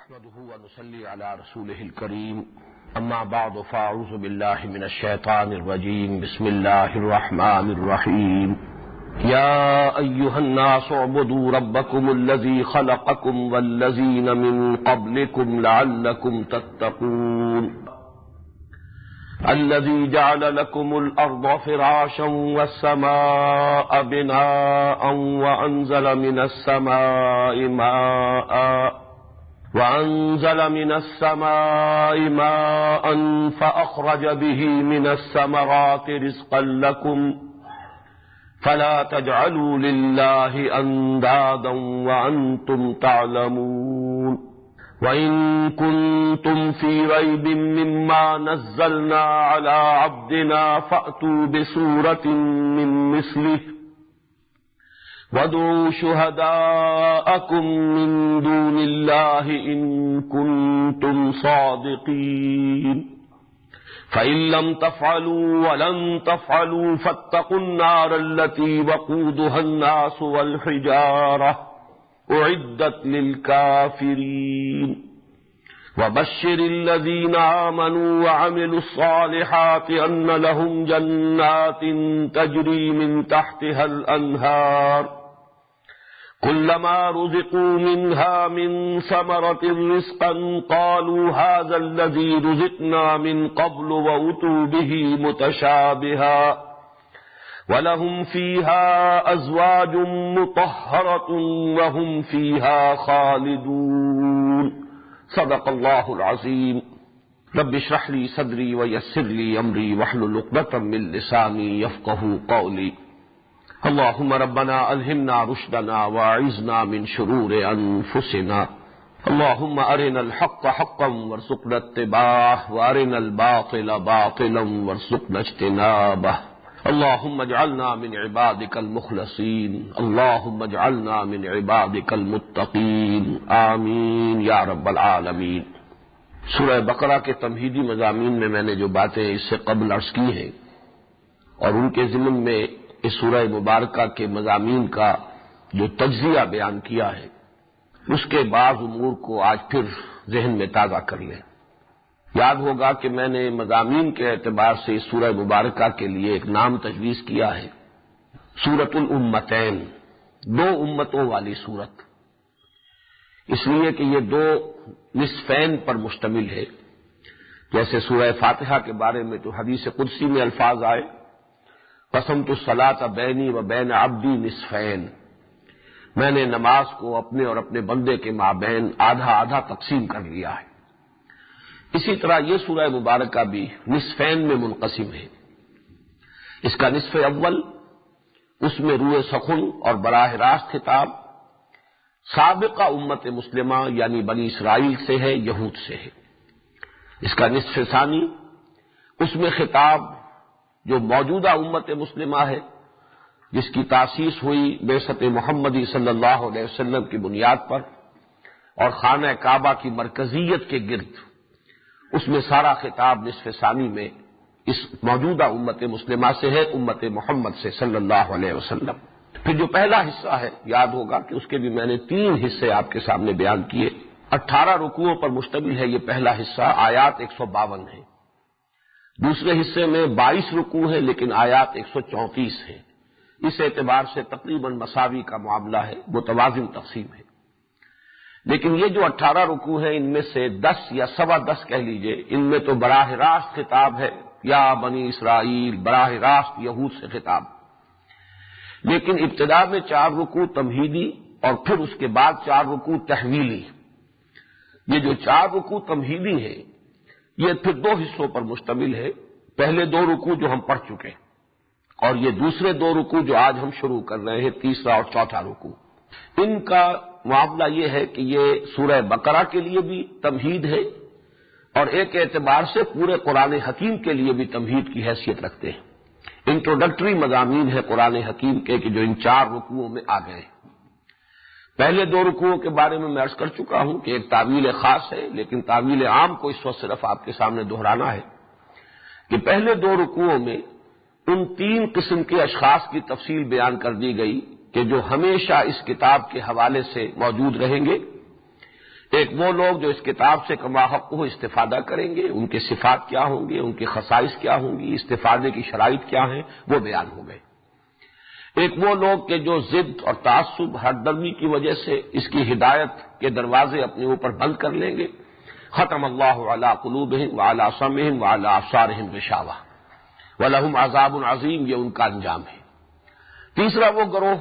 نحمده ونصلي على رسوله الكريم اما بعد فاعوذ بالله من الشيطان الرجيم بسم الله الرحمن الرحيم يا ايها الناس اعبدوا ربكم الذي خلقكم والذين من قبلكم لعلكم تتقون الذي جعل لكم الارض فراشا والسماء بناء وأنزل من السماء ماء فأخرج به من الثمرات رزقا لكم فلا تجعلوا لله أندادا وأنتم تعلمون وإن كنتم في ريب مما نزلنا على عبدنا فأتوا بسورة من مثله وادعوا شهداءكم من دون الله إن كنتم صادقين فإن لم تفعلوا ولن تفعلوا فاتقوا النار التي وقودها الناس والحجارة أعدت للكافرين وبشر الذين آمنوا وعملوا الصالحات أن لهم جنات تجري من تحتها الأنهار كلما رزقوا منها من ثمرة رزقا قالوا هذا الذي رزقنا من قبل وأتوا به متشابها ولهم فيها أزواج مطهرة وهم فيها خالدون صدق الله العظيم رب اشرح لي صدري ويسر لي أمري واحلل عقدة من لساني يفقهوا قولي اللهم ربنا ألهمنا رشدنا واعذنا من شرور أنفسنا اللهم أرنا الحق حقا وارزقنا اتباعه وأرنا الباطل باطلا وارزقنا اجتنابه اللهم اجعلنا من عبادك المخلصين اللهم اجعلنا من عبادك المتقين آمین یا رب العالمین۔ سورہ بقرہ کے تمہیدی مضامین میں نے جو باتیں اس سے قبل عرض کی ہیں اور ان کے ضمن میں اس سورہ مبارکہ کے مضامین کا جو تجزیہ بیان کیا ہے اس کے بعض امور کو آج پھر ذہن میں تازہ کر لیں۔ یاد ہوگا کہ میں نے مضامین کے اعتبار سے اس سورہ مبارکہ کے لیے ایک نام تجویز کیا ہے، سورۃ الامتین، دو امتوں والی سورت، اس لیے کہ یہ دو نصفین پر مشتمل ہے۔ جیسے سورہ فاتحہ کے بارے میں جو حدیث قدسی میں الفاظ آئے، قسمت الصلاۃ بینی و بین عبدی نصفین، میں نے نماز کو اپنے اور اپنے بندے کے مابین آدھا آدھا تقسیم کر لیا ہے۔ اسی طرح یہ سورہ مبارکہ بھی نصفین میں منقسم ہے۔ اس کا نصف اول، اس میں روح سخن اور براہ راست خطاب سابقہ امت مسلمہ یعنی بنی اسرائیل سے ہے، یہود سے ہے۔ اس کا نصف ثانی، اس میں خطاب جو موجودہ امت مسلمہ ہے جس کی تاسیس ہوئی بعثت محمدی صلی اللہ علیہ وسلم کی بنیاد پر اور خانہ کعبہ کی مرکزیت کے گرد، اس میں سارا خطاب نصف ثانی میں اس موجودہ امت مسلمہ سے ہے، امت محمد سے صلی اللہ علیہ وسلم۔ پھر جو پہلا حصہ ہے، یاد ہوگا کہ اس کے بھی میں نے 3 حصے آپ کے سامنے بیان کیے، 18 رکوعوں پر مشتمل ہے یہ پہلا حصہ، آیات 152 ہیں۔ دوسرے حصے میں 22 رکوع ہیں لیکن آیات 134 ہیں۔ اس اعتبار سے تقریباً مساوی کا معاملہ ہے، متوازن تقسیم ہے۔ لیکن یہ جو 18 رکوع ہیں ان میں سے 10 یا 10.25 کہہ لیجئے، ان میں تو براہ راست خطاب ہے، یا بنی اسرائیل، براہ راست یہود سے خطاب۔ لیکن ابتدا میں 4 رکوع تمہیدی اور پھر اس کے بعد 4 رکوع تحویلی۔ یہ جو 4 رکوع تمہیدی ہیں یہ پھر 2 حصوں پر مشتمل ہے، پہلے 2 رکوع جو ہم پڑھ چکے اور یہ دوسرے 2 رکوع جو آج ہم شروع کر رہے ہیں، تیسرا اور چوتھا رکوع۔ ان کا معاملہ یہ ہے کہ یہ سورہ بقرہ کے لیے بھی تمہید ہے اور ایک اعتبار سے پورے قرآن حکیم کے لیے بھی تمہید کی حیثیت رکھتے ہیں۔ انٹروڈکٹری مضامین ہے قرآن حکیم کے کہ جو ان 4 رکوعوں میں آ گئے۔ پہلے 2 رکوعوں کے بارے میں عرض کر چکا ہوں کہ ایک تعویل خاص ہے، لیکن تعویل عام کو اس وقت صرف آپ کے سامنے دہرانا ہے کہ پہلے 2 رکوعوں میں ان 3 قسم کے اشخاص کی تفصیل بیان کر دی گئی کہ جو ہمیشہ اس کتاب کے حوالے سے موجود رہیں گے۔ ایک وہ لوگ جو اس کتاب سے کما حق ہو استفادہ کریں گے، ان کے صفات کیا ہوں گے، ان کی خصائص کیا ہوں گی، استفادے کی شرائط کیا ہیں، وہ بیان ہو گئے۔ ایک وہ لوگ کہ جو ضد اور تعصب ہر درمی کی وجہ سے اس کی ہدایت کے دروازے اپنے اوپر بند کر لیں گے، ختم اللہ علی قلوبہم وعلی سمعہم وعلی ابصارہم غشاوہ وَلَهُمْ عَذَابٌ عَظِيمٌ، یہ ان کا انجام ہے۔ تیسرا وہ گروہ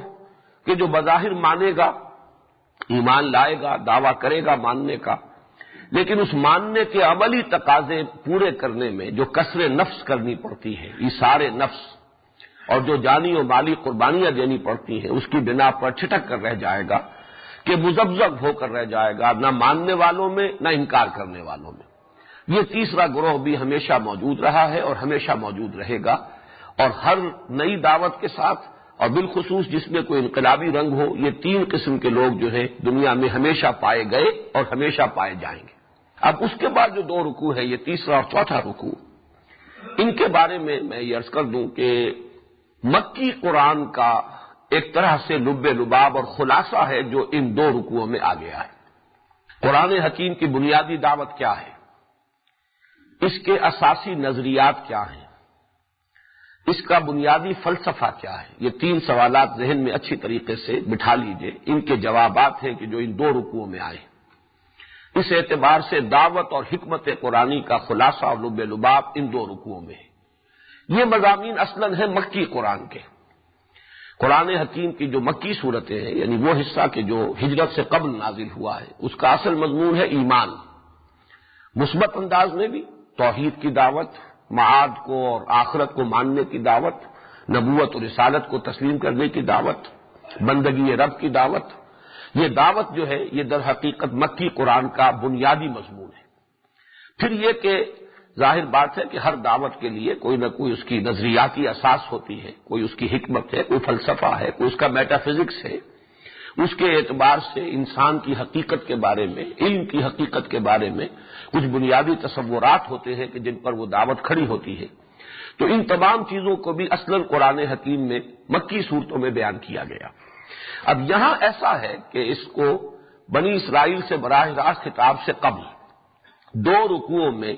کہ جو بظاہر مانے گا، ایمان لائے گا، دعویٰ کرے گا ماننے کا، لیکن اس ماننے کے عملی تقاضے پورے کرنے میں جو کسر نفس کرنی پڑتی ہے، ایثار نفس، اور جو جانی و مالی قربانیاں دینی پڑتی ہیں، اس کی بنا پر چھٹک کر رہ جائے گا، کہ مذبذب ہو کر رہ جائے گا، نہ ماننے والوں میں نہ انکار کرنے والوں میں۔ یہ تیسرا گروہ بھی ہمیشہ موجود رہا ہے اور ہمیشہ موجود رہے گا، اور ہر نئی دعوت کے ساتھ، اور بالخصوص جس میں کوئی انقلابی رنگ ہو، یہ تین قسم کے لوگ جو ہیں دنیا میں ہمیشہ پائے گئے اور ہمیشہ پائے جائیں گے۔ اب اس کے بعد جو دو رکوع ہے، یہ تیسرا اور چوتھا رکوع، ان کے بارے میں یہ عرض کر دوں کہ مکی قرآن کا ایک طرح سے لب لباب اور خلاصہ ہے جو ان دو رکوعوں میں آ گیا ہے۔ قرآن حکیم کی بنیادی دعوت کیا ہے، اس کے اساسی نظریات کیا ہیں، اس کا بنیادی فلسفہ کیا ہے، یہ تین سوالات ذہن میں اچھی طریقے سے بٹھا لیجئے، ان کے جوابات ہیں کہ جو ان دو رکوعوں میں آئے۔ اس اعتبار سے دعوت اور حکمت قرآنی کا خلاصہ اور لب لباب ان دو رکوعوں میں ہے۔ یہ مضامین اصلاً ہیں مکی قرآن کے۔ قرآن حکیم کی جو مکی صورتیں ہیں، یعنی وہ حصہ کہ جو ہجرت سے قبل نازل ہوا ہے، اس کا اصل مضمون ہے ایمان، مثبت انداز میں بھی توحید کی دعوت، معاد کو اور آخرت کو ماننے کی دعوت، نبوت اور رسالت کو تسلیم کرنے کی دعوت، بندگی رب کی دعوت۔ یہ دعوت جو ہے یہ در حقیقت مکی قرآن کا بنیادی مضمون ہے۔ پھر یہ کہ ظاہر بات ہے کہ ہر دعوت کے لیے کوئی نہ کوئی اس کی نظریاتی اساس ہوتی ہے، کوئی اس کی حکمت ہے، کوئی فلسفہ ہے، کوئی اس کا میٹا فزکس ہے۔ اس کے اعتبار سے انسان کی حقیقت کے بارے میں، علم کی حقیقت کے بارے میں کچھ بنیادی تصورات ہوتے ہیں کہ جن پر وہ دعوت کھڑی ہوتی ہے۔ تو ان تمام چیزوں کو بھی اصلاً قرآن حکیم میں مکی صورتوں میں بیان کیا گیا۔ اب یہاں ایسا ہے کہ اس کو بنی اسرائیل سے براہ راست خطاب سے قبل دو رکوعوں میں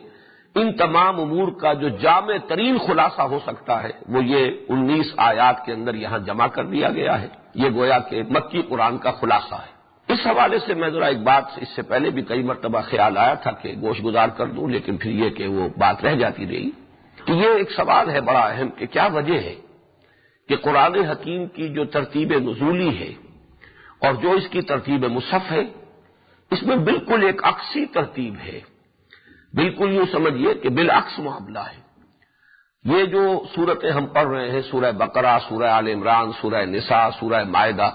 ان تمام امور کا جو جامع ترین خلاصہ ہو سکتا ہے وہ یہ 19 آیات کے اندر یہاں جمع کر دیا گیا ہے۔ یہ گویا کہ مکی قرآن کا خلاصہ ہے۔ اس حوالے سے میں ذرا ایک بات اس سے پہلے بھی کئی مرتبہ خیال آیا تھا کہ گوش گزار کر دوں، لیکن پھر یہ کہ وہ بات رہ جاتی رہی کہ یہ ایک سوال ہے بڑا اہم کہ کیا وجہ ہے کہ قرآن حکیم کی جو ترتیب نزولی ہے اور جو اس کی ترتیب مصحف ہے، اس میں بالکل ایک عکسی ترتیب ہے، بالکل یوں سمجھیے کہ بالعکس معاملہ ہے۔ یہ جو صورتیں ہم پڑھ رہے ہیں، سورہ بقرہ، سورہ آل عمران، سورہ نساء، سورہ مائدہ،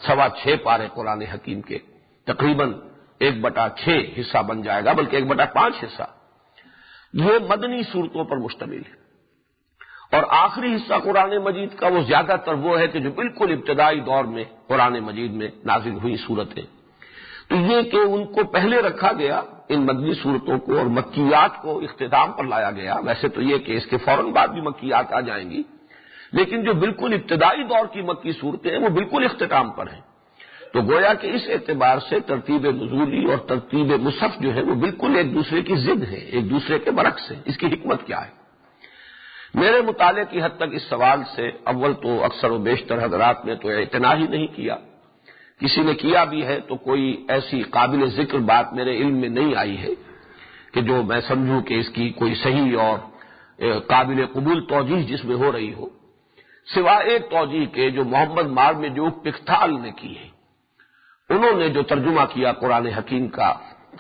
6.25 پارے قرآن حکیم کے، تقریباً 1/6 حصہ بن جائے گا، بلکہ 1/5 حصہ، یہ مدنی صورتوں پر مشتمل ہے۔ اور آخری حصہ قرآن مجید کا وہ زیادہ تر وہ ہے کہ جو بالکل ابتدائی دور میں قرآن مجید میں نازل ہوئی صورتیں، تو یہ کہ ان کو پہلے رکھا گیا، ان مدنی صورتوں کو، اور مکیات کو اختتام پر لایا گیا۔ ویسے تو یہ کہ اس کے فوراً بعد بھی مکیات آ جائیں گی، لیکن جو بالکل ابتدائی دور کی مکی صورتیں ہیں وہ بالکل اختتام پر ہیں۔ تو گویا کہ اس اعتبار سے ترتیب نزولی اور ترتیب مصحف جو ہے وہ بالکل ایک دوسرے کی ضد ہے، ایک دوسرے کے برعکس ہے۔ اس کی حکمت کیا ہے؟ میرے مطالعے کی حد تک اس سوال سے اول تو اکثر و بیشتر حضرات نے تو اعتنا ہی نہیں کیا، کسی نے کیا بھی ہے تو کوئی ایسی قابل ذکر بات میرے علم میں نہیں آئی ہے کہ جو میں سمجھوں کہ اس کی کوئی صحیح اور قابل قبول توجیہ جس میں ہو رہی ہو، سوائے ایک توجیہ کے جو محمد مارمیڈیوک پکتھال نے کی ہے۔ انہوں نے جو ترجمہ کیا قرآن حکیم کا،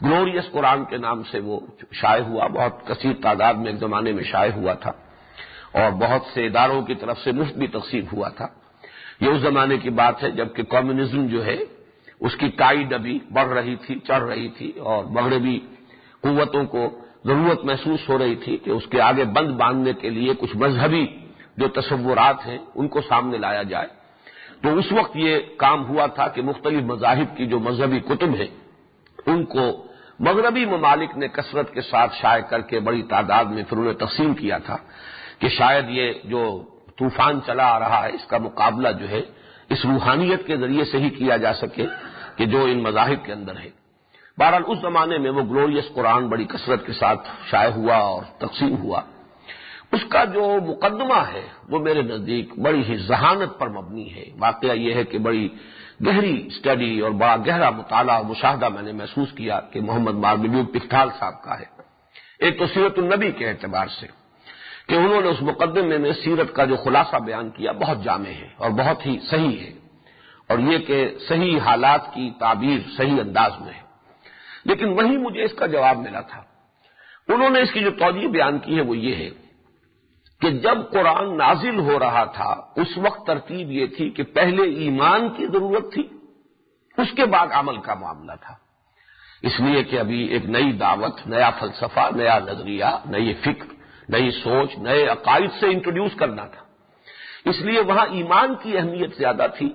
گلوریس قرآن کے نام سے وہ شائع ہوا، بہت کثیر تعداد میں ایک زمانے میں شائع ہوا تھا، اور بہت سے اداروں کی طرف سے مفت بھی تقسیم ہوا تھا۔ یہ اس زمانے کی بات ہے جبکہ کمیونزم جو ہے اس کی ٹائیڈ ابھی بڑھ رہی تھی، چڑھ رہی تھی، اور مغربی قوتوں کو ضرورت محسوس ہو رہی تھی کہ اس کے آگے بند باندھنے کے لیے کچھ مذہبی جو تصورات ہیں ان کو سامنے لایا جائے۔ تو اس وقت یہ کام ہوا تھا کہ مختلف مذاہب کی جو مذہبی کتب ہیں ان کو مغربی ممالک نے کثرت کے ساتھ شائع کر کے بڑی تعداد میں پھر انہیں تقسیم کیا تھا کہ شاید یہ جو طوفان چلا آ رہا ہے اس کا مقابلہ جو ہے اس روحانیت کے ذریعے سے ہی کیا جا سکے کہ جو ان مذاہب کے اندر ہے۔ بہرحال اس زمانے میں وہ گلوریس قرآن بڑی کثرت کے ساتھ شائع ہوا اور تقسیم ہوا. اس کا جو مقدمہ ہے وہ میرے نزدیک بڑی ہی ذہانت پر مبنی ہے. واقعہ یہ ہے کہ بڑی گہری اسٹڈی اور بڑا گہرا مطالعہ اور مشاہدہ میں نے محسوس کیا کہ محمد ماربیو پکھٹال صاحب کا ہے. ایک تو سیرت النبی کے اعتبار سے کہ انہوں نے اس مقدمے میں سیرت کا جو خلاصہ بیان کیا بہت جامع ہے اور بہت ہی صحیح ہے، اور یہ کہ صحیح حالات کی تعبیر صحیح انداز میں ہے. لیکن وہیں مجھے اس کا جواب ملا تھا. انہوں نے اس کی جو توجیہ بیان کی ہے وہ یہ ہے کہ جب قرآن نازل ہو رہا تھا اس وقت ترتیب یہ تھی کہ پہلے ایمان کی ضرورت تھی، اس کے بعد عمل کا معاملہ تھا. اس لیے کہ ابھی ایک نئی دعوت، نیا فلسفہ، نیا نظریہ، نئی فکر، نئی سوچ، نئے عقائد سے انٹروڈیوس کرنا تھا. اس لیے وہاں ایمان کی اہمیت زیادہ تھی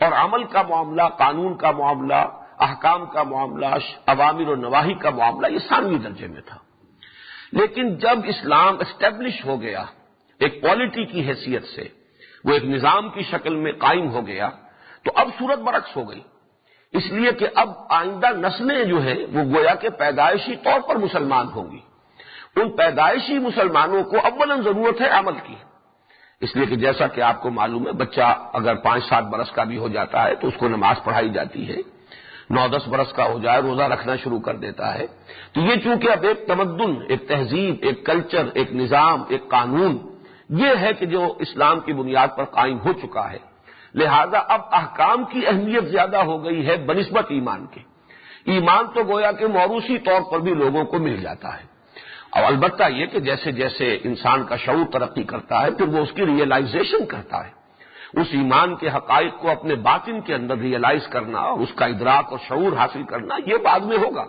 اور عمل کا معاملہ، قانون کا معاملہ، احکام کا معاملہ، اوامر و نواہی کا معاملہ یہ ثانوی درجے میں تھا. لیکن جب اسلام اسٹیبلش ہو گیا ایک پالیٹی کی حیثیت سے، وہ ایک نظام کی شکل میں قائم ہو گیا، تو اب صورت برعکس ہو گئی. اس لیے کہ اب آئندہ نسلیں جو ہیں وہ گویا کہ پیدائشی طور پر مسلمان ہوں گی. ان پیدائشی مسلمانوں کو اولاً ضرورت ہے عمل کی. اس لیے کہ جیسا کہ آپ کو معلوم ہے بچہ اگر 5-7 برس کا بھی ہو جاتا ہے تو اس کو نماز پڑھائی جاتی ہے، 9-10 برس کا ہو جائے روزہ رکھنا شروع کر دیتا ہے. تو یہ چونکہ اب ایک تمدن، ایک تہذیب، ایک کلچر، ایک نظام، ایک قانون یہ ہے کہ جو اسلام کی بنیاد پر قائم ہو چکا ہے، لہذا اب احکام کی اہمیت زیادہ ہو گئی ہے بنسبت ایمان کے. ایمان تو گویا کہ موروثی طور پر بھی لوگوں کو مل جاتا ہے. اور البتہ یہ کہ جیسے جیسے انسان کا شعور ترقی کرتا ہے پھر وہ اس کی ریئلائزیشن کرتا ہے. اس ایمان کے حقائق کو اپنے باطن کے اندر ریئلائز کرنا اور اس کا ادراک اور شعور حاصل کرنا یہ بعد میں ہوگا.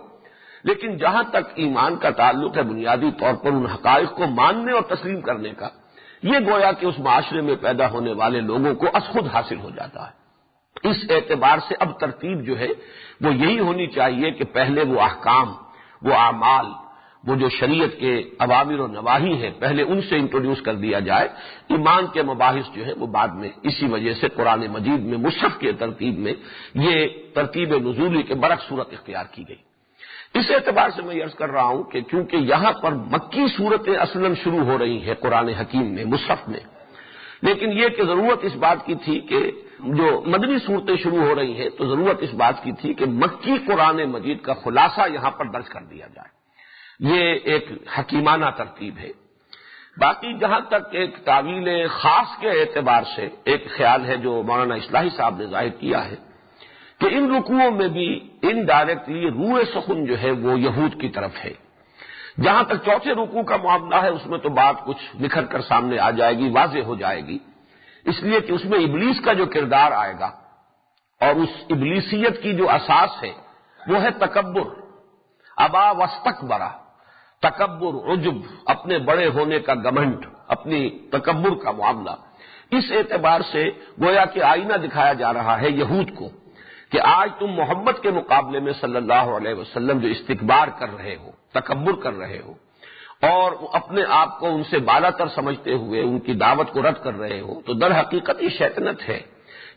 لیکن جہاں تک ایمان کا تعلق ہے بنیادی طور پر ان حقائق کو ماننے اور تسلیم کرنے کا، یہ گویا کہ اس معاشرے میں پیدا ہونے والے لوگوں کو از خود حاصل ہو جاتا ہے. اس اعتبار سے اب ترتیب جو ہے وہ یہی ہونی چاہیے کہ پہلے وہ احکام، وہ اعمال، وہ جو شریعت کے اوامر و نواہی ہیں پہلے ان سے انٹروڈیوس کر دیا جائے. ایمان کے مباحث جو ہے وہ بعد میں. اسی وجہ سے قرآن مجید میں مصحف کے ترتیب میں یہ ترتیب نزولی کے برعکس صورت اختیار کی گئی. اس اعتبار سے میں عرض کر رہا ہوں کہ چونکہ یہاں پر مکی صورتیں اصلاً شروع ہو رہی ہیں قرآن حکیم میں، مصحف میں، لیکن یہ کہ ضرورت اس بات کی تھی کہ جو مدنی صورتیں شروع ہو رہی ہیں تو ضرورت اس بات کی تھی کہ مکی قرآن مجید کا خلاصہ یہاں پر درج کر دیا جائے. یہ ایک حکیمانہ ترتیب ہے. باقی جہاں تک ایک تعویل خاص کے اعتبار سے ایک خیال ہے جو مولانا اصلاحی صاحب نے ظاہر کیا ہے کہ ان رکوعوں میں بھی انڈائریکٹلی روح سخن جو ہے وہ یہود کی طرف ہے. جہاں تک چوتھے رکوع کا معاملہ ہے اس میں تو بات کچھ نکھر کر سامنے آ جائے گی، واضح ہو جائے گی، اس لیے کہ اس میں ابلیس کا جو کردار آئے گا اور اس ابلیسیت کی جو اساس ہے وہ ہے تکبر، ابا واستکبر، تکبر، عجب، اپنے بڑے ہونے کا گھمنڈ، اپنی تکبر کا معاملہ. اس اعتبار سے گویا کہ آئینہ دکھایا جا رہا ہے یہود کو کہ آج تم محمد کے مقابلے میں صلی اللہ علیہ وسلم جو استکبار کر رہے ہو، تکبر کر رہے ہو اور اپنے آپ کو ان سے بالا تر سمجھتے ہوئے ان کی دعوت کو رد کر رہے ہو، تو در حقیقت یہ شیطنت ہے.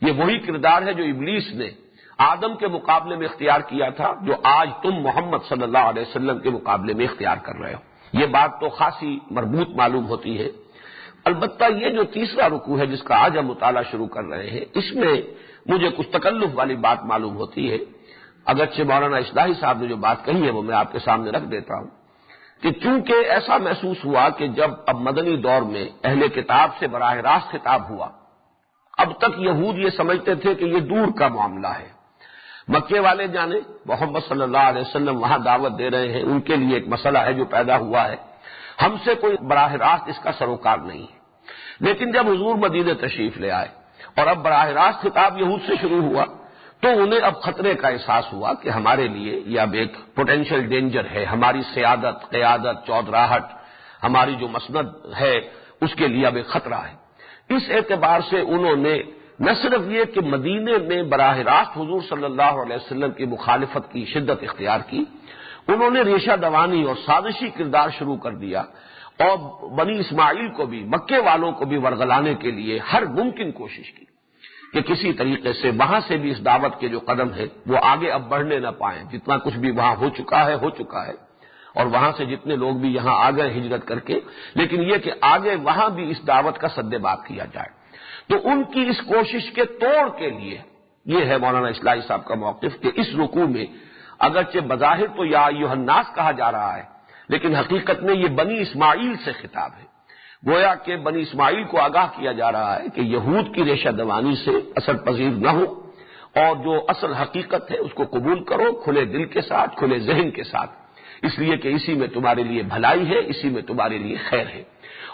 یہ وہی کردار ہے جو ابلیس نے آدم کے مقابلے میں اختیار کیا تھا، جو آج تم محمد صلی اللہ علیہ وسلم کے مقابلے میں اختیار کر رہے ہو. یہ بات تو خاصی مربوط معلوم ہوتی ہے. البتہ یہ جو تیسرا رکوع ہے جس کا آج ہم مطالعہ شروع کر رہے ہیں، اس میں مجھے کچھ تکلف والی بات معلوم ہوتی ہے. اگرچہ مولانا اصلاحی صاحب نے جو بات کہی ہے وہ میں آپ کے سامنے رکھ دیتا ہوں کہ چونکہ ایسا محسوس ہوا کہ جب اب مدنی دور میں اہل کتاب سے براہ راست خطاب ہوا، اب تک یہود یہ سمجھتے تھے کہ یہ دور کا معاملہ ہے. مکے والے جانے محمد صلی اللہ علیہ وسلم وہاں دعوت دے رہے ہیں، ان کے لیے ایک مسئلہ ہے جو پیدا ہوا ہے، ہم سے کوئی براہ راست اس کا سروکار نہیں ہے. لیکن جب حضور مدینہ تشریف لے آئے اور اب براہ راست خطاب یہود سے شروع ہوا تو انہیں اب خطرے کا احساس ہوا کہ ہمارے لیے یہ اب ایک پوٹینشیل ڈینجر ہے، ہماری سیادت، قیادت، چودراہٹ، ہماری جو مسند ہے اس کے لیے اب ایک خطرہ ہے. اس اعتبار سے انہوں نے نہ صرف یہ کہ مدینے میں براہ راست حضور صلی اللہ علیہ وسلم کی مخالفت کی شدت اختیار کی، انہوں نے ریشہ دوانی اور سازشی کردار شروع کر دیا اور بنی اسماعیل کو بھی، مکے والوں کو بھی ورغلانے کے لیے ہر ممکن کوشش کی. کہ کسی طریقے سے وہاں سے بھی اس دعوت کے جو قدم ہے وہ آگے اب بڑھنے نہ پائیں. جتنا کچھ بھی وہاں ہو چکا ہے اور وہاں سے جتنے لوگ بھی یہاں آ گئے ہجرت کر کے، لیکن یہ کہ آگے وہاں بھی اس دعوت کا سد باب کیا جائے. تو ان کی اس کوشش کے توڑ کے لیے یہ ہے مولانا اصلاحی صاحب کا موقف کہ اس رکوع میں اگرچہ بظاہر تو یا ایھا الناس کہا جا رہا ہے، لیکن حقیقت میں یہ بنی اسماعیل سے خطاب ہے. گویا کہ بنی اسماعیل کو آگاہ کیا جا رہا ہے کہ یہود کی ریشہ دوانی سے اثر پذیر نہ ہو اور جو اصل حقیقت ہے اس کو قبول کرو کھلے دل کے ساتھ، کھلے ذہن کے ساتھ، اس لیے کہ اسی میں تمہارے لیے بھلائی ہے، اسی میں تمہارے لیے خیر ہے.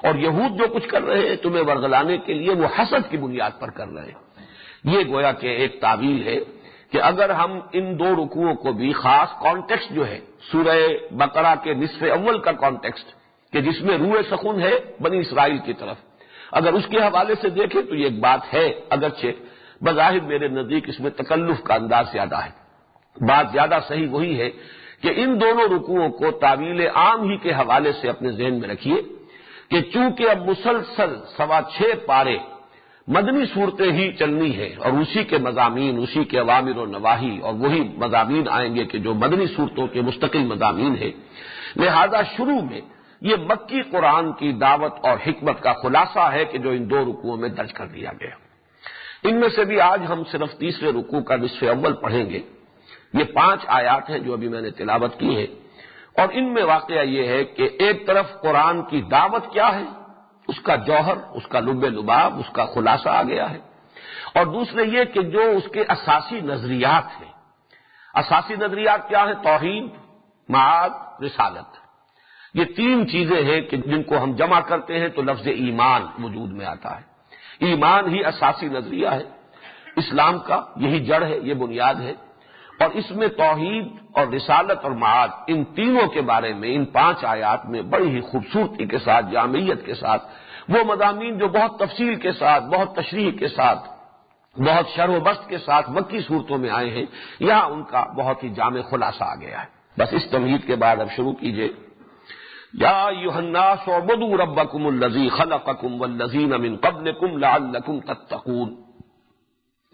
اور یہود جو کچھ کر رہے ہیں تمہیں ورگلانے کے لیے وہ حسد کی بنیاد پر کر رہے ہیں. یہ گویا کہ ایک تعویل ہے کہ اگر ہم ان دو رکوعوں کو بھی خاص کانٹیکسٹ جو ہے سورہ بقرہ کے نصف اول کا کانٹیکسٹ کہ جس میں روح سخن ہے بنی اسرائیل کی طرف، اگر اس کے حوالے سے دیکھیں تو یہ ایک بات ہے، اگرچہ بظاہر میرے نزدیک اس میں تکلف کا انداز زیادہ ہے. بات زیادہ صحیح وہی ہے کہ ان دونوں رکوعوں کو تعویل عام ہی کے حوالے سے اپنے ذہن میں رکھیے کہ چونکہ اب مسلسل 6.25 پارے مدنی صورتیں ہی چلنی ہے اور اسی کے مضامین، اسی کے اوامر و نواہی اور وہی مضامین آئیں گے کہ جو مدنی صورتوں کے مستقل مضامین ہیں، لہذا شروع میں یہ مکی قرآن کی دعوت اور حکمت کا خلاصہ ہے کہ جو ان دو رکوعوں میں درج کر دیا گیا. ان میں سے بھی آج ہم صرف تیسرے رکوع کا نصف اول پڑھیں گے. یہ 5 آیات ہیں جو ابھی میں نے تلاوت کی ہیں، اور ان میں واقعہ یہ ہے کہ ایک طرف قرآن کی دعوت کیا ہے، اس کا جوہر، اس کا لب لباب، اس کا خلاصہ آ گیا ہے، اور دوسرے یہ کہ جو اس کے اساسی نظریات ہیں. اساسی نظریات کیا ہیں؟ توحید، معاد، رسالت. یہ 3 چیزیں ہیں کہ جن کو ہم جمع کرتے ہیں تو لفظ ایمان وجود میں آتا ہے. ایمان ہی اساسی نظریہ ہے اسلام کا، یہی جڑ ہے، یہ بنیاد ہے. اور اس میں توحید اور رسالت اور معاد، ان تینوں کے بارے میں ان 5 آیات میں بڑی ہی خوبصورتی کے ساتھ، جامعیت کے ساتھ وہ مضامین جو بہت تفصیل کے ساتھ، بہت تشریح کے ساتھ، بہت شرح و بسط کے ساتھ مکی صورتوں میں آئے ہیں، یہاں ان کا بہت ہی جامع خلاصہ آ گیا ہے. بس اس تمہید کے بعد اب شروع کیجئے. یا ایھا الناس اعبدوا ربکم الذی خلقکم والذین من قبلکم لعلکم تتقون.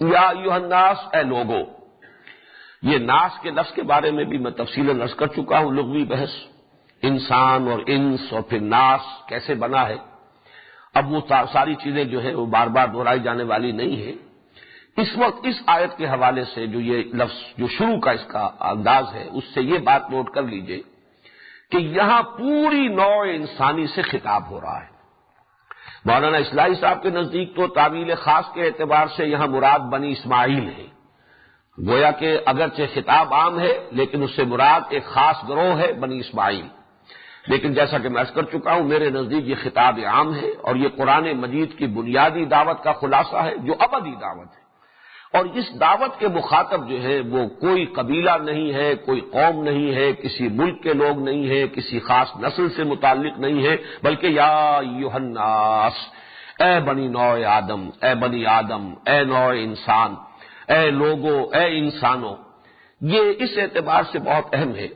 یا ایھا الناس، اے لوگو. یہ ناس کے لفظ کے بارے میں بھی میں تفصیلاً عرض کر چکا ہوں، لغوی بحث، انسان اور انس اور پھر ناس کیسے بنا ہے. اب وہ ساری چیزیں جو ہے وہ بار بار دہرائی جانے والی نہیں ہے. اس وقت اس آیت کے حوالے سے جو یہ لفظ جو شروع کا اس کا انداز ہے اس سے یہ بات نوٹ کر لیجئے کہ یہاں پوری نوع انسانی سے خطاب ہو رہا ہے. مولانا اصلاحی صاحب کے نزدیک تو تعویل خاص کے اعتبار سے یہاں مراد بنی اسماعیل ہے. گویا کہ اگرچہ خطاب عام ہے لیکن اس سے مراد ایک خاص گروہ ہے بنی اسماعیل. لیکن جیسا کہ میں عرض کر چکا ہوں میرے نزدیک یہ خطاب عام ہے اور یہ قرآن مجید کی بنیادی دعوت کا خلاصہ ہے جو ابدی دعوت ہے. اور اس دعوت کے مخاطب جو ہے وہ کوئی قبیلہ نہیں ہے، کوئی قوم نہیں ہے، کسی ملک کے لوگ نہیں ہے، کسی خاص نسل سے متعلق نہیں ہے، بلکہ یا ایھا الناس، اے بنی نوع آدم، اے بنی آدم، اے نوع انسان، اے لوگو، اے انسانوں. یہ اس اعتبار سے بہت اہم ہے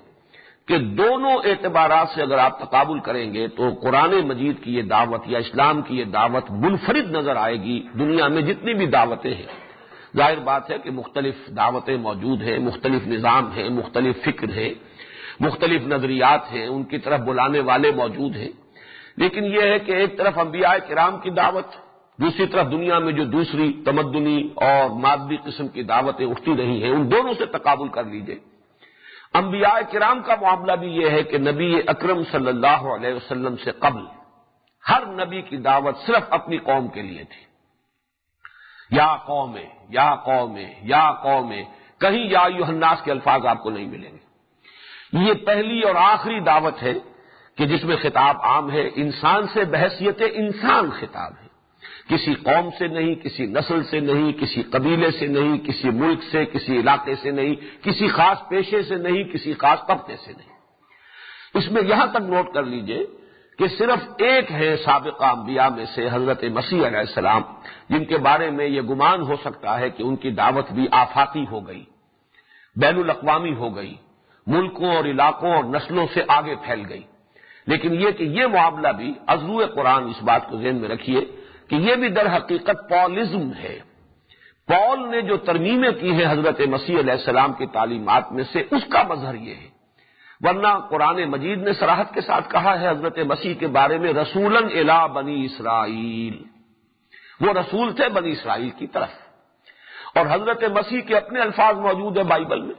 کہ دونوں اعتبارات سے اگر آپ تقابل کریں گے تو قرآن مجید کی یہ دعوت یا اسلام کی یہ دعوت منفرد نظر آئے گی. دنیا میں جتنی بھی دعوتیں ہیں، ظاہر بات ہے کہ مختلف دعوتیں موجود ہیں، مختلف نظام ہیں، مختلف فکر ہیں، مختلف نظریات ہیں، ان کی طرف بلانے والے موجود ہیں. لیکن یہ ہے کہ ایک طرف انبیاء کرام کی دعوت، دوسری طرف دنیا میں جو دوسری تمدنی اور مادی قسم کی دعوتیں اٹھتی رہی ہیں، ان دونوں سے تقابل کر لیجئے. انبیاء کرام کا معاملہ بھی یہ ہے کہ نبی اکرم صلی اللہ علیہ وسلم سے قبل ہر نبی کی دعوت صرف اپنی قوم کے لیے تھی. یا قوم، یا قوم، یا قوم، کہیں یا ایھا الناس کے الفاظ آپ کو نہیں ملیں گے. یہ پہلی اور آخری دعوت ہے کہ جس میں خطاب عام ہے، انسان سے بحیثیت انسان خطاب ہے. کسی قوم سے نہیں، کسی نسل سے نہیں، کسی قبیلے سے نہیں، کسی ملک سے، کسی علاقے سے نہیں، کسی خاص پیشے سے نہیں، کسی خاص طبقے سے نہیں. اس میں یہاں تک نوٹ کر لیجئے کہ صرف ایک ہے سابقہ انبیاء میں سے حضرت مسیح علیہ السلام، جن کے بارے میں یہ گمان ہو سکتا ہے کہ ان کی دعوت بھی آفاقی ہو گئی، بین الاقوامی ہو گئی، ملکوں اور علاقوں اور نسلوں سے آگے پھیل گئی. لیکن یہ کہ یہ معاملہ بھی عضو قرآن، اس بات کو ذہن میں رکھیے کہ یہ بھی در حقیقت پالزم ہے. پال نے جو ترمیمیں کی ہیں حضرت مسیح علیہ السلام کی تعلیمات میں سے، اس کا مظہر یہ ہے، ورنہ قرآن مجید نے صراحت کے ساتھ کہا ہے حضرت مسیح کے بارے میں رسولاً الی بنی اسرائیل، وہ رسول تھے بنی اسرائیل کی طرف۔ اور حضرت مسیح کے اپنے الفاظ موجود ہیں بائبل میں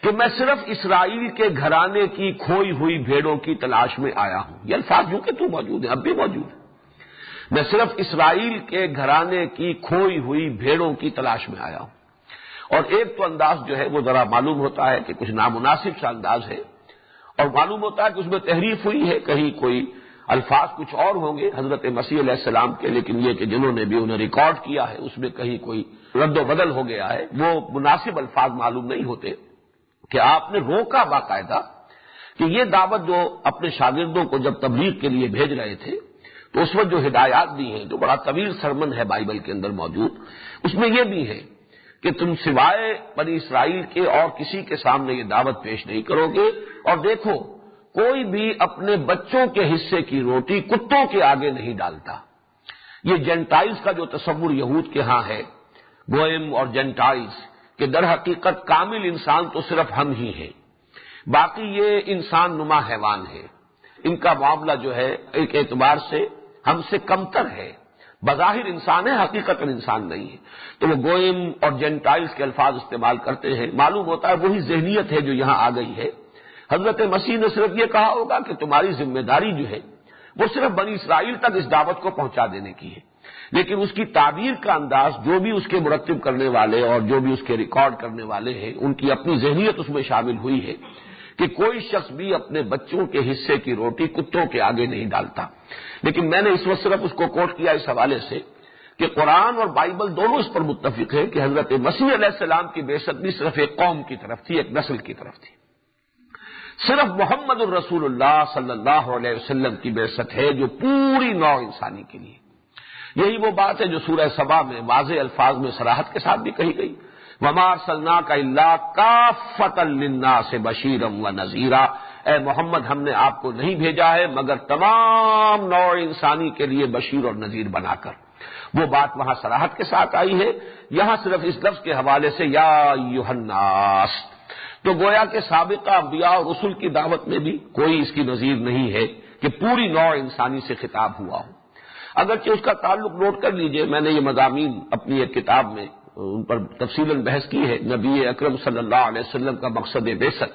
کہ میں صرف اسرائیل کے گھرانے کی کھوئی ہوئی بھیڑوں کی تلاش میں آیا ہوں۔ یہ الفاظ جو کہ تو موجود ہیں، اب بھی موجود ہیں، میں صرف اسرائیل کے گھرانے کی کھوئی ہوئی بھیڑوں کی تلاش میں آیا ہوں۔ اور ایک تو انداز جو ہے وہ ذرا معلوم ہوتا ہے کہ کچھ نامناسب سا انداز ہے، اور معلوم ہوتا ہے کہ اس میں تحریف ہوئی ہے، کہیں کوئی الفاظ کچھ اور ہوں گے حضرت مسیح علیہ السلام کے، لیکن یہ کہ جنہوں نے بھی انہیں ریکارڈ کیا ہے اس میں کہیں کوئی رد و بدل ہو گیا ہے، وہ مناسب الفاظ معلوم نہیں ہوتے کہ آپ نے روکا باقاعدہ کہ یہ دعوت جو اپنے شاگردوں کو جب تبلیغ کے لیے بھیج رہے تھے تو اس وقت جو ہدایات دی ہیں، جو بڑا طویل سرمن ہے بائبل کے اندر موجود، اس میں یہ بھی ہے کہ تم سوائے بنی اسرائیل کے اور کسی کے سامنے یہ دعوت پیش نہیں کرو گے، اور دیکھو کوئی بھی اپنے بچوں کے حصے کی روٹی کتوں کے آگے نہیں ڈالتا۔ یہ جینٹائلز کا جو تصور یہود کے ہاں ہے، گوئم اور جینٹائلز، کہ در حقیقت کامل انسان تو صرف ہم ہی ہیں، باقی یہ انسان نما حیوان ہے، ان کا معاملہ جو ہے ایک اعتبار سے ہم سے کمتر ہے، بظاہر انسان ہے حقیقت انسان نہیں ہے، تو وہ گوئم اور جینٹائلز کے الفاظ استعمال کرتے ہیں۔ معلوم ہوتا ہے وہی ذہنیت ہے جو یہاں آ گئی ہے۔ حضرت مسیح نے صرف یہ کہا ہوگا کہ تمہاری ذمہ داری جو ہے وہ صرف بنی اسرائیل تک اس دعوت کو پہنچا دینے کی ہے، لیکن اس کی تعبیر کا انداز، جو بھی اس کے مرتب کرنے والے اور جو بھی اس کے ریکارڈ کرنے والے ہیں، ان کی اپنی ذہنیت اس میں شامل ہوئی ہے کہ کوئی شخص بھی اپنے بچوں کے حصے کی روٹی کتوں کے آگے نہیں ڈالتا۔ لیکن میں نے اس وقت صرف اس کو کوٹ کیا اس حوالے سے کہ قرآن اور بائبل دونوں اس پر متفق ہیں کہ حضرت مسیح علیہ السلام کی بعثت بھی صرف ایک قوم کی طرف تھی، ایک نسل کی طرف تھی۔ صرف محمد الرسول اللہ صلی اللہ علیہ وسلم کی بعثت ہے جو پوری نوع انسانی کے لیے۔ یہی وہ بات ہے جو سورہ سبا میں واضح الفاظ میں صراحت کے ساتھ بھی کہی گئی، وَمَا أَرْسَلْنَاكَ إِلَّا كَافَّةً لِلنَّاسِ بَشِيرًا وَنَذِيرًا، اے محمد ہم نے آپ کو نہیں بھیجا ہے مگر تمام نوع انسانی کے لیے بشیر اور نذیر بنا کر۔ وہ بات وہاں صراحت کے ساتھ آئی ہے، یہاں صرف اس لفظ کے حوالے سے یا ایھا الناس، تو گویا کہ سابقہ انبیاء اور رسل کی دعوت میں بھی کوئی اس کی نظیر نہیں ہے کہ پوری نوع انسانی سے خطاب ہوا ہو۔ اگرچہ اس کا تعلق نوٹ کر لیجئے، میں نے یہ مضامین اپنی ایک کتاب میں ان پر تفصیلاً بحث کی ہے۔ نبی اکرم صلی اللہ علیہ وسلم کا مقصد بعثت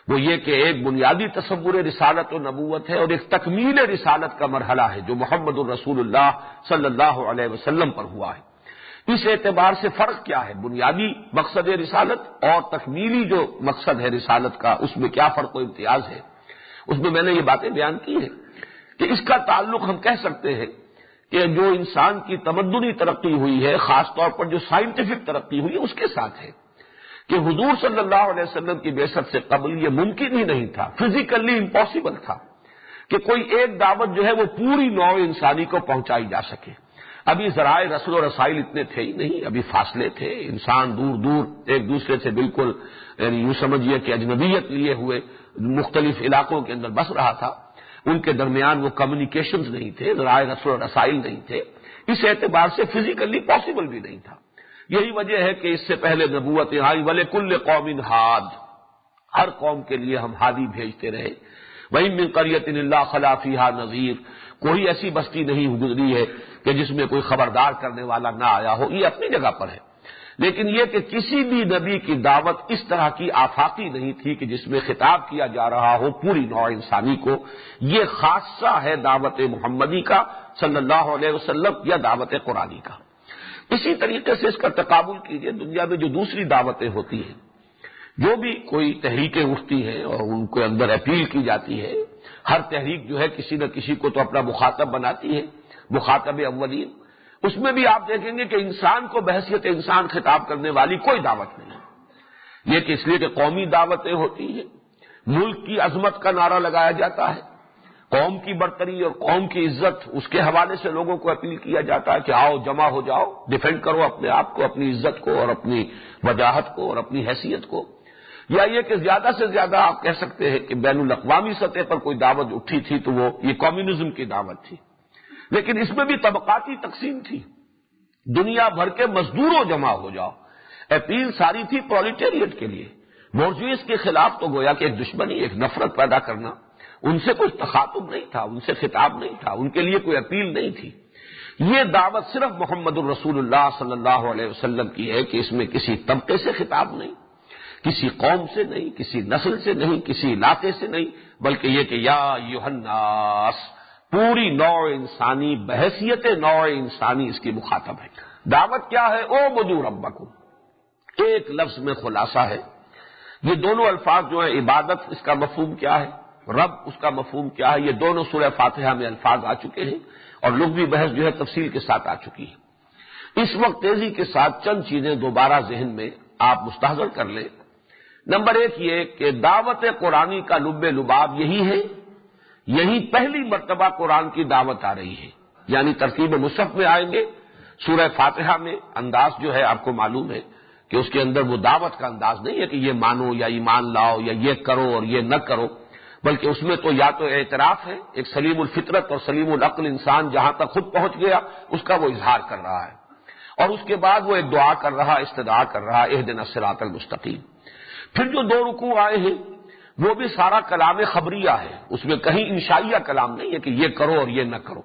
وہ یہ کہ ایک بنیادی تصور رسالت و نبوت ہے اور ایک تکمیل رسالت کا مرحلہ ہے جو محمد الرسول اللہ صلی اللہ علیہ وسلم پر ہوا ہے۔ اس اعتبار سے فرق کیا ہے، بنیادی مقصد رسالت اور تکمیلی جو مقصد ہے رسالت کا، اس میں کیا فرق و امتیاز ہے، اس میں میں نے یہ باتیں بیان کی ہیں کہ اس کا تعلق ہم کہہ سکتے ہیں کہ جو انسان کی تمدنی ترقی ہوئی ہے، خاص طور پر جو سائنٹیفک ترقی ہوئی ہے، اس کے ساتھ ہے کہ حضور صلی اللہ علیہ وسلم کی بعثت سے قبل یہ ممکن ہی نہیں تھا، فزیکلی امپاسبل تھا کہ کوئی ایک دعوت جو ہے وہ پوری نوع انسانی کو پہنچائی جا سکے۔ ابھی ذرائع رسل و رسائل اتنے تھے ہی نہیں، ابھی فاصلے تھے، انسان دور دور ایک دوسرے سے بالکل یوں سمجھیے کہ اجنبیت لیے ہوئے مختلف علاقوں کے اندر بس رہا تھا، ان کے درمیان وہ کمیونیکیشنز نہیں تھے، ذرائع رسل و رسائل نہیں تھے، اس اعتبار سے فزیکلی پاسبل بھی نہیں تھا۔ یہی وجہ ہے کہ اس سے پہلے نبوت آئی وَلِكُلِّ قَوْمٍ ہاد، ہر قوم کے لیے ہم ہادی بھیجتے رہے۔ وَإِن مِّن قَرْيَةٍ إِلَّا خَلَا فِيهَا نَذِيرٌ، کوئی ایسی بستی نہیں گزری ہے کہ جس میں کوئی خبردار کرنے والا نہ آیا ہو، یہ اپنی جگہ پر ہے، لیکن یہ کہ کسی بھی نبی کی دعوت اس طرح کی آفاقی نہیں تھی کہ جس میں خطاب کیا جا رہا ہو پوری نوع انسانی کو۔ یہ خاصہ ہے دعوت محمدی کا صلی اللہ علیہ وسلم یا دعوت قرآنی کا۔ اسی طریقے سے اس کا تقابل کیجئے دنیا میں جو دوسری دعوتیں ہوتی ہیں، جو بھی کوئی تحریکیں اٹھتی ہیں اور ان کے اندر اپیل کی جاتی ہے، ہر تحریک جو ہے کسی نہ کسی کو تو اپنا مخاطب بناتی ہے، مخاطب اولین، اس میں بھی آپ دیکھیں گے کہ انسان کو بحیثیت انسان خطاب کرنے والی کوئی دعوت نہیں ہے۔ یہ کہ اس لیے کہ قومی دعوتیں ہوتی ہیں، ملک کی عظمت کا نعرہ لگایا جاتا ہے، قوم کی برتری اور قوم کی عزت، اس کے حوالے سے لوگوں کو اپیل کیا جاتا ہے کہ آؤ جمع ہو جاؤ، ڈیفینڈ کرو اپنے آپ کو، اپنی عزت کو اور اپنی وجاہت کو اور اپنی حیثیت کو۔ یا یہ کہ زیادہ سے زیادہ آپ کہہ سکتے ہیں کہ بین الاقوامی سطح پر کوئی دعوت اٹھی تھی تو وہ یہ کمیونزم کی دعوت تھی، لیکن اس میں بھی طبقاتی تقسیم تھی۔ دنیا بھر کے مزدوروں جمع ہو جاؤ. اپیل ساری تھی پرولیٹیریٹ کے لیے. بورژویز کے خلاف تو گویا کہ ایک دشمنی، ایک نفرت پیدا کرنا. ان سے کوئی تخاطب نہیں تھا، ان سے خطاب نہیں تھا، ان کے لیے کوئی اپیل نہیں تھی. یہ دعوت صرف محمد الرسول اللہ صلی اللہ علیہ وسلم کی ہے کہ اس میں کسی طبقے سے خطاب نہیں، کسی قوم سے نہیں، کسی نسل سے نہیں، کسی علاقے سے نہیں، بلکہ یہ کہ یا ایھا الناس، پوری نوع انسانی، بحیثیت نوع انسانی اس کی مخاطب ہے. دعوت کیا ہے؟ اعبدوا ربکم. ایک لفظ میں خلاصہ ہے. یہ دونوں الفاظ جو ہیں، عبادت اس کا مفہوم کیا ہے، رب اس کا مفہوم کیا ہے، یہ دونوں سورہ فاتحہ میں الفاظ آ چکے ہیں اور لغوی بحث جو ہے تفصیل کے ساتھ آ چکی ہے. اس وقت تیزی کے ساتھ چند چیزیں دوبارہ ذہن میں آپ مستحضر کر لیں. نمبر ایک یہ کہ دعوت قرآنی کا لب لباب یہی ہے، یہی پہلی مرتبہ قرآن کی دعوت آ رہی ہے. یعنی ترتیب مصحف میں آئیں گے، سورہ فاتحہ میں انداز جو ہے آپ کو معلوم ہے کہ اس کے اندر وہ دعوت کا انداز نہیں ہے کہ یہ مانو یا ایمان لاؤ یا یہ کرو اور یہ نہ کرو، بلکہ اس میں تو یا تو اعتراف ہے، ایک سلیم الفطرت اور سلیم العقل انسان جہاں تک خود پہنچ گیا اس کا وہ اظہار کر رہا ہے، اور اس کے بعد وہ ایک دعا کر رہا، استدعا کر رہا، اہدنا الصراط المستقیم. پھر جو دو رکوع آئے ہیں وہ بھی سارا کلام خبریہ ہے، اس میں کہیں انشائیہ کلام نہیں ہے کہ یہ کرو اور یہ نہ کرو،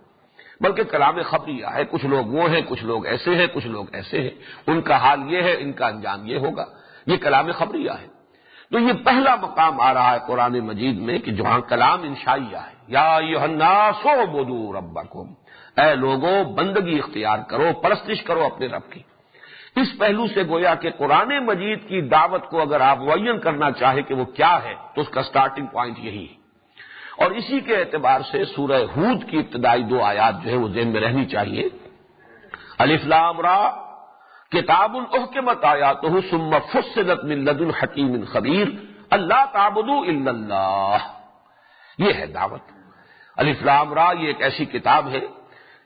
بلکہ کلام خبریہ ہے. کچھ لوگ وہ ہیں، کچھ لوگ ایسے ہیں، کچھ لوگ ایسے ہیں، ان کا حال یہ ہے، ان کا انجام یہ ہوگا. یہ کلام خبریہ ہے. تو یہ پہلا مقام آ رہا ہے قرآن مجید میں کہ جہاں کلام انشائیہ ہے. یا ایھا الناس اعبدوا ربکم، اے لوگو بندگی اختیار کرو، پرستش کرو اپنے رب کی. اس پہلو سے گویا کہ قرآن مجید کی دعوت کو اگر آپ معین کرنا چاہیں کہ وہ کیا ہے تو اس کا سٹارٹنگ پوائنٹ یہی ہے. اور اسی کے اعتبار سے سورہ ہود کی ابتدائی دو آیات جو ہے وہ ذہن میں رہنی چاہیے. الف لام را کتاب احکمت آیاتہ ثم فصلت من لدن حکیم خبیر اللہ تعبدوا الا اللہ. یہ ہے دعوت. الف لام را یہ ایک ایسی کتاب ہے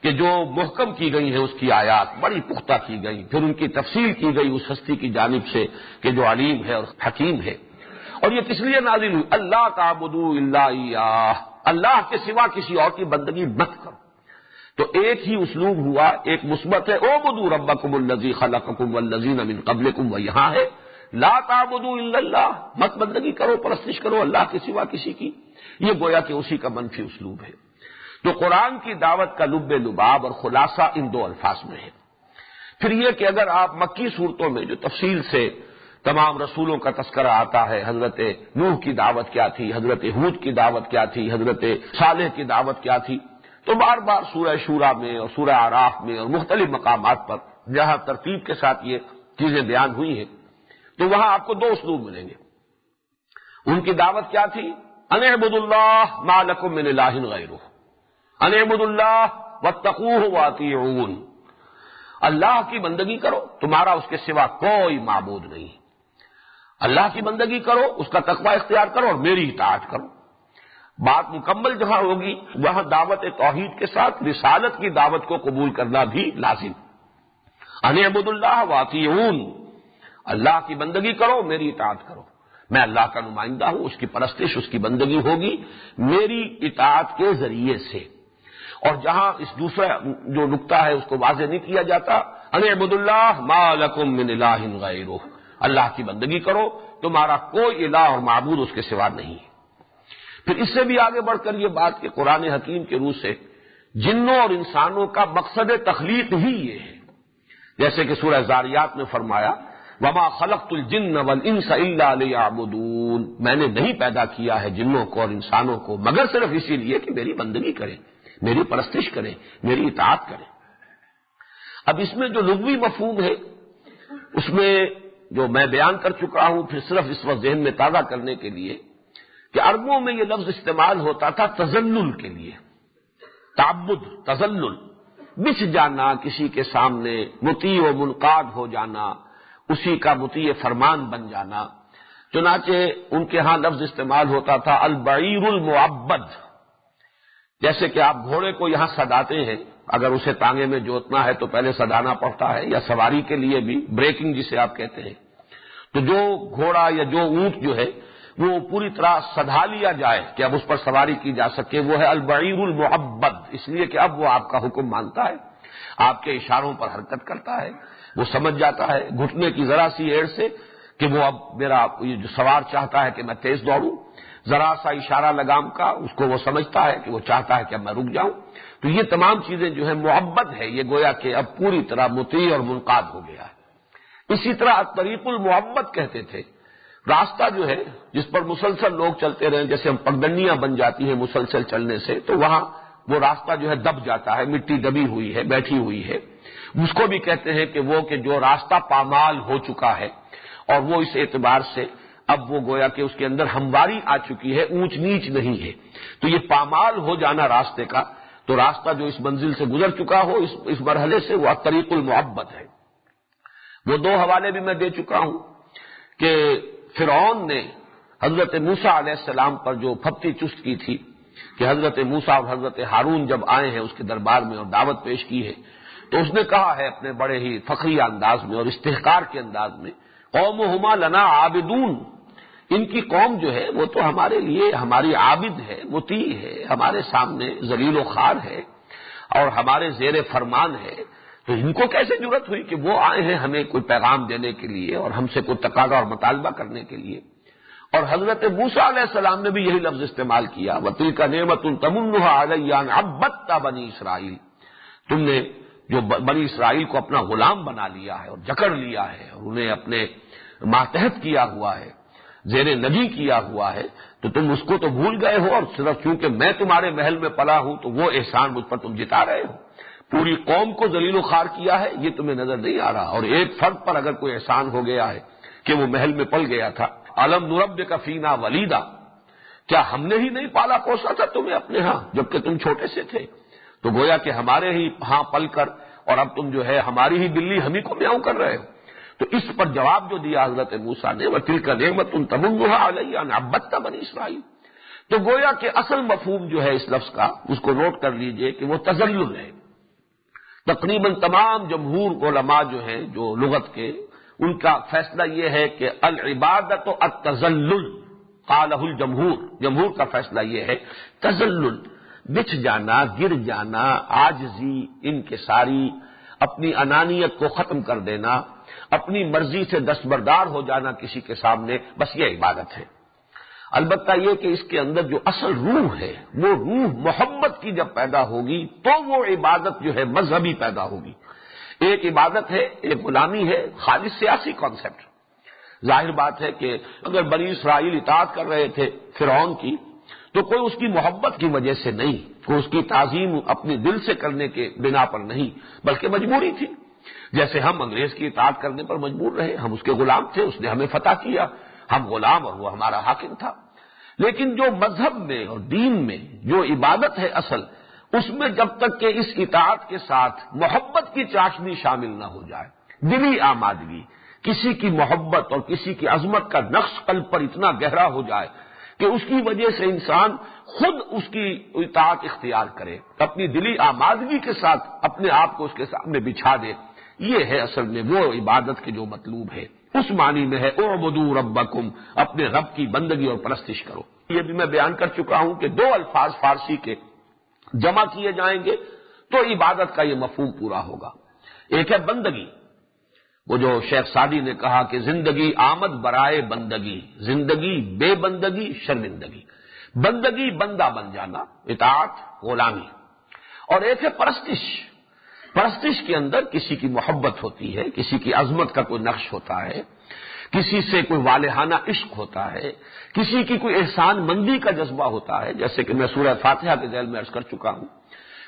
کہ جو محکم کی گئی ہے، اس کی آیات بڑی پختہ کی گئی، پھر ان کی تفصیل کی گئی اس ہستی کی جانب سے کہ جو علیم ہے اور حکیم ہے. اور یہ کس لیے نازل ہوئی؟ اللہ تعبدوا الا ایاہ، اللہ کے سوا کسی اور کی بندگی مت کرو. تو ایک ہی اسلوب ہوا، ایک مثبت ہے اعبدوا ربکم الذی خلقکم والذین من قبلکم، و یہاں ہے لا تعبدوا الا اللہ، مت بندگی کرو، پرستش کرو اللہ کے سوا کسی کی. یہ گویا کہ اسی کا منفی اسلوب ہے. تو قرآن کی دعوت کا لب لباب اور خلاصہ ان دو الفاظ میں ہے. پھر یہ کہ اگر آپ مکی صورتوں میں جو تفصیل سے تمام رسولوں کا تذکرہ آتا ہے، حضرت نوح کی دعوت کیا تھی، حضرت ہود کی دعوت کیا تھی، حضرت صالح کی دعوت کیا تھی، تو بار بار سورہ شورى میں اور سورہ اعراف میں اور مختلف مقامات پر جہاں ترتیب کے ساتھ یہ چیزیں بیان ہوئی ہیں تو وہاں آپ کو دو اسلوب ملیں گے. ان کی دعوت کیا تھی؟ ان اعبدوا اللہ ما لکم من الہ غیرہ، ان اعبدوا اللہ واتقوہ واطیعون. اللہ کی بندگی کرو، تمہارا اس کے سوا کوئی معبود نہیں. اللہ کی بندگی کرو، اس کا تقوی اختیار کرو اور میری اطاعت کرو. بات مکمل جہاں ہوگی وہاں دعوت توحید کے ساتھ رسالت کی دعوت کو قبول کرنا بھی لازم. ان اعبدوا اللہ واطیعون، اللہ کی بندگی کرو، میری اطاعت کرو. میں اللہ کا نمائندہ ہوں، اس کی پرستش، اس کی بندگی ہوگی میری اطاعت کے ذریعے سے. اور جہاں اس دوسرا جو نقطہ ہے اس کو واضح نہیں کیا جاتا، ان اعبدوا اللہ ما لکم من الہ غیرہ، اللہ کی بندگی کرو، تمہارا کوئی الہ اور معبود اس کے سوا نہیں. پھر اس سے بھی آگے بڑھ کر یہ بات کہ قرآن حکیم کے روح سے جنوں اور انسانوں کا مقصد تخلیق ہی یہ ہے. جیسے کہ سورہ زاریات میں فرمایا وما خلقت الجن والانس الا لیعبدون، میں نے نہیں پیدا کیا ہے جنوں کو اور انسانوں کو مگر صرف اسی لیے کہ میری بندگی کریں، میری پرستش کریں، میری اطاعت کریں. اب اس میں جو لغوی مفہوم ہے اس میں جو میں بیان کر چکا ہوں، پھر صرف اس وقت ذہن میں تازہ کرنے کے لیے کہ عربوں میں یہ لفظ استعمال ہوتا تھا تذلل کے لیے، تعبد، تذلل، بچ جانا کسی کے سامنے، مطیع و منقاد ہو جانا، اسی کا مطیع فرمان بن جانا. چنانچہ ان کے ہاں لفظ استعمال ہوتا تھا البعیر المعبد. جیسے کہ آپ گھوڑے کو یہاں سداتے ہیں، اگر اسے تانگے میں جوتنا ہے تو پہلے سدانا پڑتا ہے، یا سواری کے لیے بھی بریکنگ جسے آپ کہتے ہیں. تو جو گھوڑا یا جو اونٹ جو ہے وہ پوری طرح سدھا لیا جائے کہ اب اس پر سواری کی جا سکے، وہ ہے البعیر المعبد، اس لیے کہ اب وہ آپ کا حکم مانتا ہے، آپ کے اشاروں پر حرکت کرتا ہے، وہ سمجھ جاتا ہے گھٹنے کی ذرا سی ایڑ سے کہ وہ اب میرا یہ جو سوار چاہتا ہے کہ میں تیز دوڑوں، ذرا سا اشارہ لگام کا اس کو وہ سمجھتا ہے کہ وہ چاہتا ہے کہ اب میں رک جاؤں. تو یہ تمام چیزیں جو ہے محبت ہے، یہ گویا کہ اب پوری طرح مطیع اور منقاد ہو گیا ہے. اسی طرح طریق المحبت کہتے تھے، راستہ جو ہے جس پر مسلسل لوگ چلتے رہے، جیسے ہم پگڈنیاں بن جاتی ہیں مسلسل چلنے سے، تو وہاں وہ راستہ جو ہے دب جاتا ہے، مٹی دبی ہوئی ہے، بیٹھی ہوئی ہے. اس کو بھی کہتے ہیں کہ وہ کہ جو راستہ پامال ہو چکا ہے، اور وہ اس اعتبار سے اب وہ گویا کہ اس کے اندر ہمواری آ چکی ہے، اونچ نیچ نہیں ہے. تو یہ پامال ہو جانا راستے کا، تو راستہ جو اس منزل سے گزر چکا ہو اس مرحلے سے، وہ طریق المحبت ہے. وہ دو حوالے بھی میں دے چکا ہوں کہ فرعون نے حضرت موسیٰ علیہ السلام پر جو پھپتی چست کی تھی کہ حضرت موسیٰ اور حضرت ہارون جب آئے ہیں اس کے دربار میں اور دعوت پیش کی ہے، تو اس نے کہا ہے اپنے بڑے ہی فخری انداز میں اور استحقار کے انداز میں، قومہما لنا عابدون، ان کی قوم جو ہے وہ تو ہمارے لیے ہماری عابد ہے، مطیع ہے، ہمارے سامنے ذلیل و خوار ہے اور ہمارے زیر فرمان ہے. تو ان کو کیسے جرأت ہوئی کہ وہ آئے ہیں ہمیں کوئی پیغام دینے کے لیے اور ہم سے کوئی تقاضا اور مطالبہ کرنے کے لیے. اور حضرت موسیٰ علیہ السلام نے بھی یہی لفظ استعمال کیا، وَتِلْكَ نِعْمَةٌ تَمُنُّهَا عَلَيَّ أَنْ عَبَّدتَّ بَنِي اسرائیل، تم نے جو بنی اسرائیل کو اپنا غلام بنا لیا ہے اور جکڑ لیا ہے اور انہیں اپنے ماتحت کیا ہوا ہے، زیر نگی کیا ہوا ہے، تو تم اس کو تو بھول گئے ہو، اور صرف چونکہ میں تمہارے محل میں پلا ہوں تو وہ احسان مجھ پر تم جتا رہے ہو. پوری قوم کو ذلیل و خوار کیا ہے یہ تمہیں نظر نہیں آ رہا، اور ایک فرد پر اگر کوئی احسان ہو گیا ہے کہ وہ محل میں پل گیا تھا. الم نربک فینا ولیدا، کیا ہم نے ہی نہیں پالا پوسا تھا تمہیں اپنے ہاں جبکہ تم چھوٹے سے تھے؟ تو گویا کہ ہمارے ہی ہاں پل کر اور اب تم جو ہے ہماری ہی بلی ہم ہی کو میاؤں کر رہے ہو. تو اس پر جواب جو دیا حضرت موسیٰ نے، وَتِلْكَ نِعْمَةٌ تَمُنُّهَا عَلَيَّ أَنْ عَبَّدتَّ بَنِي اسرائیل، تو گویا کہ اصل مفہوم جو ہے اس لفظ کا اس کو نوٹ کر لیجئے کہ وہ تذلل ہے. تقریباً تمام جمہور علماء جو ہیں جو لغت کے، ان کا فیصلہ یہ ہے کہ العبادت التذلل، قالہ الجمہور، جمہور کا فیصلہ یہ ہے تذلل، بچھ جانا، گر جانا، عاجزی، انکساری، اپنی انانیت کو ختم کر دینا، اپنی مرضی سے دستبردار ہو جانا کسی کے سامنے، بس یہ عبادت ہے. البتہ یہ کہ اس کے اندر جو اصل روح ہے، وہ روح محبت کی جب پیدا ہوگی تو وہ عبادت جو ہے مذہبی پیدا ہوگی. ایک عبادت ہے، ایک غلامی ہے، خالص سیاسی کانسیپٹ. ظاہر بات ہے کہ اگر بنی اسرائیل اطاعت کر رہے تھے فرعون کی تو کوئی اس کی محبت کی وجہ سے نہیں، کوئی اس کی تعظیم اپنے دل سے کرنے کے بنا پر نہیں، بلکہ مجبوری تھی. جیسے ہم انگریز کی اطاعت کرنے پر مجبور رہے، ہم اس کے غلام تھے، اس نے ہمیں فتح کیا، ہم غلام اور وہ ہمارا حاکم تھا. لیکن جو مذہب میں اور دین میں جو عبادت ہے اصل، اس میں جب تک کہ اس اطاعت کے ساتھ محبت کی چاشنی شامل نہ ہو جائے، دلی آمادگی، کسی کی محبت اور کسی کی عظمت کا نقش قلب پر اتنا گہرا ہو جائے کہ اس کی وجہ سے انسان خود اس کی اطاعت اختیار کرے، اپنی دلی آمادگی کے ساتھ اپنے آپ کو اس کے سامنے بچھا دے، یہ ہے اصل میں وہ عبادت کے جو مطلوب ہے. اس معنی میں ہے اعبدوا ربکم، اپنے رب کی بندگی اور پرستش کرو. یہ بھی میں بیان کر چکا ہوں کہ دو الفاظ فارسی کے جمع کیے جائیں گے تو عبادت کا یہ مفہوم پورا ہوگا. ایک ہے بندگی، وہ جو شیخ سعدی نے کہا کہ زندگی آمد برائے بندگی، زندگی بے بندگی شرمندگی. بندگی بندہ بن جانا، اطاعت، غلامی. اور ایک ہے پرستش. پرستش کے اندر کسی کی محبت ہوتی ہے، کسی کی عظمت کا کوئی نقش ہوتا ہے، کسی سے کوئی والہانہ عشق ہوتا ہے، کسی کی کوئی احسان مندی کا جذبہ ہوتا ہے، جیسے کہ میں سورہ فاتحہ کے ذیل میں عرض کر چکا ہوں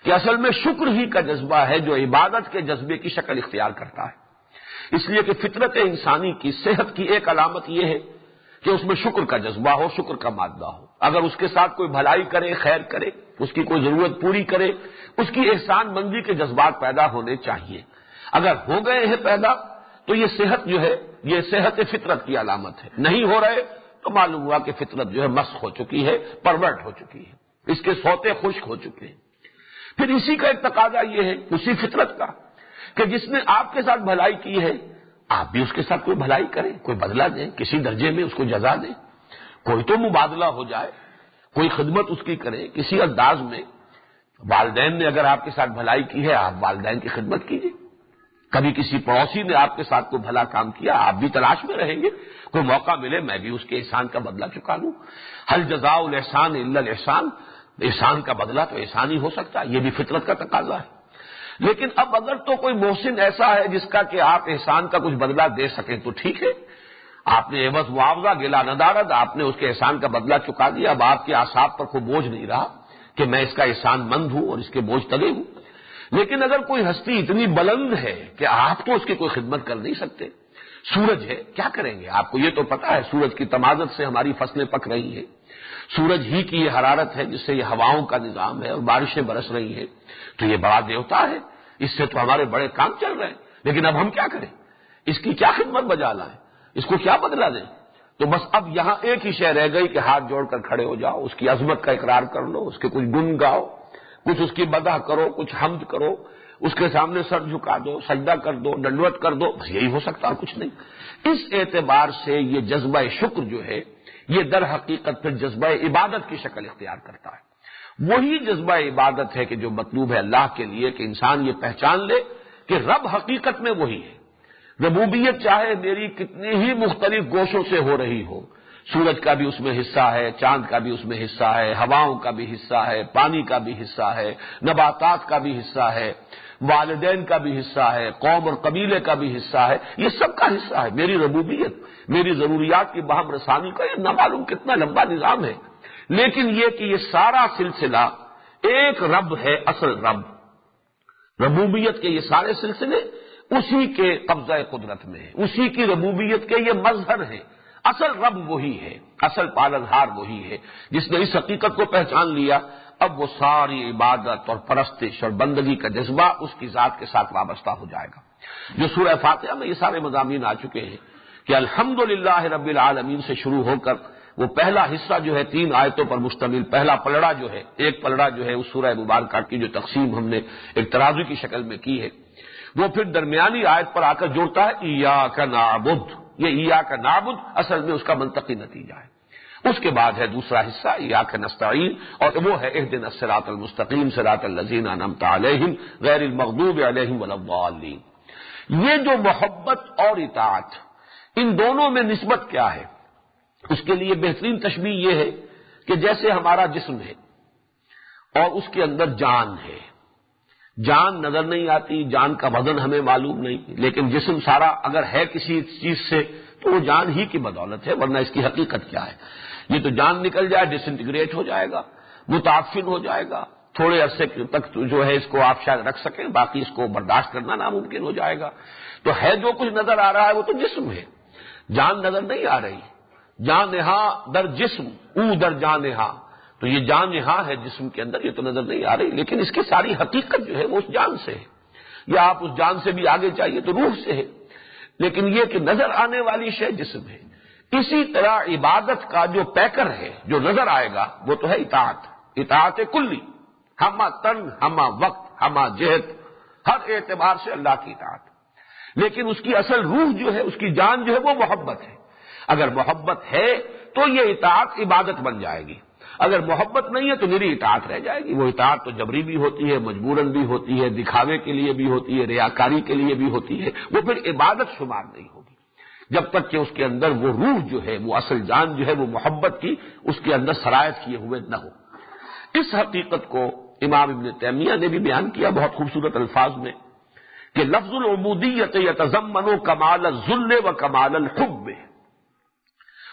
کہ اصل میں شکر ہی کا جذبہ ہے جو عبادت کے جذبے کی شکل اختیار کرتا ہے. اس لیے کہ فطرت انسانی کی صحت کی ایک علامت یہ ہے کہ اس میں شکر کا جذبہ ہو، شکر کا مادہ ہو. اگر اس کے ساتھ کوئی بھلائی کرے، خیر کرے، اس کی کوئی ضرورت پوری کرے، اس کی احسان مندی کے جذبات پیدا ہونے چاہیے. اگر ہو گئے ہیں پیدا تو یہ صحت جو ہے یہ صحت فطرت کی علامت ہے. نہیں ہو رہے تو معلوم ہوا کہ فطرت جو ہے مسخ ہو چکی ہے، پرورٹ ہو چکی ہے، اس کے سوتے خشک ہو چکے ہیں. پھر اسی کا ایک تقاضا یہ ہے اسی فطرت کا کہ جس نے آپ کے ساتھ بھلائی کی ہے آپ بھی اس کے ساتھ کوئی بھلائی کریں، کوئی بدلہ دیں، کسی درجے میں اس کو جزا دیں، کوئی تو مبادلہ ہو جائے، کوئی خدمت اس کی کرے کسی انداز میں. والدین نے اگر آپ کے ساتھ بھلائی کی ہے، آپ والدین کی خدمت کیجیے. کبھی کسی پڑوسی نے آپ کے ساتھ کوئی بھلا کام کیا، آپ بھی تلاش میں رہیں گے، کوئی موقع ملے میں بھی اس کے احسان کا بدلہ چکا لوں. هل جزاء الاحسان الا الاحسان، احسان کا بدلہ تو احسان ہی ہو سکتا ہے، یہ بھی فطرت کا تقاضا ہے. لیکن اب اگر تو کوئی محسن ایسا ہے جس کا کہ آپ احسان کا کچھ بدلہ دے سکیں تو ٹھیک ہے، آپ نے عوض معاوضہ گلا ندارد، آپ نے اس کے احسان کا بدلہ چکا دیا. اب آپ کے اعصاب پر کوئی بوجھ نہیں رہا کہ میں اس کا احسان مند ہوں اور اس کے بوجھ تلے ہوں. لیکن اگر کوئی ہستی اتنی بلند ہے کہ آپ تو اس کی کوئی خدمت کر نہیں سکتے، سورج ہے، کیا کریں گے؟ آپ کو یہ تو پتا ہے سورج کی تمازت سے ہماری فصلیں پک رہی ہیں، سورج ہی کی یہ حرارت ہے جس سے یہ ہواؤں کا نظام ہے اور بارشیں برس رہی ہیں. تو یہ بڑا دیوتا ہے، اس سے تو ہمارے بڑے کام چل رہے ہیں. لیکن اب ہم کیا کریں؟ اس کی کیا خدمت بجا لائیں؟ اس کو کیا بدلہ دیں؟ تو بس اب یہاں ایک ہی شے رہ گئی کہ ہاتھ جوڑ کر کھڑے ہو جاؤ، اس کی عظمت کا اقرار کر لو، اس کے کچھ گن گاؤ، کچھ اس کی مدح کرو، کچھ حمد کرو، اس کے سامنے سر جھکا دو، سجدہ کر دو، ڈنڈوت کر دو، بس یہی ہو سکتا ہے، کچھ نہیں. اس اعتبار سے یہ جذبہ شکر جو ہے یہ در حقیقت پھر جذبہ عبادت کی شکل اختیار کرتا ہے. وہی جذبہ عبادت ہے کہ جو مطلوب ہے اللہ کے لیے کہ انسان یہ پہچان لے کہ رب حقیقت میں وہی ہے. ربوبیت چاہے میری کتنی ہی مختلف گوشوں سے ہو رہی ہو، سورج کا بھی اس میں حصہ ہے، چاند کا بھی اس میں حصہ ہے، ہواؤں کا بھی حصہ ہے، پانی کا بھی حصہ ہے، نباتات کا بھی حصہ ہے، والدین کا بھی حصہ ہے، قوم اور قبیلے کا بھی حصہ ہے، یہ سب کا حصہ ہے. میری ربوبیت، میری ضروریات کی باہم رسانی کا یہ نہ معلوم کتنا لمبا نظام ہے. لیکن یہ کہ یہ سارا سلسلہ ایک رب ہے، اصل رب. ربوبیت کے یہ سارے سلسلے اسی کے قبضہ قدرت میں ہے، اسی کی ربوبیت کے یہ مظہر ہیں. اصل رب وہی ہے، اصل پالنہار وہی ہے. جس نے اس حقیقت کو پہچان لیا اب وہ ساری عبادت اور پرستش اور بندگی کا جذبہ اس کی ذات کے ساتھ وابستہ ہو جائے گا. جو سورہ فاتحہ میں یہ سارے مضامین آ چکے ہیں کہ الحمدللہ رب العالمین سے شروع ہو کر وہ پہلا حصہ جو ہے 3 آیتوں پر مشتمل، پہلا پلڑا جو ہے، ایک پلڑا جو ہے اس سورہ مبارکہ کی جو تقسیم ہم نے ایک ترازو کی شکل میں کی ہے، وہ پھر درمیانی آیت پر آ کر جوڑتا ہے ایاک نعبد. یہ ایاک نعبد اصل میں اس کا منطقی نتیجہ ہے. اس کے بعد ہے دوسرا حصہ ایاک نستعین، اور وہ ہے اہدنا الصراط المستقیم صراط الذین انعمت علیہم غیر المغضوب علیہم ولا الضالین. یہ جو محبت اور اطاعت، ان دونوں میں نسبت کیا ہے؟ اس کے لیے بہترین تشبیہ یہ ہے کہ جیسے ہمارا جسم ہے اور اس کے اندر جان ہے. جان نظر نہیں آتی، جان کا وزن ہمیں معلوم نہیں، لیکن جسم سارا اگر ہے کسی چیز سے تو وہ جان ہی کی بدولت ہے، ورنہ اس کی حقیقت کیا ہے؟ یہ تو جان نکل جائے ڈس انٹیگریٹ ہو جائے گا، متعفن ہو جائے گا، تھوڑے عرصے تک جو ہے اس کو آپ شاید رکھ سکیں، باقی اس کو برداشت کرنا ناممکن ہو جائے گا. تو ہے جو کچھ نظر آ رہا ہے وہ تو جسم ہے، جان نظر نہیں آ رہی. جان نہا در جسم او در جان نہا، تو یہ جان نہا ہے جسم کے اندر، یہ تو نظر نہیں آ رہی، لیکن اس کی ساری حقیقت جو ہے وہ اس جان سے ہے. یا آپ اس جان سے بھی آگے چاہیے تو روح سے ہے، لیکن یہ کہ نظر آنے والی شے جسم ہے. اسی طرح عبادت کا جو پیکر ہے جو نظر آئے گا وہ تو ہے اطاعت. اطاعت کلی، ہمہ تن، ہمہ وقت، ہمہ جہت، ہر اعتبار سے اللہ کی اطاعت. لیکن اس کی اصل روح جو ہے، اس کی جان جو ہے وہ محبت ہے. اگر محبت ہے تو یہ اطاعت عبادت بن جائے گی، اگر محبت نہیں ہے تو میری اطاعت رہ جائے گی. وہ اطاعت تو جبری بھی ہوتی ہے، مجبوراً بھی ہوتی ہے، دکھاوے کے لیے بھی ہوتی ہے، ریاکاری کے لیے بھی ہوتی ہے، وہ پھر عبادت شمار نہیں ہوگی جب تک کہ اس کے اندر وہ روح جو ہے، وہ اصل جان جو ہے، وہ محبت کی اس کے اندر سرایت کیے ہوئے نہ ہو. اس حقیقت کو امام ابن تیمیہ نے بھی بیان کیا بہت خوبصورت الفاظ میں کہ لفظ العبودیت یتضمن کمال الذل و کمال الحب.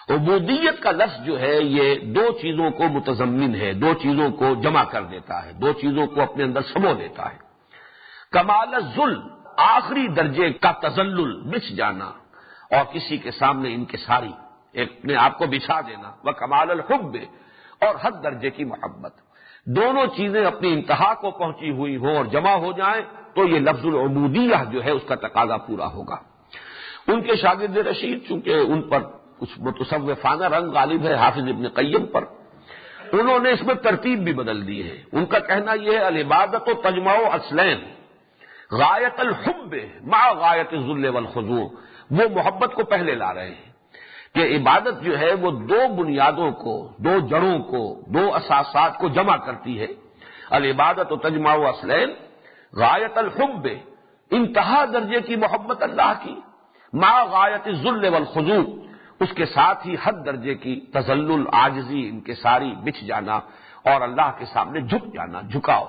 عبودیت کا لفظ جو ہے یہ 2 چیزوں کو متضمن ہے، 2 چیزوں کو جمع کر دیتا ہے، 2 چیزوں کو اپنے اندر سمو لیتا ہے. کمال الذل، آخری درجے کا تذلل، بچ جانا اور کسی کے سامنے انکساری، اپنے آپ کو بچھا دینا. وہ کمال الحب، اور حد درجے کی محبت. دونوں چیزیں اپنی انتہا کو پہنچی ہوئی ہوں اور جمع ہو جائیں تو یہ لفظ العبودیہ جو ہے اس کا تقاضا پورا ہوگا. ان کے شاگرد رشید چونکہ ان پر کچھ متصوفانہ رنگ غالب ہے حافظ ابن قیم پر، انہوں نے اس میں ترتیب بھی بدل دی ہے. ان کا کہنا یہ ہے العبادت و تجمع اصلین غایت الحب مع غایت الذل والخضوع. وہ محبت کو پہلے لا رہے ہیں کہ عبادت جو ہے وہ 2 بنیادوں کو، 2 جڑوں کو، 2 اساسات کو جمع کرتی ہے. العبادت تجمع اصلین، غایت الحب، انتہا درجے کی محبت اللہ کی، مع غایت الذل والخضوع، اس کے ساتھ ہی حد درجے کی تذلل، عاجزی، انکساری، بچھ جانا اور اللہ کے سامنے جھک جانا، جھکاؤ،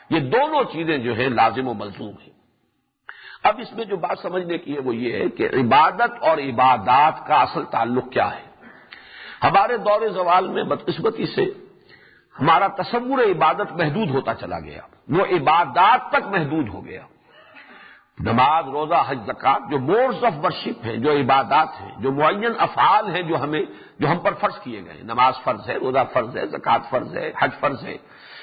یہ دونوں چیزیں جو ہے لازم و ملزوم ہیں۔ اب اس میں جو بات سمجھنے کی ہے وہ یہ ہے کہ عبادت اور عبادات کا اصل تعلق کیا ہے۔ ہمارے دور زوال میں بدقسمتی سے ہمارا تصور عبادت محدود ہوتا چلا گیا، وہ عبادات تک محدود ہو گیا۔ نماز، روزہ، حج، زکوٰۃ جو موڈز آف ورشپ ہیں، جو عبادات ہیں، جو معین افعال ہیں جو ہم پر فرض کیے گئے، نماز فرض ہے، روزہ فرض ہے، زکوٰۃ فرض ہے، حج فرض ہے،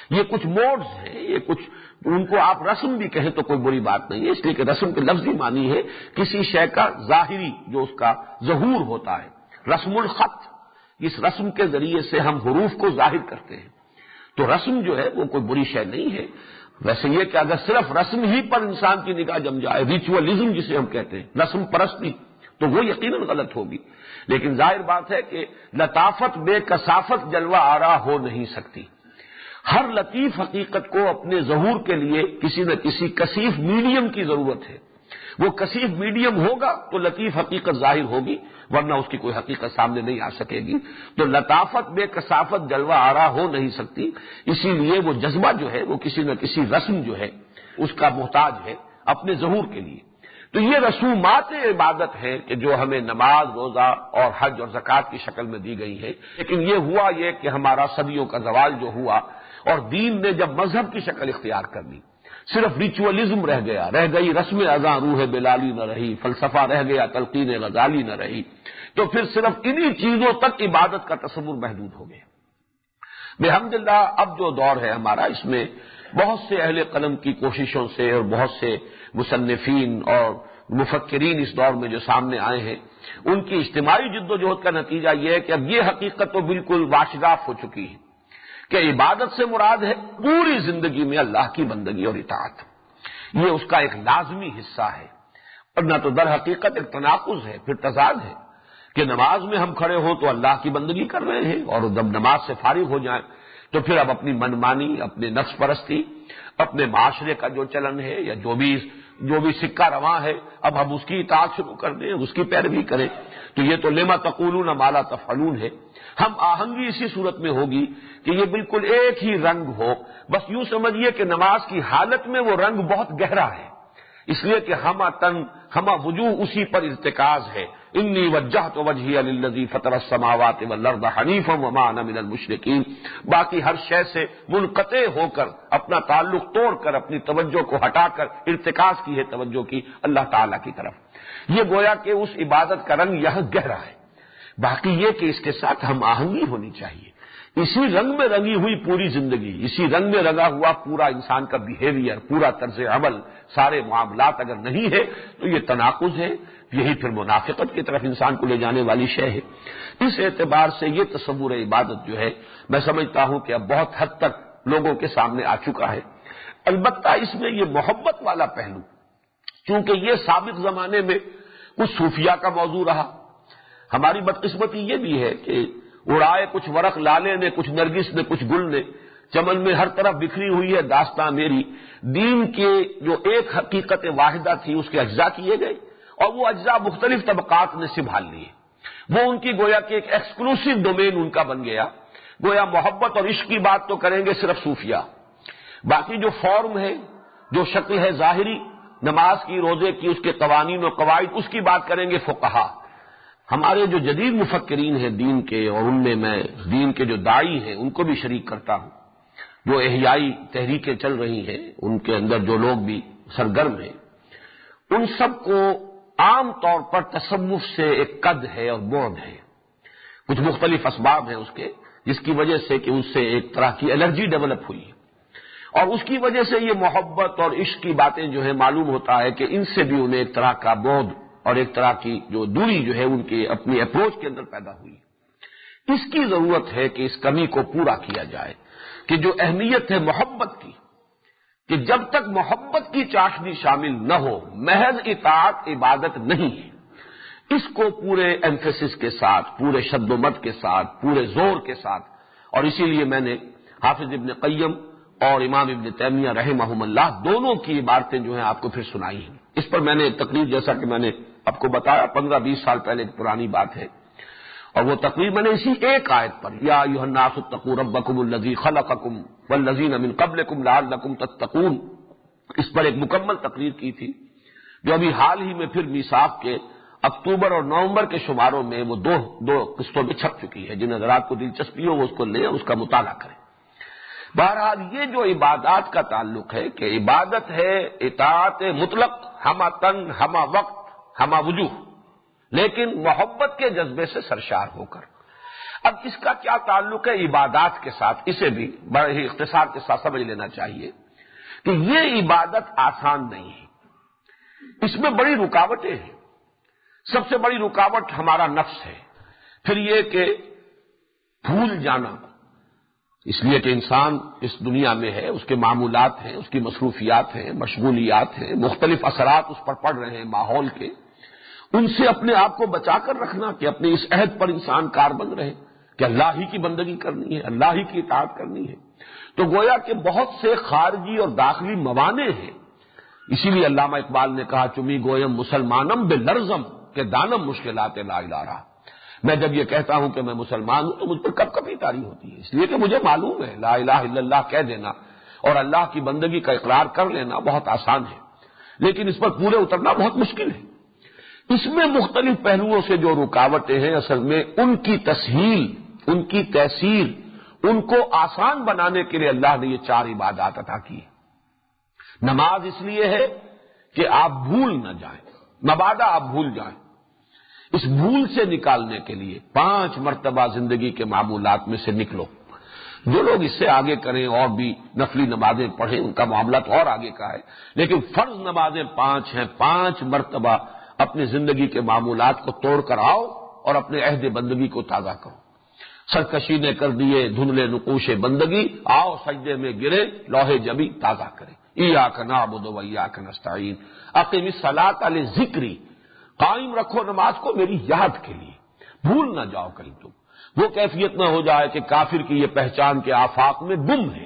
یہ کچھ موڈز ہیں، یہ کچھ ان کو آپ رسم بھی کہیں تو کوئی بری بات نہیں ہے، اس لیے کہ رسم کے لفظی معنی ہے کسی شے کا ظاہری جو اس کا ظہور ہوتا ہے، رسم الخط، اس رسم کے ذریعے سے ہم حروف کو ظاہر کرتے ہیں، تو رسم جو ہے وہ کوئی بری شے نہیں ہے۔ ویسے یہ کہ اگر صرف رسم ہی پر انسان کی نگاہ جم جائے، ریچولزم جسے ہم کہتے ہیں، رسم پرستی، تو وہ یقیناً غلط ہوگی، لیکن ظاہر بات ہے کہ لطافت بے کثافت جلوہ آرا ہو نہیں سکتی۔ ہر لطیف حقیقت کو اپنے ظہور کے لیے کسی نہ کسی کثیف میڈیم کی ضرورت ہے، وہ کثیف میڈیم ہوگا تو لطیف حقیقت ظاہر ہوگی، ورنہ اس کی کوئی حقیقت سامنے نہیں آ سکے گی۔ تو لطافت بے کثافت جلوہ آرا ہو نہیں سکتی، اسی لیے وہ جذبہ جو ہے وہ کسی نہ کسی رسم جو ہے اس کا محتاج ہے اپنے ظہور کے لیے۔ تو یہ رسومات عبادت ہے کہ جو ہمیں نماز، روزہ اور حج اور زکوٰۃ کی شکل میں دی گئی ہے، لیکن یہ ہوا یہ کہ ہمارا صدیوں کا زوال جو ہوا اور دین نے جب مذہب کی شکل اختیار کر لی، صرف ریچولزم رہ گیا، رہ گئی رسم اذاں روح بلالی نہ رہی، فلسفہ رہ گیا، تلقین غزالی نہ رہی، تو پھر صرف انہی چیزوں تک عبادت کا تصور محدود ہو گیا۔ بحمداللہ اب جو دور ہے ہمارا، اس میں بہت سے اہل قلم کی کوششوں سے اور بہت سے مصنفین اور مفکرین اس دور میں جو سامنے آئے ہیں، ان کی اجتماعی جد و جہد کا نتیجہ یہ ہے کہ اب یہ حقیقت تو بالکل واشگاف ہو چکی ہے کہ عبادت سے مراد ہے پوری زندگی میں اللہ کی بندگی اور اطاعت، یہ اس کا ایک لازمی حصہ ہے، ورنہ تو در حقیقت ایک تناقض ہے، پھر تضاد ہے کہ نماز میں ہم کھڑے ہوں تو اللہ کی بندگی کر رہے ہیں، اور جب نماز سے فارغ ہو جائیں تو پھر اب اپنی منمانی، اپنے نفس پرستی، اپنے معاشرے کا جو چلن ہے یا جو بھی سکہ رواں ہے، اب ہم اس کی اطاعت شروع کر دیں، اس کی پیروی کریں، تو یہ تو لما تقولون ما لا تفعلون ہے۔ ہم آہنگی اسی صورت میں ہوگی کہ یہ بالکل ایک ہی رنگ ہو، بس یوں سمجھیے کہ نماز کی حالت میں وہ رنگ بہت گہرا ہے، اس لیے کہ ہمہ تن ہمہ وجوہ اسی پر ارتکاز ہے۔ انی وجہت وجہی للذی فطر السماوات والارض حنیفا وما انا من المشرکین، باقی ہر شے سے منقطع ہو کر، اپنا تعلق توڑ کر، اپنی توجہ کو ہٹا کر ارتکاز کی ہے توجہ کی اللہ تعالی کی طرف۔ یہ گویا کہ اس عبادت کا رنگ یہاں گہرا ہے، باقی یہ کہ اس کے ساتھ ہم آہنگی ہونی چاہیے۔ اسی رنگ میں رنگی ہوئی پوری زندگی، اسی رنگ میں رنگا ہوا پورا انسان کا بیہیویئر، پورا طرز عمل، سارے معاملات اگر نہیں ہے تو یہ تناقض ہے، یہی پھر منافقت کی طرف انسان کو لے جانے والی شے ہے۔ اس اعتبار سے یہ تصور عبادت جو ہے میں سمجھتا ہوں کہ اب بہت حد تک لوگوں کے سامنے آ چکا ہے۔ البتہ اس میں یہ محبت والا پہلو، چونکہ یہ سابق زمانے میں کچھ صوفیہ کا موضوع رہا، ہماری بدقسمتی یہ بھی ہے کہ اڑائے کچھ ورق لالے نے، کچھ نرگس نے، کچھ گل نے، چمن میں ہر طرف بکھری ہوئی ہے داستاں میری، دین کے جو ایک حقیقت واحدہ تھی اس کے اجزاء کیے گئے، اور وہ اجزاء مختلف طبقات نے سنبھال لیے، وہ ان کی گویا کہ ایک ایکسکلوسیو ڈومین ان کا بن گیا، گویا محبت اور عشق کی بات تو کریں گے صرف صوفیہ، باقی جو فارم ہے، جو شکل ہے ظاہری، نماز کی، روزے کی، اس کے قوانین و قواعد، اس کی بات کریں گے فقہا۔ ہمارے جو جدید مفکرین ہیں دین کے، اور ان میں میں دین کے جو داعی ہیں ان کو بھی شریک کرتا ہوں، جو احیائی تحریکیں چل رہی ہیں ان کے اندر جو لوگ بھی سرگرم ہیں، ان سب کو عام طور پر تصوف سے ایک قد ہے اور بعد ہے، کچھ مختلف اسباب ہیں اس کے، جس کی وجہ سے کہ اس سے ایک طرح کی الرجی ڈیولپ ہوئی ہے، اور اس کی وجہ سے یہ محبت اور عشق کی باتیں جو ہے معلوم ہوتا ہے کہ ان سے بھی انہیں ایک طرح کا بعد اور ایک طرح کی جو دوری جو ہے ان کی اپنی اپروچ کے اندر پیدا ہوئی۔ اس کی ضرورت ہے کہ اس کمی کو پورا کیا جائے کہ جو اہمیت ہے محبت کی، کہ جب تک محبت کی چاشنی شامل نہ ہو محض اطاعت عبادت نہیں ہے، اس کو پورے ایمفیسس کے ساتھ، پورے شد و مد کے ساتھ، پورے زور کے ساتھ، اور اسی لیے میں نے حافظ ابن قیم اور امام ابن تیمیہ رحمہم اللہ دونوں کی عبارتیں جو ہیں آپ کو پھر سنائی ہیں۔ اس پر میں نے تقریر، جیسا کہ میں نے آپ کو بتایا 15-20 سال پہلے کی پرانی بات ہے، اور وہ تقریر میں نے اسی ایک آیت پر یا ایھا الناس اتقوا ربکم الذی خلقکم والذین من قبلکم لعلکم تتقون، اس پر ایک مکمل تقریر کی تھی، جو ابھی حال ہی میں پھر میثاق کے اکتوبر اور نومبر کے شماروں میں وہ دو قسطوں میں چھپ چکی ہے۔ جن حضرات کو دلچسپی ہو وہ اس کو لیں، اس کا مطالعہ کریں۔ بہرحال یہ جو عبادات کا تعلق ہے کہ عبادت ہے اطاعت مطلق، ہمہ تن ہمہ وقت ہمہ وجوہ، لیکن محبت کے جذبے سے سرشار ہو کر۔ اب اس کا کیا تعلق ہے عبادات کے ساتھ، اسے بھی بڑے ہی اختصار کے ساتھ سمجھ لینا چاہیے کہ یہ عبادت آسان نہیں ہے، اس میں بڑی رکاوٹیں ہیں۔ سب سے بڑی رکاوٹ ہمارا نفس ہے، پھر یہ کہ بھول جانا، اس لیے کہ انسان اس دنیا میں ہے، اس کے معمولات ہیں، اس کی مصروفیات ہیں، مشغولیات ہیں، مختلف اثرات اس پر پڑ رہے ہیں ماحول کے، ان سے اپنے آپ کو بچا کر رکھنا کہ اپنے اس عہد پر انسان کاربند رہے کہ اللہ ہی کی بندگی کرنی ہے، اللہ ہی کی اطاعت کرنی ہے۔ تو گویا کہ بہت سے خارجی اور داخلی موانع ہیں، اسی لیے علامہ اقبال نے کہا چمی گویم مسلمانم بے لرزم کہ دانم مشکلات لا الہ۔ میں جب یہ کہتا ہوں کہ میں مسلمان ہوں تو مجھ پر کب کبھی طاری ہوتی ہے، اس لیے کہ مجھے معلوم ہے لا الہ الا اللہ کہہ دینا اور اللہ کی بندگی کا اقرار کر لینا بہت آسان ہے، لیکن اس پر پورے اترنا بہت مشکل ہے۔ اس میں مختلف پہلوؤں سے جو رکاوٹیں ہیں، اصل میں ان کی تسہیل، ان کی تیسیر، ان کو آسان بنانے کے لیے اللہ نے یہ 4 عبادات عطا کی۔ نماز اس لیے ہے کہ آپ بھول نہ جائیں، مبادا آپ بھول جائیں، اس بھول سے نکالنے کے لیے 5 مرتبہ زندگی کے معمولات میں سے نکلو۔ جو لوگ اس سے آگے کریں اور بھی نفلی نمازیں پڑھیں، ان کا معاملہ تو اور آگے کا ہے، لیکن فرض نمازیں 5 ہیں، 5 مرتبہ اپنی زندگی کے معمولات کو توڑ کر آؤ اور اپنے عہد بندگی کو تازہ کرو۔ سرکشی نے کر دیے دھندلے نقوش بندگی، آؤ سجدے میں گرے لوح جبی تازہ کریں۔ ایاک نعبد و ایاک نستعین اقم الصلاۃ لذکری، قائم رکھو نماز کو میری یاد کے لیے، بھول نہ جاؤ کہیں تم۔ وہ کیفیت نہ ہو جائے کہ کافر کی یہ پہچان کے آفاق میں گم ہے،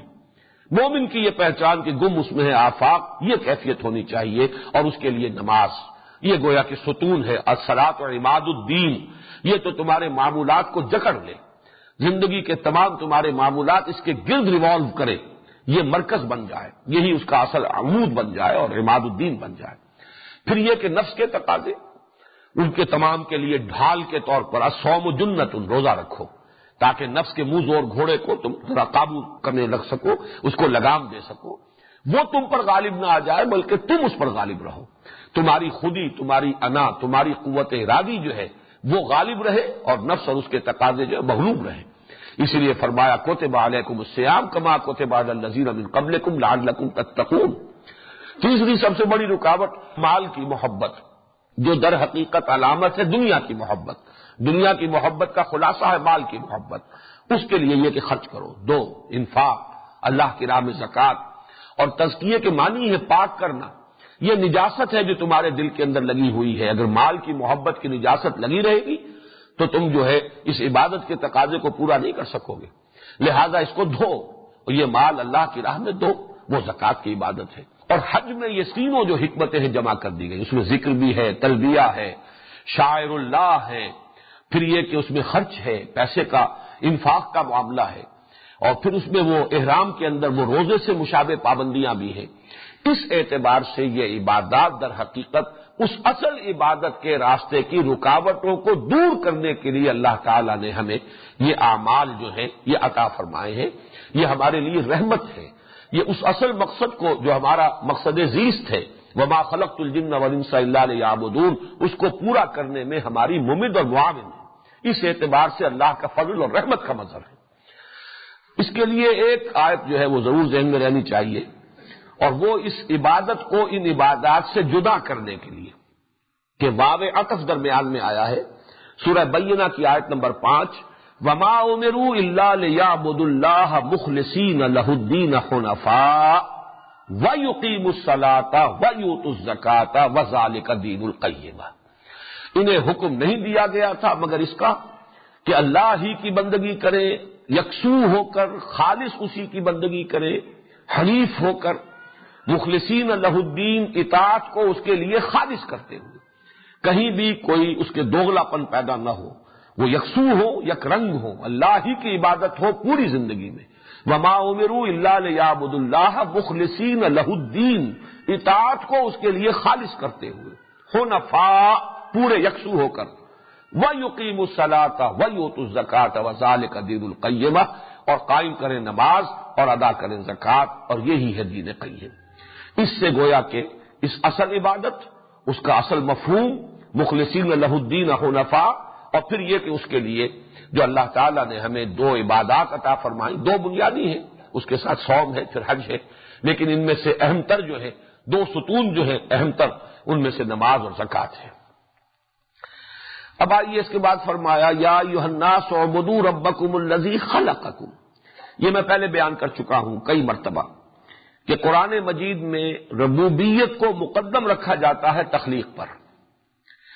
مومن کی یہ پہچان کہ گم اس میں ہے آفاق، یہ کیفیت ہونی چاہیے، اور اس کے لیے نماز یہ گویا کہ ستون ہے۔ الصلاۃ و عماد الدین، یہ تو تمہارے معمولات کو جکڑ لے، زندگی کے تمام تمہارے معمولات اس کے گرد ریوالو کرے، یہ مرکز بن جائے، یہی اس کا اصل عمود بن جائے اور عماد الدین بن جائے۔ پھر یہ کہ نفس کے تقاضے، ان کے تمام کے لیے ڈھال کے طور پر الصوم جنۃ، روزہ رکھو تاکہ نفس کے منہ زور گھوڑے کو تم ذرا قابو کرنے لگ سکو، اس کو لگام دے سکو، وہ تم پر غالب نہ آ جائے بلکہ تم اس پر غالب رہو، تمہاری خودی، تمہاری انا، تمہاری قوت ارادی جو ہے وہ غالب رہے اور نفس اور اس کے تقاضے جو ہے مغلوب رہے۔ اسی لیے فرمایا کتب علیکم الصیام کما کتب علی الذین من قبلکم لعلکم تتقون۔ تیسری سب سے بڑی رکاوٹ مال کی محبت، جو در حقیقت علامت ہے دنیا کی محبت، دنیا کی محبت کا خلاصہ ہے مال کی محبت۔ اس کے لیے یہ کہ خرچ کرو، دو، انفاق، اللہ کی راہ میں زکوٰۃ، اور تزکیے کے معنی ہے پاک کرنا۔ یہ نجاست ہے جو تمہارے دل کے اندر لگی ہوئی ہے، اگر مال کی محبت کی نجاست لگی رہے گی تو تم جو ہے اس عبادت کے تقاضے کو پورا نہیں کر سکو گے، لہذا اس کو دھو، اور یہ مال اللہ کی راہ میں دو، وہ زکوٰۃ کی عبادت ہے۔ اور حج میں یہ تینوں جو حکمتیں ہیں جمع کر دی گئی، اس میں ذکر بھی ہے، تلبیہ ہے، شاعر اللہ ہے، پھر یہ کہ اس میں خرچ ہے، پیسے کا انفاق کا معاملہ ہے، اور پھر اس میں وہ احرام کے اندر وہ روزے سے مشابہ پابندیاں بھی ہیں۔ اس اعتبار سے یہ عبادات در حقیقت اس اصل عبادت کے راستے کی رکاوٹوں کو دور کرنے کے لیے اللہ تعالیٰ نے ہمیں یہ اعمال جو ہیں یہ عطا فرمائے ہیں، یہ ہمارے لیے رحمت ہے، یہ اس اصل مقصد کو جو ہمارا مقصد زیست ہے وما خلقت الجن والانس الا لیعبدون، اس کو پورا کرنے میں ہماری ممد اور معاون ہے۔ اس اعتبار سے اللہ کا فضل اور رحمت کا مظہر ہے۔ اس کے لیے ایک آیت جو ہے وہ ضرور ذہن میں رہنی چاہیے، اور وہ اس عبادت کو ان عبادات سے جدا کرنے کے لیے کہ واو عطف درمیان میں آیا ہے، سورہ بینہ کی آیت نمبر 5، وما امروا الا لیعبدوا اللہ مخلصین لہ الدین حنفاء ویقیموا الصلاۃ ویؤتوا الزکاۃ وذلک دین القیمہ۔ انہیں حکم نہیں دیا گیا تھا مگر اس کا کہ اللہ ہی کی بندگی کرے، یکسو ہو کر خالص اسی کی بندگی کرے، حنیف ہو کر، مخلصین لہ الدین، اطاعت کو اس کے لیے خالص کرتے ہوئے، کہیں بھی کوئی اس کے دوغلا پن پیدا نہ ہو، وہ یکسو ہو، یک رنگ ہو، اللہ ہی کی عبادت ہو پوری زندگی میں۔ وما امروا الا لیعبدوا اللہ مخلصین لہ الدین، اطاعت کو اس کے لیے خالص کرتے ہوئے، حنفاء، پورے یکسو ہو کر، وَيُقِيمُوا الصَّلَاةَ وَيُؤْتُوا الزَّكَاةَ وَذَلِكَ دِينُ الْقَيِّمَةِ، اور قائم کریں نماز اور ادا کریں زکوٰۃ، اور یہی ہے دین قیم۔ اس سے گویا کہ اس اصل عبادت، اس کا اصل مفہوم مخلصین لہ الدین حنفاء، اور پھر یہ کہ اس کے لیے جو اللہ تعالیٰ نے ہمیں دو عبادات عطا فرمائی، دو بنیادی ہیں، اس کے ساتھ صوم ہے، پھر حج ہے، لیکن ان میں سے اہم تر جو ہے، دو ستون جو ہے اہم تر، ان میں سے نماز اور زکوٰۃ ہے۔ اب آئیے اس کے بعد فرمایا یا ایھا الناس اعبدوا ربکم الذی خلقکم۔ یہ میں پہلے بیان کر چکا ہوں کئی مرتبہ کہ قرآن مجید میں ربوبیت کو مقدم رکھا جاتا ہے تخلیق پر،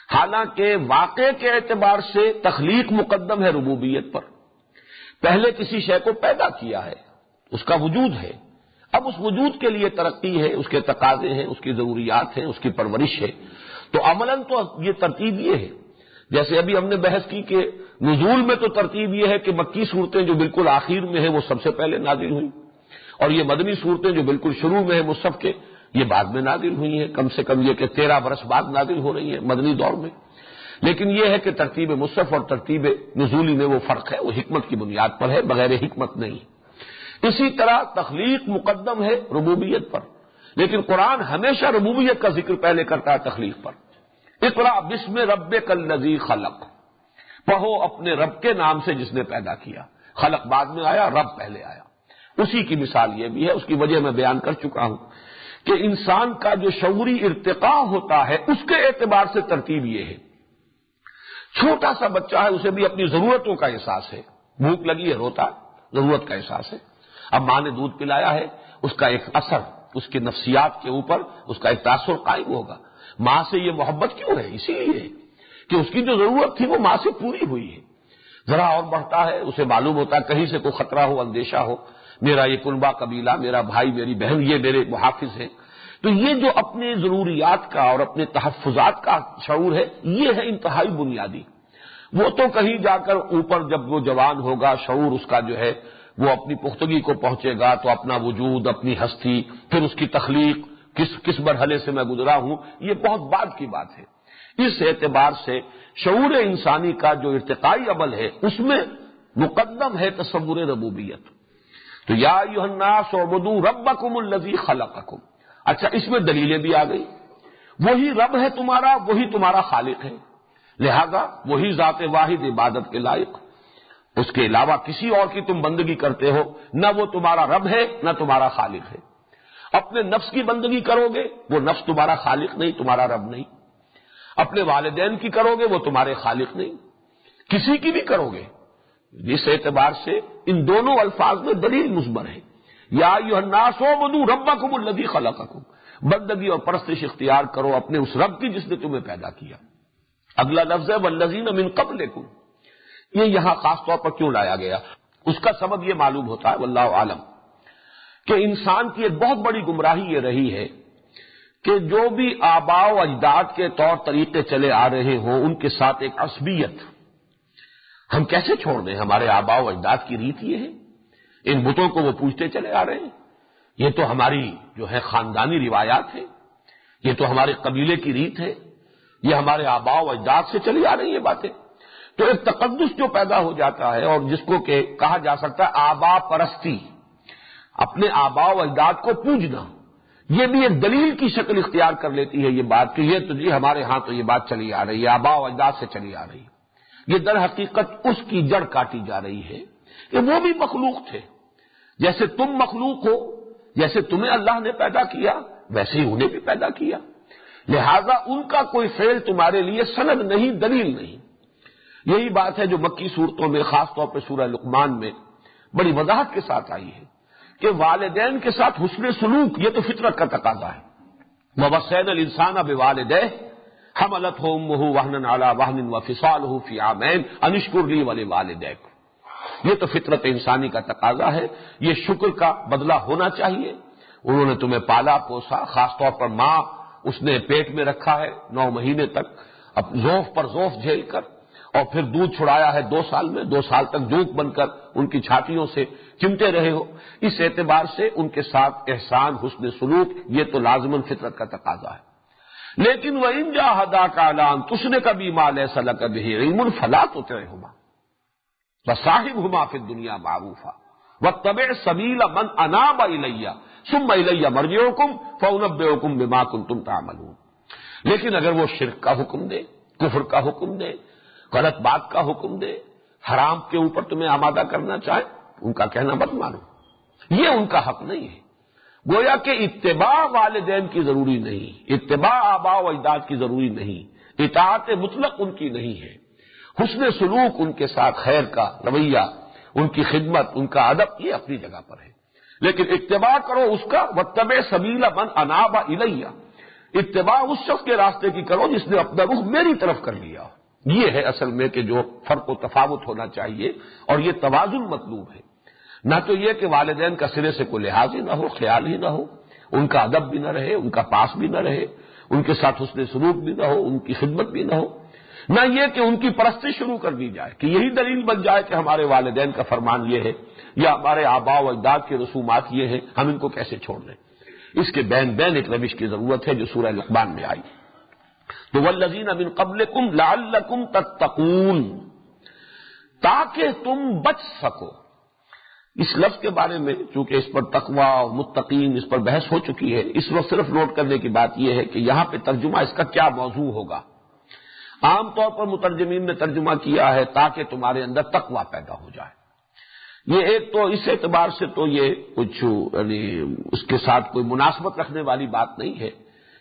حالانکہ واقع کے اعتبار سے تخلیق مقدم ہے ربوبیت پر۔ پہلے کسی شے کو پیدا کیا ہے، اس کا وجود ہے، اب اس وجود کے لیے ترقی ہے، اس کے تقاضے ہیں، اس کی ضروریات ہیں، اس کی پرورش ہے، تو عملاً تو یہ ترتیب یہ ہے۔ جیسے ابھی ہم نے بحث کی کہ نزول میں تو ترتیب یہ ہے کہ مکی صورتیں جو بالکل آخر میں ہیں وہ سب سے پہلے نازل ہوئیں، اور یہ مدنی صورتیں جو بالکل شروع میں ہیں مصحف کے، یہ بعد میں نازل ہوئی ہیں، کم سے کم یہ کہ 13 برس بعد نازل ہو رہی ہیں مدنی دور میں۔ لیکن یہ ہے کہ ترتیب مصحف اور ترتیب نزولی میں وہ فرق ہے، وہ حکمت کی بنیاد پر ہے، بغیر حکمت نہیں۔ اسی طرح تخلیق مقدم ہے ربوبیت پر، لیکن قرآن ہمیشہ ربوبیت کا ذکر پہلے کرتا ہے تخلیق پر۔ اقرأ بسم ربک الذی خلق، پڑھو اپنے رب کے نام سے جس نے پیدا کیا۔ خلق بعد میں آیا، رب پہلے آیا۔ اسی کی مثال یہ بھی ہے، اس کی وجہ میں بیان کر چکا ہوں کہ انسان کا جو شعوری ارتقاء ہوتا ہے اس کے اعتبار سے ترتیب یہ ہے۔ چھوٹا سا بچہ ہے، اسے بھی اپنی ضرورتوں کا احساس ہے، بھوک لگی ہے روتا ہے، ضرورت کا احساس ہے۔ اب ماں نے دودھ پلایا ہے، اس کا ایک اثر اس کے نفسیات کے اوپر، اس کا ایک تاثر قائم ہوگا۔ ماں سے یہ محبت کیوں ہے؟ اسی لیے کہ اس کی جو ضرورت تھی وہ ماں سے پوری ہوئی ہے۔ ذرا اور بڑھتا ہے، اسے معلوم ہوتا ہے کہیں سے کوئی خطرہ ہو، اندیشہ ہو، میرا یہ کنبہ قبیلہ، میرا بھائی، میری بہن، یہ میرے محافظ ہیں۔ تو یہ جو اپنے ضروریات کا اور اپنے تحفظات کا شعور ہے، یہ ہے انتہائی بنیادی۔ وہ تو کہیں جا کر اوپر جب وہ جوان ہوگا، شعور اس کا جو ہے وہ اپنی پختگی کو پہنچے گا، تو اپنا وجود، اپنی ہستی، پھر اس کی تخلیق، کس مرحلے سے میں گزرا ہوں، یہ بہت بعد کی بات ہے۔ اس اعتبار سے شعور انسانی کا جو ارتقائی عمل ہے اس میں مقدم ہے تصور ربوبیت۔ تو یا ایھا الناس اعبدوا ربکم الذی خلقکم۔ اچھا، اس میں دلیلیں بھی آ گئی۔ وہی رب ہے تمہارا، وہی تمہارا خالق ہے، لہذا وہی ذات واحد عبادت کے لائق، اس کے علاوہ کسی اور کی تم بندگی کرتے ہو، نہ وہ تمہارا رب ہے نہ تمہارا خالق ہے۔ اپنے نفس کی بندگی کرو گے، وہ نفس تمہارا خالق نہیں، تمہارا رب نہیں۔ اپنے والدین کی کرو گے، وہ تمہارے خالق نہیں، کسی کی بھی کرو گے۔ اس اعتبار سے ان دونوں الفاظ میں دلیل مضمر ہے۔ یا ایھا الناس اعبدوا ربکم الذی خلقکم، بندگی اور پرستش اختیار کرو اپنے اس رب کی جس نے تمہیں پیدا کیا۔ اگلا لفظ ہے والذین من قبلکم، یہ یہاں خاص طور پر کیوں لایا گیا؟ اس کا سبب یہ معلوم ہوتا ہے واللہ عالم کہ انسان کی ایک بہت بڑی گمراہی یہ رہی ہے کہ جو بھی آباء و اجداد کے طور طریقے چلے آ رہے ہوں ان کے ساتھ ایک عصبیت ہم کیسے چھوڑ دیں؟ ہمارے آباء و اجداد کی ریت یہ ہے، ان بتوں کو وہ پوجتے چلے آ رہے ہیں، یہ تو ہماری جو ہے خاندانی روایات ہے، یہ تو ہمارے قبیلے کی ریت ہے، یہ ہمارے آباء و اجداد سے چلی آ رہی ہیں یہ باتیں۔ تو ایک تقدس جو پیدا ہو جاتا ہے، اور جس کو کہ کہا جا سکتا ہے آباء پرستی، اپنے آباء و اجداد کو پوجنا، یہ بھی ایک دلیل کی شکل اختیار کر لیتی ہے یہ بات کہ یہ تو جی ہمارے ہاں تو یہ بات چلی آ رہی ہے، آباء و اجداد سے چلی آ رہی ہے۔ یہ در حقیقت اس کی جڑ کاٹی جا رہی ہے کہ وہ بھی مخلوق تھے، جیسے تم مخلوق ہو، جیسے تمہیں اللہ نے پیدا کیا ویسے ہی انہیں بھی پیدا کیا، لہذا ان کا کوئی فعل تمہارے لیے سند نہیں، دلیل نہیں۔ یہی بات ہے جو مکی صورتوں میں خاص طور پہ سورہ لقمان میں بڑی وضاحت کے ساتھ آئی ہے کہ والدین کے ساتھ حسن سلوک یہ تو فطرت کا تقاضا ہے۔ وَوَصَّيْنَا الْإِنسَانَ بِوَالِدَيْهِ حَمَلَتْهُ أُمُّهُ وَهْنًا عَلَى وَهْنٍ وَفِصَالُهُ فِي عَامَيْنِ أَنِ اشْكُرْ لِي وَلِوَالِدَيْكَ۔ یہ تو فطرت انسانی کا تقاضا ہے، یہ شکر کا بدلہ ہونا چاہیے۔ انہوں نے تمہیں پالا پوسا، خاص طور پر ماں اس نے پیٹ میں رکھا ہے 9 مہینے تک، اب ذوف پر ذوف جھیل کر، اور پھر دودھ چھڑایا ہے 2 سال میں، 2 سال تک جوک بن کر ان کی چھاتیوں سے چمٹے رہے ہو۔ اس اعتبار سے ان کے ساتھ احسان، حسن سلوک، یہ تو لازماً فطرت کا تقاضا ہے۔ لیکن وَإِن جَاهَدَاكَ عَلَىٰ أَن تُشْرِكَ بِي مَا لَيْسَ لَكَ بِهِ عِلْمٌ فَلَا تُطِعْهُمَا وَصَاحِبْهُمَا فِي الدُّنْيَا مَعْرُوفًا وَاتَّبِعْ سَبِيلَ مَنْ أَنَابَ إِلَيَّ ثُمَّ إِلَيَّ مَرْجِعُكُمْ فَأُنَبِّئُكُم بِمَا كُنتُمْ تَعْمَلُونَ۔ لیکن اگر وہ شرک کا حکم دے، کفر کا حکم دے، غلط بات کا حکم دے، حرام کے اوپر تمہیں آمادہ کرنا چاہے، ان کا کہنا مت مانو، یہ ان کا حق نہیں ہے۔ گویا کہ اتباع والدین کی ضروری نہیں، اتباع آباء و اجداد کی ضروری نہیں، اطاعت مطلق ان کی نہیں ہے، حسن سلوک ان کے ساتھ، خیر کا رویہ، ان کی خدمت، ان کا ادب، یہ اپنی جگہ پر ہے۔ لیکن اتباع کرو اس کا، واتبع سبیل من اناب الیہ، اتباع اس شخص کے راستے کی کرو جس نے اپنا رخ میری طرف کر لیا۔ یہ ہے اصل میں کہ جو فرق و تفاوت ہونا چاہیے، اور یہ توازن مطلوب ہے۔ نہ تو یہ کہ والدین کا سرے سے کوئی لحاظ ہی نہ ہو، خیال ہی نہ ہو، ان کا ادب بھی نہ رہے، ان کا پاس بھی نہ رہے، ان کے ساتھ حسن سلوک بھی نہ ہو، ان کی خدمت بھی نہ ہو، نہ یہ کہ ان کی پرستی شروع کر دی جائے کہ یہی دلیل بن جائے کہ ہمارے والدین کا فرمان یہ ہے یا ہمارے آباء و اجداد کے رسومات یہ ہیں، ہم ان کو کیسے چھوڑ دیں۔ اس کے بین بین ایک روش کی ضرورت ہے جو سورہ لقمان میں آئی۔ تو والذین من قبلکم لعلکم تتقون، تاکہ تم بچ سکو۔ اس لفظ کے بارے میں چونکہ اس پر تقوی اور متقین اس پر بحث ہو چکی ہے، اس وقت صرف نوٹ کرنے کی بات یہ ہے کہ یہاں پہ ترجمہ اس کا کیا موضوع ہوگا۔ عام طور پر مترجمین نے ترجمہ کیا ہے تاکہ تمہارے اندر تقوی پیدا ہو جائے۔ یہ ایک تو اس اعتبار سے تو یہ کچھ یعنی اس کے ساتھ کوئی مناسبت رکھنے والی بات نہیں ہے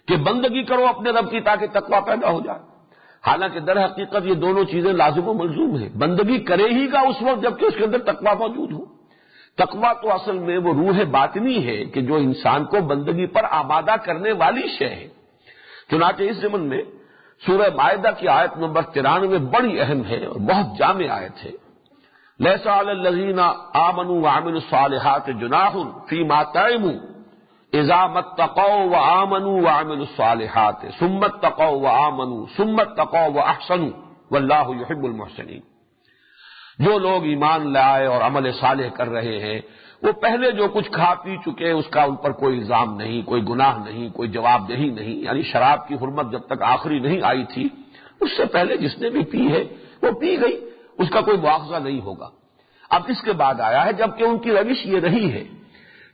کہ بندگی کرو اپنے رب کی تاکہ تقوی پیدا ہو جائے، حالانکہ در حقیقت یہ دونوں چیزیں لازم و ملزوم ہیں۔ بندگی کرے ہی گا اس وقت جبکہ اس کے اندر تقوی موجود ہو۔ تقوی تو اصل میں وہ روح باطنی ہے کہ جو انسان کو بندگی پر آمادہ کرنے والی شے ہے۔ چنانچہ اس ضمن میں سورہ مائدہ کی آیت نمبر 93 بڑی اہم ہے اور بہت جامع آیت ہے۔ لیس علی الذین آمنوا وعملوا الصالحات جناح فیما طعموا اذا ما اتقوا وآمنوا وعملوا الصالحات ثم اتقوا وآمنوا ثم اتقوا واحسنوا واللہ یحب المحسنین۔ جو لوگ ایمان لائے اور عمل صالح کر رہے ہیں، وہ پہلے جو کچھ کھا پی چکے اس کا ان پر کوئی الزام نہیں، کوئی گناہ نہیں، کوئی جواب دہی نہیں، یعنی شراب کی حرمت جب تک آخری نہیں آئی تھی اس سے پہلے جس نے بھی پی ہے وہ پی گئی، اس کا کوئی مواخذہ نہیں ہوگا۔ اب اس کے بعد آیا ہے جبکہ ان کی روش یہ رہی ہے،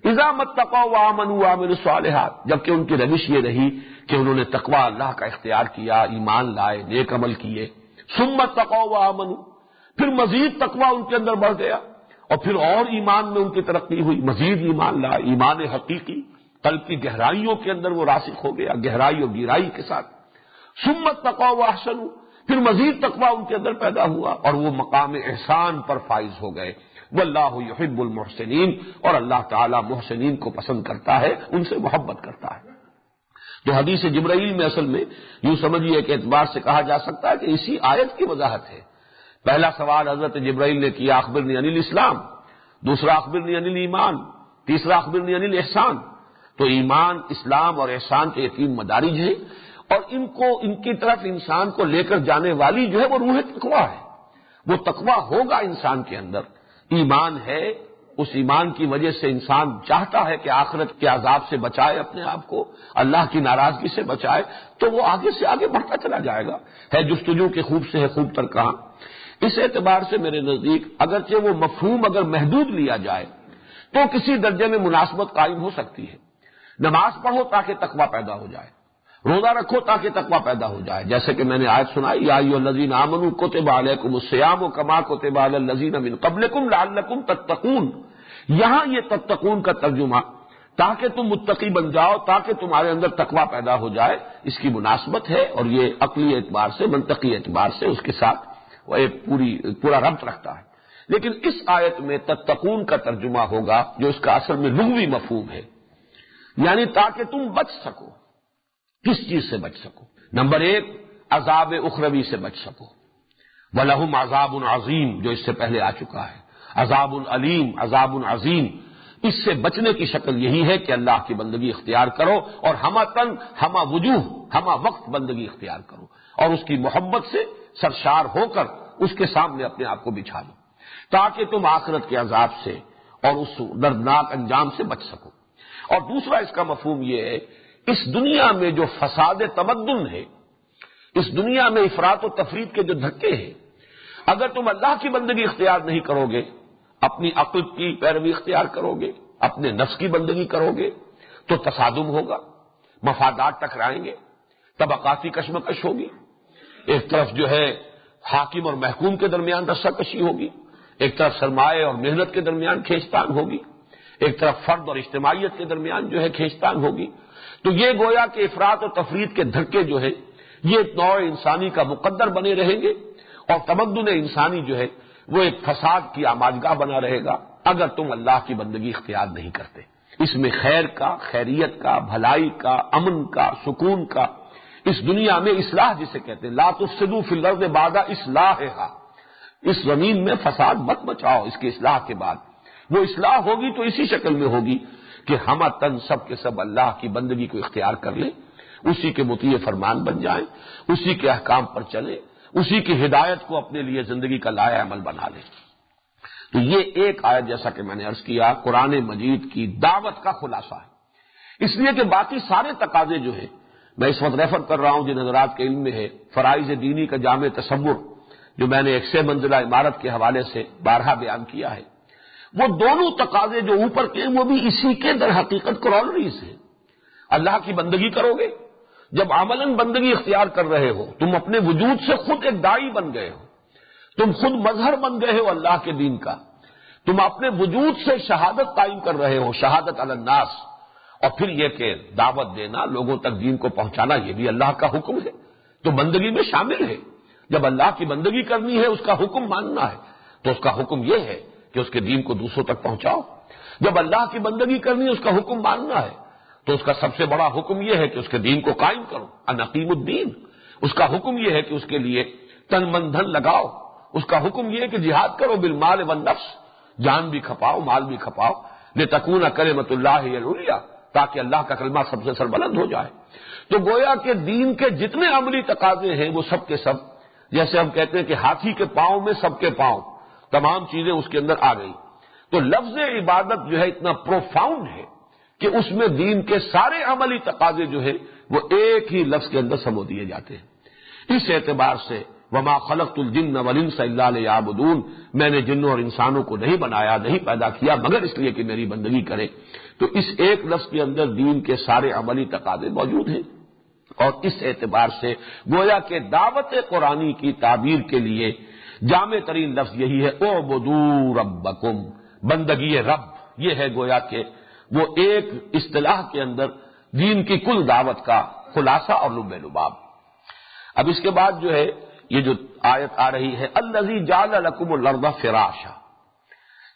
اذا ما اتقوا وآمنوا وعملوا الصالحات، جبکہ ان کی روش یہ رہی کہ انہوں نے تقوی اللہ کا اختیار کیا، ایمان لائے، نیک عمل کیے، ثم اتقوا وآمنوا، پھر مزید تقوی ان کے اندر بڑھ گیا اور پھر اور ایمان میں ان کی ترقی ہوئی، مزید ایمان لائے، ایمان حقیقی قلب کی گہرائیوں کے اندر وہ راسخ ہو گیا، گہرائی اور گہرائی کے ساتھ، ثم اتقوا واحسنوا، پھر مزید تقوی ان کے اندر پیدا ہوا اور وہ مقام احسان پر فائز ہو گئے۔ واللہ یحب المحسنین، اور اللہ تعالی محسنین کو پسند کرتا ہے، ان سے محبت کرتا ہے۔ تو حدیث جبرائیل میں اصل میں یوں سمجھیے کہ اعتبار سے کہا جا سکتا ہے کہ اسی آیت کی وضاحت ہے۔ پہلا سوال حضرت جبرائیل نے کیا اخبرنی عن الاسلام، دوسرا اخبرنی عن الایمان، تیسرا اخبرنی عن الاحسان۔ تو ایمان، اسلام اور احسان کے یہ 3 مدارج ہیں، اور ان کی طرف انسان کو لے کر جانے والی جو ہے وہ روح تقوی ہے۔ وہ تقوی ہوگا انسان کے اندر، ایمان ہے، اس ایمان کی وجہ سے انسان چاہتا ہے کہ آخرت کے عذاب سے بچائے اپنے آپ کو، اللہ کی ناراضگی سے بچائے، تو وہ آگے سے آگے بڑھتا چلا جائے گا۔ ہے جستجو کے خوب سے ہے خوب تر کہاں۔ اس اعتبار سے میرے نزدیک اگرچہ وہ مفہوم اگر محدود لیا جائے تو کسی درجے میں مناسبت قائم ہو سکتی ہے۔ نماز پڑھو تاکہ تقوی پیدا ہو جائے، روزہ رکھو تاکہ تقوی پیدا ہو جائے، جیسے کہ میں نے آیت سنائی یا ایھا الذین آمنوا کتب علیکم الصیام کما کتب علی الذین من قبلکم لعلکم تتقون۔ یہاں یہ تتقون کا ترجمہ تاکہ تم متقی بن جاؤ، تاکہ تمہارے اندر تقوی پیدا ہو جائے، اس کی مناسبت ہے، اور یہ عقلی اعتبار سے، منطقی اعتبار سے اس کے ساتھ وہ ایک پورا ربط رکھتا ہے۔ لیکن اس آیت میں تتقون کا ترجمہ ہوگا جو اس کا اصل میں لغوی مفہوم ہے، یعنی تاکہ تم بچ سکو۔ کس چیز سے بچ سکو؟ نمبر 1 عذاب اخروی سے بچ سکو، وَلَهُمْ عَذَابٌ عَظِيمٌ جو اس سے پہلے آ چکا ہے، عذاب علیم، عذاب عظیم۔ اس سے بچنے کی شکل یہی ہے کہ اللہ کی بندگی اختیار کرو اور ہمہ تن ہمہ وجوہ ہمہ وقت بندگی اختیار کرو اور اس کی محبت سے سرشار ہو کر اس کے سامنے اپنے آپ کو بچھا لو تاکہ تم آخرت کے عذاب سے اور اس دردناک انجام سے بچ سکو۔ اور دوسرا اس کا مفہوم یہ ہے، اس دنیا میں جو فساد تمدن ہے، اس دنیا میں افراط و تفریط کے جو دھکے ہیں، اگر تم اللہ کی بندگی اختیار نہیں کرو گے، اپنی عقل کی پیروی اختیار کرو گے، اپنے نفس کی بندگی کرو گے، تو تصادم ہوگا، مفادات ٹکرائیں گے، طبقاتی کشمکش ہوگی، ایک طرف جو ہے حاکم اور محکوم کے درمیان رساکشی ہوگی، ایک طرف سرمایہ اور محنت کے درمیان کھینچتان ہوگی، ایک طرف فرد اور اجتماعیت کے درمیان جو ہے کھینچتان ہوگی۔ تو یہ گویا کہ افراط و تفریط کے دھکے جو ہے یہ نوع انسانی کا مقدر بنے رہیں گے اور تمدن انسانی جو ہے وہ ایک فساد کی آماجگاہ بنا رہے گا اگر تم اللہ کی بندگی اختیار نہیں کرتے۔ اس میں خیر کا، خیریت کا، بھلائی کا، امن کا، سکون کا، اس دنیا میں اصلاح جسے کہتے ہیں، لا تفسدوا فی الارض بعد اصلاحها، اس زمین میں فساد مت مچاؤ اس کی اصلاح کے بعد۔ وہ اصلاح ہوگی تو اسی شکل میں ہوگی کہ ہم تن سب کے سب اللہ کی بندگی کو اختیار کر لیں، اسی کے مطیع فرمان بن جائیں، اسی کے احکام پر چلیں، اسی کی ہدایت کو اپنے لیے زندگی کا لائحہ عمل بنا لیں۔ تو یہ ایک آیت جیسا کہ میں نے عرض کیا قرآن مجید کی دعوت کا خلاصہ ہے، اس لیے کہ باقی سارے تقاضے جو ہیں، میں اس وقت ریفر کر رہا ہوں جن حضرات کے علم میں ہے فرائض دینی کا جامع تصور جو میں نے ایک 6 منزلہ عمارت کے حوالے سے بارہا بیان کیا ہے، وہ دونوں تقاضے جو اوپر کے ہیں وہ بھی اسی کے در حقیقت کورولریز ہیں۔ اللہ کی بندگی کرو گے، جب عملاً بندگی اختیار کر رہے ہو، تم اپنے وجود سے خود ایک داعی بن گئے ہو، تم خود مظہر بن گئے ہو اللہ کے دین کا، تم اپنے وجود سے شہادت قائم کر رہے ہو، شہادت علی الناس، اور پھر یہ کہ دعوت دینا، لوگوں تک دین کو پہنچانا، یہ بھی اللہ کا حکم ہے تو بندگی میں شامل ہے۔ جب اللہ کی بندگی کرنی ہے، اس کا حکم ماننا ہے، تو اس کا حکم یہ ہے کہ اس کے دین کو دوسروں تک پہنچاؤ۔ جب اللہ کی بندگی کرنی ہے، اس کا حکم ماننا ہے، تو اس کا سب سے بڑا حکم یہ ہے کہ اس کے دین کو قائم کرو، ان اقیموا الدین۔ اس کا حکم یہ ہے کہ اس کے لیے تن من دھن لگاؤ، اس کا حکم یہ ہے کہ جہاد کرو بالمال والنفس، جان بھی کھپاؤ، مال بھی کھپاؤ، لتکون کلمۃ اللہ ہی العلیٰ، تاکہ اللہ کا کلمہ سب سے سربلند ہو جائے۔ تو گویا کہ دین کے جتنے عملی تقاضے ہیں وہ سب کے سب، جیسے ہم کہتے ہیں کہ ہاتھی کے پاؤں میں سب کے پاؤں، تمام چیزیں اس کے اندر آ گئی۔ تو لفظ عبادت جو ہے اتنا پروفاؤنڈ ہے کہ اس میں دین کے سارے عملی تقاضے جو ہے وہ ایک ہی لفظ کے اندر سمو دیے جاتے ہیں۔ اس اعتبار سے وما خلقت الجن والانس الا لیعبدون، میں نے جنوں اور انسانوں کو نہیں بنایا، نہیں پیدا کیا مگر اس لیے کہ میری بندگی کرے۔ تو اس ایک لفظ کے اندر دین کے سارے عملی تقاضے موجود ہیں، اور اس اعتبار سے گویا کہ دعوت قرآنی کی تعبیر کے لیے جامع ترین لفظ یہی ہے، اعبدوا ربکم، بندگی رب۔ یہ ہے گویا کہ وہ ایک اصطلاح کے اندر دین کی کل دعوت کا خلاصہ اور لب لباب۔ اب اس کے بعد جو ہے یہ جو آیت آ رہی ہے، الذی جعل لکم الارض فراشا،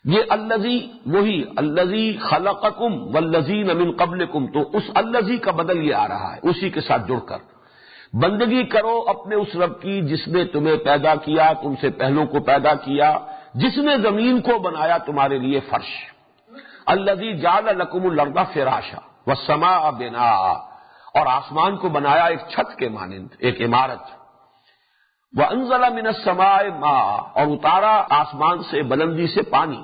یہ الذی وہی الذی خلقکم والذین من قبلکم، تو اس الذی کا بدل یہ آ رہا ہے اسی کے ساتھ جڑ کر، بندگی کرو اپنے اس رب کی جس نے تمہیں پیدا کیا، تم سے پہلوں کو پیدا کیا، جس نے زمین کو بنایا تمہارے لیے فرش، الذی جعل لکم الارض فراشا والسماء بناء، اور آسمان کو بنایا ایک چھت کے مانند، ایک عمارت، وَأَنزَلَ مِنَ السَّمَاءِ مَاءً، اور اتارا آسمان سے بلندی سے پانی،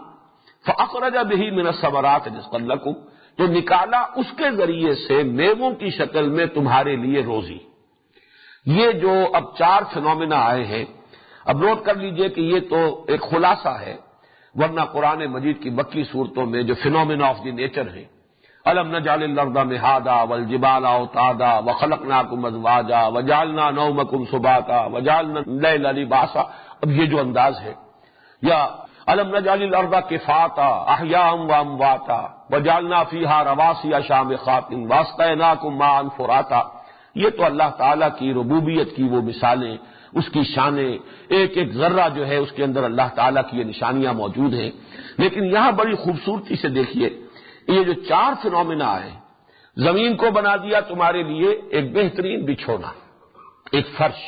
فَأَخْرَجَ بِهِ مِنَ الثَّمَرَاتِ رِزْقًا لَكُمْ، تو نکالا اس کے ذریعے سے میووں کی شکل میں تمہارے لیے روزی۔ یہ جو اب 4 فنومینا آئے ہیں، اب نوٹ کر لیجئے کہ یہ تو ایک خلاصہ ہے، ورنہ قرآن مجید کی مکی صورتوں میں جو فنومینا آف دی نیچر ہیں، أَلَمْ نَجْعَلِ الْأَرْضَ مِهَادًا وَالْجِبَالَ أَوْتَادًا وَخَلَقْنَاكُمْ أَزْوَاجًا وَجَعَلْنَا نَوْمَكُمْ سُبَاتًا وَجَعَلْنَا اللَّيْلَ لِبَاسًا، اب یہ جو انداز ہے، یا أَلَمْ نَجْعَلِ الْأَرْضَ كِفَاتًا أَحْيَاءً وَأَمْوَاتًا وَجَعَلْنَا فِيهَا رَوَاسِيَ شَامِخَاتٍ وَأَسْقَيْنَاكُمْ مَاءً فُرَاتًا، یہ تو اللہ تعالیٰ کی ربوبیت کی وہ مثالیں، اس کی شانیں، ایک ایک ذرہ جو ہے اس کے اندر اللہ تعالیٰ کی یہ نشانیاں موجود ہیں۔ لیکن یہاں بڑی خوبصورتی سے دیکھیے، یہ جو 4 فنومینا آئے، زمین کو بنا دیا تمہارے لیے ایک بہترین بچھونا، ایک فرش،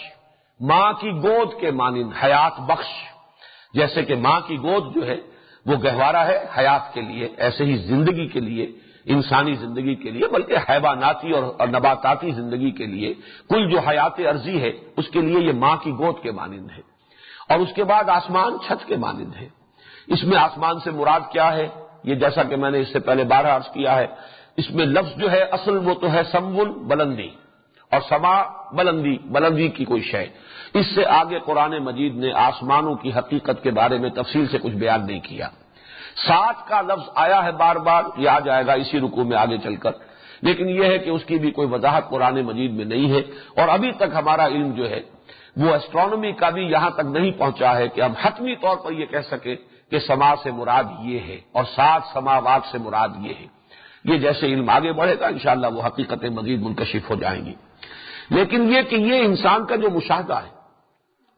ماں کی گود کے مانند حیات بخش، جیسے کہ ماں کی گود جو ہے وہ گہوارہ ہے حیات کے لیے، ایسے ہی زندگی کے لیے، انسانی زندگی کے لیے، بلکہ حیواناتی اور نباتاتی زندگی کے لیے، کل جو حیات ارضی ہے اس کے لیے یہ ماں کی گود کے مانند ہے۔ اور اس کے بعد آسمان چھت کے مانند ہے۔ اس میں آسمان سے مراد کیا ہے؟ یہ جیسا کہ میں نے اس سے پہلے بارہ عرض کیا ہے، اس میں لفظ جو ہے اصل وہ تو ہے سمون، بلندی، اور سما بلندی کی کوئی شے۔ اس سے آگے قرآن مجید نے آسمانوں کی حقیقت کے بارے میں تفصیل سے کچھ بیان نہیں کیا۔ ساتھ کا لفظ آیا ہے بار بار، یہ آ جائے گا اسی رکوع میں آگے چل کر، لیکن یہ ہے کہ اس کی بھی کوئی وضاحت قرآن مجید میں نہیں ہے، اور ابھی تک ہمارا علم جو ہے وہ ایسٹرونومی کا بھی یہاں تک نہیں پہنچا ہے کہ ہم حتمی طور پر یہ کہہ سکیں کہ سما سے مراد یہ ہے اور سات سماوات سے مراد یہ ہے۔ یہ جیسے علم آگے بڑھے گا انشاءاللہ وہ حقیقتیں مزید منکشف ہو جائیں گی۔ لیکن یہ کہ یہ انسان کا جو مشاہدہ ہے،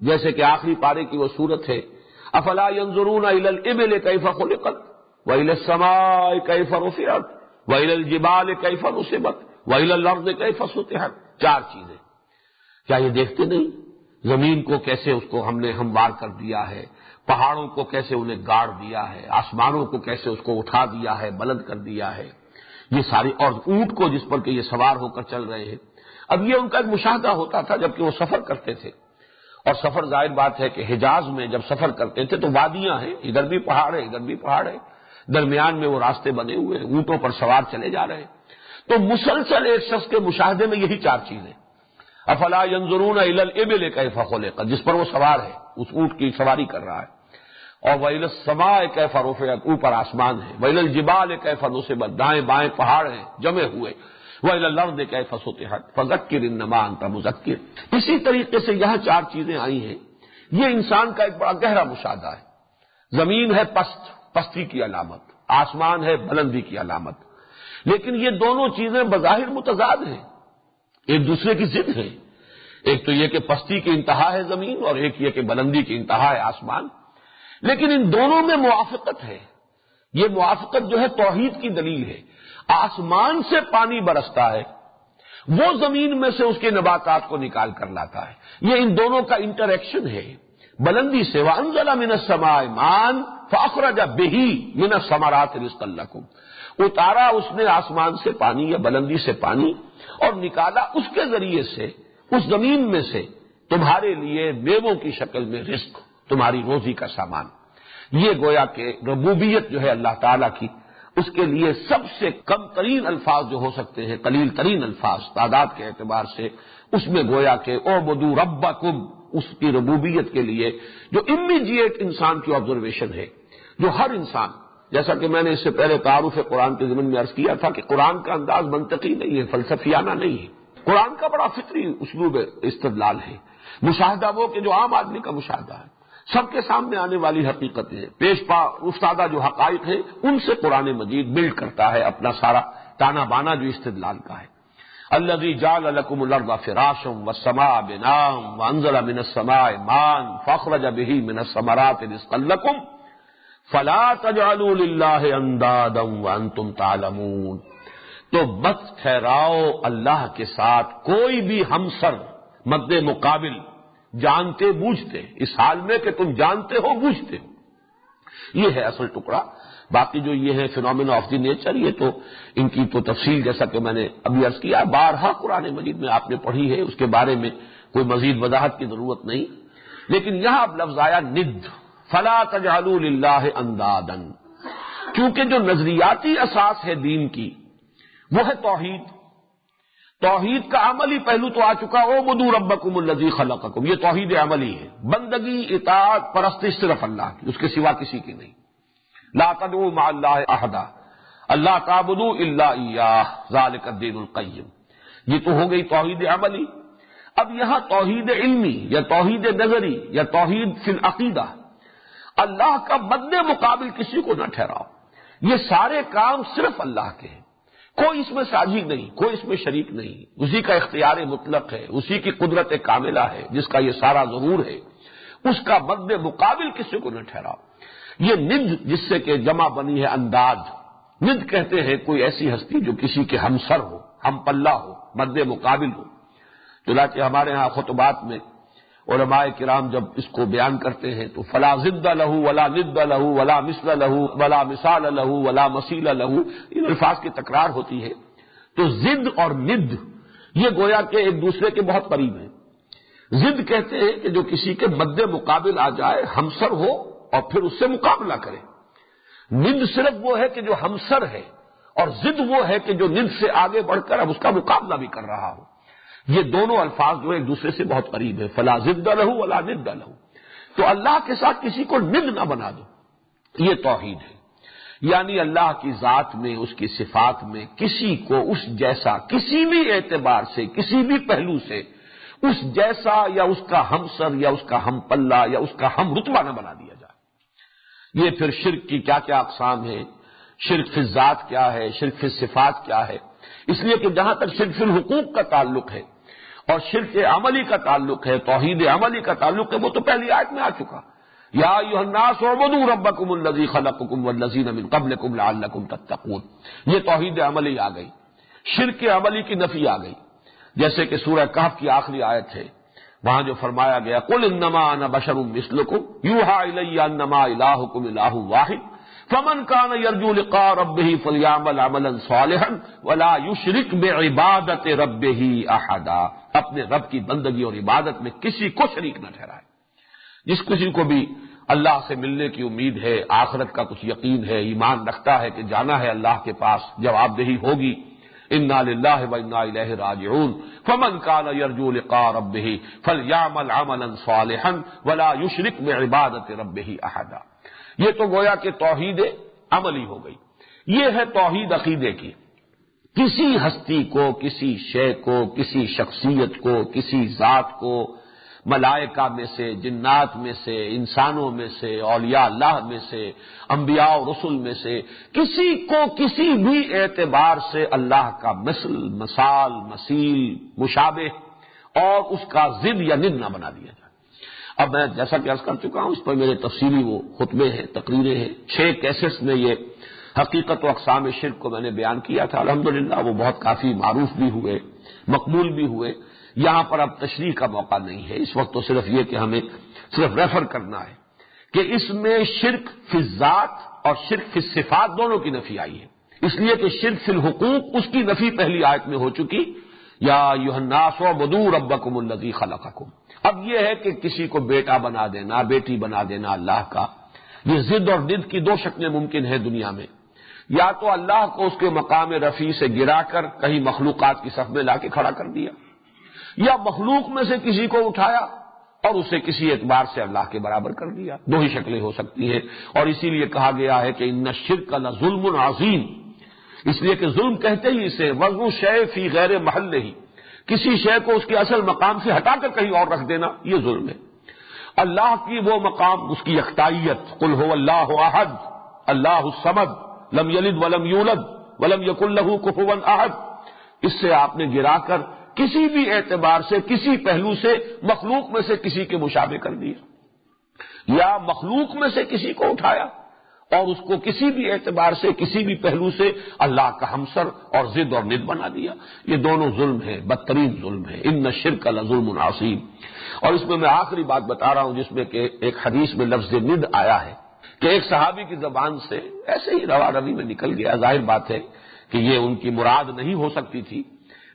جیسے کہ آخری پارے کی وہ صورت ہے، افلا ينظرون الى الابل كيف خلقت والى السماء كيف رفعت والى الجبال كيف نصبت والى الارض كيف سطحت، چار چیزیں۔ کیا یہ دیکھتے نہیں زمین کو کیسے اس کو ہم نے ہموار کر دیا ہے، پہاڑوں کو کیسے انہیں گاڑ دیا ہے، آسمانوں کو کیسے اس کو اٹھا دیا ہے، بلند کر دیا ہے، یہ ساری، اور اونٹ کو جس پر کہ یہ سوار ہو کر چل رہے ہیں۔ اب یہ ان کا ایک مشاہدہ ہوتا تھا جبکہ وہ سفر کرتے تھے، اور سفر ظاہر بات ہے کہ حجاز میں جب سفر کرتے تھے تو وادیاں ہیں، ادھر بھی پہاڑ ہے ادھر بھی پہاڑ ہے، درمیان میں وہ راستے بنے ہوئے ہیں، اونٹوں پر سوار چلے جا رہے ہیں۔ تو مسلسل ایک شخص کے مشاہدے میں یہی چار چیزیں، افلا ينظرون الى الابل كيف خلقت، جس پر وہ سوار ہے، اس اونٹ کی سواری کر رہا ہے، اور وإلى السماء كيف رفعت، اوپر آسمان ہے، وإلى الجبال كيف نصبت، دائیں بائیں پہاڑ ہیں جمے ہوئے، وإلى الأرض كيف سطحت فذكر إنما أنت مذكر۔ اسی طریقے سے یہاں چار چیزیں آئی ہیں۔ یہ انسان کا ایک بڑا گہرا مشاہدہ ہے۔ زمین ہے پستی کی علامت، آسمان ہے بلندی کی علامت، لیکن یہ دونوں چیزیں بظاہر متضاد ہیں، ایک دوسرے کی ضد ہیں۔ ایک تو یہ کہ پستی کی انتہا ہے زمین، اور ایک یہ کہ بلندی کی انتہا ہے آسمان، لیکن ان دونوں میں موافقت ہے۔ یہ موافقت جو ہے توحید کی دلیل ہے۔ آسمان سے پانی برستا ہے، وہ زمین میں سے اس کے نباتات کو نکال کر لاتا ہے، یہ ان دونوں کا انٹریکشن ہے۔ بلندی سے وَأَنزَلَ مِنَ السَّمَاءِ مَاءً فَأَخْرَجَ بِهِ مِنَ الثَّمَرَاتِ رِزْقًا لَكُمْ، اتارا اس نے آسمان سے پانی یا بلندی سے پانی، اور نکالا اس کے ذریعے سے اس زمین میں سے تمہارے لیے میووں کی شکل میں رزق، تمہاری روزی کا سامان۔ یہ گویا کہ ربوبیت جو ہے اللہ تعالیٰ کی، اس کے لیے سب سے کم ترین الفاظ جو ہو سکتے ہیں، قلیل ترین الفاظ تعداد کے اعتبار سے، اس میں گویا کہ اعبدوا ربکم، اس کی ربوبیت کے لیے جو امیڈیٹ انسان کی آبزرویشن ہے، جو ہر انسان، جیسا کہ میں نے اس سے پہلے تعارف قرآن کے ضمن میں عرض کیا تھا کہ قرآن کا انداز منطقی نہیں ہے، فلسفیانہ نہیں ہے، قرآن کا بڑا فطری اسلوب استدلال ہے۔ مشاہدہ وہ کہ جو عام آدمی کا مشاہدہ ہے، سب کے سامنے آنے والی حقیقتیں، پیش پا افتادہ جو حقائق ہیں، ان سے قرآن مجید بلڈ کرتا ہے اپنا سارا تانا بانا جو استدلال کا ہے۔ الذی جعل لکم الارض فراشا والسماء بناء وانزل من السماء ماء فاخرج به من الثمرات رزقا لکم فلا تجعلوا للہ اندادا وانتم تعلمون۔ تو مت ٹھہراؤ اللہ کے ساتھ کوئی بھی ہمسر مد مقابل، جانتے بوجھتے، اس حال میں کہ تم جانتے ہو بوجھتے ہو۔ یہ ہے اصل ٹکڑا۔ باقی جو یہ ہے فینومینا آف دی نیچر، یہ تو ان کی تو تفصیل جیسا کہ میں نے ابھی عرض کیا بارہا قرآن مجید میں آپ نے پڑھی ہے، اس کے بارے میں کوئی مزید وضاحت کی ضرورت نہیں۔ لیکن یہاں اب لفظ آیا ند، فلا تجعلوا للہ اندادا، کیونکہ جو نظریاتی اساس ہے دین کی وہ ہے توحید۔ توحید کا عملی پہلو تو آ چکا، اعبدوا ربکم الذی خلقکم، یہ توحید عملی ہے، بندگی اطاعت پرستش صرف اللہ کی، اس کے سوا کسی کی نہیں۔ لا تدعوا مع اللہ احدا، اللہ تعبدوا الا ایاہ ذالک الدین القیم، یہ تو ہو گئی توحید عملی۔ اب یہاں توحید علمی یا توحید نظری یا توحید فی العقیدہ، اللہ کا مد مقابل کسی کو نہ ٹھہراؤ، یہ سارے کام صرف اللہ کے ہیں، کوئی اس میں ساجی نہیں، کوئی اس میں شریک نہیں، اسی کا اختیار مطلق ہے، اسی کی قدرت کاملہ ہے جس کا یہ سارا ظہور ہے، اس کا مد مقابل کسی کو نہ ٹھہراؤ۔ یہ ند جس سے کہ جمع بنی ہے انداز، ند کہتے ہیں کوئی ایسی ہستی جو کسی کے ہمسر ہو، ہم پلہ ہو، مد مقابل ہو۔ چنانچہ ہمارے ہاں خطبات میں علماء کرام جب اس کو بیان کرتے ہیں تو فلا ضد لہ ولا ند لہ ولا مثل لہ ولا مثال لہ ولا مثیل لہ، ان الفاظ کی تکرار ہوتی ہے۔ تو ضد اور ند یہ گویا کہ ایک دوسرے کے بہت قریب ہیں۔ ضد کہتے ہیں کہ جو کسی کے مد مقابل آ جائے، ہمسر ہو اور پھر اس سے مقابلہ کرے۔ ند صرف وہ ہے کہ جو ہمسر ہے، اور ضد وہ ہے کہ جو ند سے آگے بڑھ کر اب اس کا مقابلہ بھی کر رہا ہو۔ یہ دونوں الفاظ جو ایک دوسرے سے بہت قریب ہیں، فلا ضد لہ ولا ند لہ۔ تو اللہ کے ساتھ کسی کو ند نہ بنا دو، یہ توحید ہے۔ یعنی اللہ کی ذات میں، اس کی صفات میں کسی کو اس جیسا، کسی بھی اعتبار سے، کسی بھی پہلو سے اس جیسا یا اس کا ہمسر یا اس کا ہم پلہ یا اس کا ہم رتبہ نہ بنا دیا جائے۔ یہ پھر شرک کی کیا کیا اقسام ہیں، شرک فی الذات کیا ہے، شرک فی الصفات کیا ہے۔ اس لیے کہ جہاں تک شرک فی الحقوق کا تعلق ہے اور شرک عملی کا تعلق ہے، توحید عملی کا تعلق ہے، وہ تو پہلی آیت میں آ چکا، یا ایھا الناس اعبدوا ربکم الذی خلقکم والذین من قبلکم لعلکم تتقون۔ یہ توحید عملی آ گئی، شرک عملی کی نفی آ گئی، جیسے کہ سورہ کہف کی آخری آیت ہے، وہاں جو فرمایا گیا قل انما انا بشر مثلکم یوحی الی انما الہکم الہ واحد فمن کان یرجو لقاء ربہ فلیعمل عملا صالحا ولا یشرک بعبادۃ ربہ احدا۔ اپنے رب کی بندگی اور عبادت میں کسی کو شریک نہ ٹھہرائے۔ جس کسی کو بھی اللہ سے ملنے کی امید ہے، آخرت کا کچھ یقین ہے، ایمان رکھتا ہے کہ جانا ہے اللہ کے پاس، جواب دہی ہوگی، انا للہ و انا الیہ راجعون، فمن کان یرجو لقاء ربہ فلیعمل عملا صالحا ولا یشرک بعبادۃ ربہ احدا۔ یہ تو گویا کہ توحید عملی ہو گئی۔ یہ ہے توحید عقیدے کی، کسی ہستی کو، کسی شے کو، کسی شخصیت کو، کسی ذات کو، ملائکہ میں سے، جنات میں سے، انسانوں میں سے، اولیاء اللہ میں سے، انبیاء و رسل میں سے، کسی کو کسی بھی اعتبار سے اللہ کا مثل، مثال، مثیل، مشابہ اور اس کا ضد یا ند نہ بنا دیا جائے۔ اب میں جیسا کہ عرض کر چکا ہوں، اس پر میرے تفصیلی وہ خطبے ہیں، تقریریں ہیں، 6 کیسٹس میں یہ حقیقت و اقسام شرک کو میں نے بیان کیا تھا، الحمدللہ وہ بہت کافی معروف بھی ہوئے، مقبول بھی ہوئے۔ یہاں پر اب تشریح کا موقع نہیں ہے اس وقت، تو صرف یہ کہ ہمیں صرف ریفر کرنا ہے کہ اس میں شرک فی الذات اور شرک فی الصفات دونوں کی نفی آئی ہے، اس لیے کہ شرک فی الحقوق اس کی نفی پہلی آیت میں ہو چکی، یا ایھا الناس اعبدوا ربکم الذی خلقکم۔ اب یہ ہے کہ کسی کو بیٹا بنا دینا، بیٹی بنا دینا اللہ کا، یہ ضد اور ند کی 2 شکلیں ممکن ہیں دنیا میں، یا تو اللہ کو اس کے مقام رفیع سے گرا کر کہیں مخلوقات کی صف میں لا کے کھڑا کر دیا، یا مخلوق میں سے کسی کو اٹھایا اور اسے کسی اعتبار سے اللہ کے برابر کر دیا۔ 2 ہی شکلیں ہو سکتی ہیں، اور اسی لیے کہا گیا ہے کہ ان الشرک لظلم عظیم، اس لیے کہ ظلم کہتے ہی اسے وضع شیء فی غیر محلہ، کسی شے کو اس کے اصل مقام سے ہٹا کر کہیں اور رکھ دینا، یہ ظلم ہے۔ اللہ کی وہ مقام، اس کی یکتائیت، قل هو اللہ احد اللہ الصمد لم یلد ولم یولد ولم یکن لہ کفوا احد، اس سے آپ نے گرا کر کسی بھی اعتبار سے، کسی پہلو سے مخلوق میں سے کسی کے مشابہ کر دیا، یا مخلوق میں سے کسی کو اٹھایا اور اس کو کسی بھی اعتبار سے، کسی بھی پہلو سے اللہ کا ہمسر اور ضد اور ند بنا دیا۔ یہ دونوں ظلم ہے، بدترین ظلم ہے، ان الشرک لظلم عظیم۔ اور اس میں آخری بات بتا رہا ہوں، جس میں کہ ایک حدیث میں لفظ ند آیا ہے کہ ایک صحابی کی زبان سے ایسے ہی روا روی میں نکل گیا، ظاہر بات ہے کہ یہ ان کی مراد نہیں ہو سکتی تھی،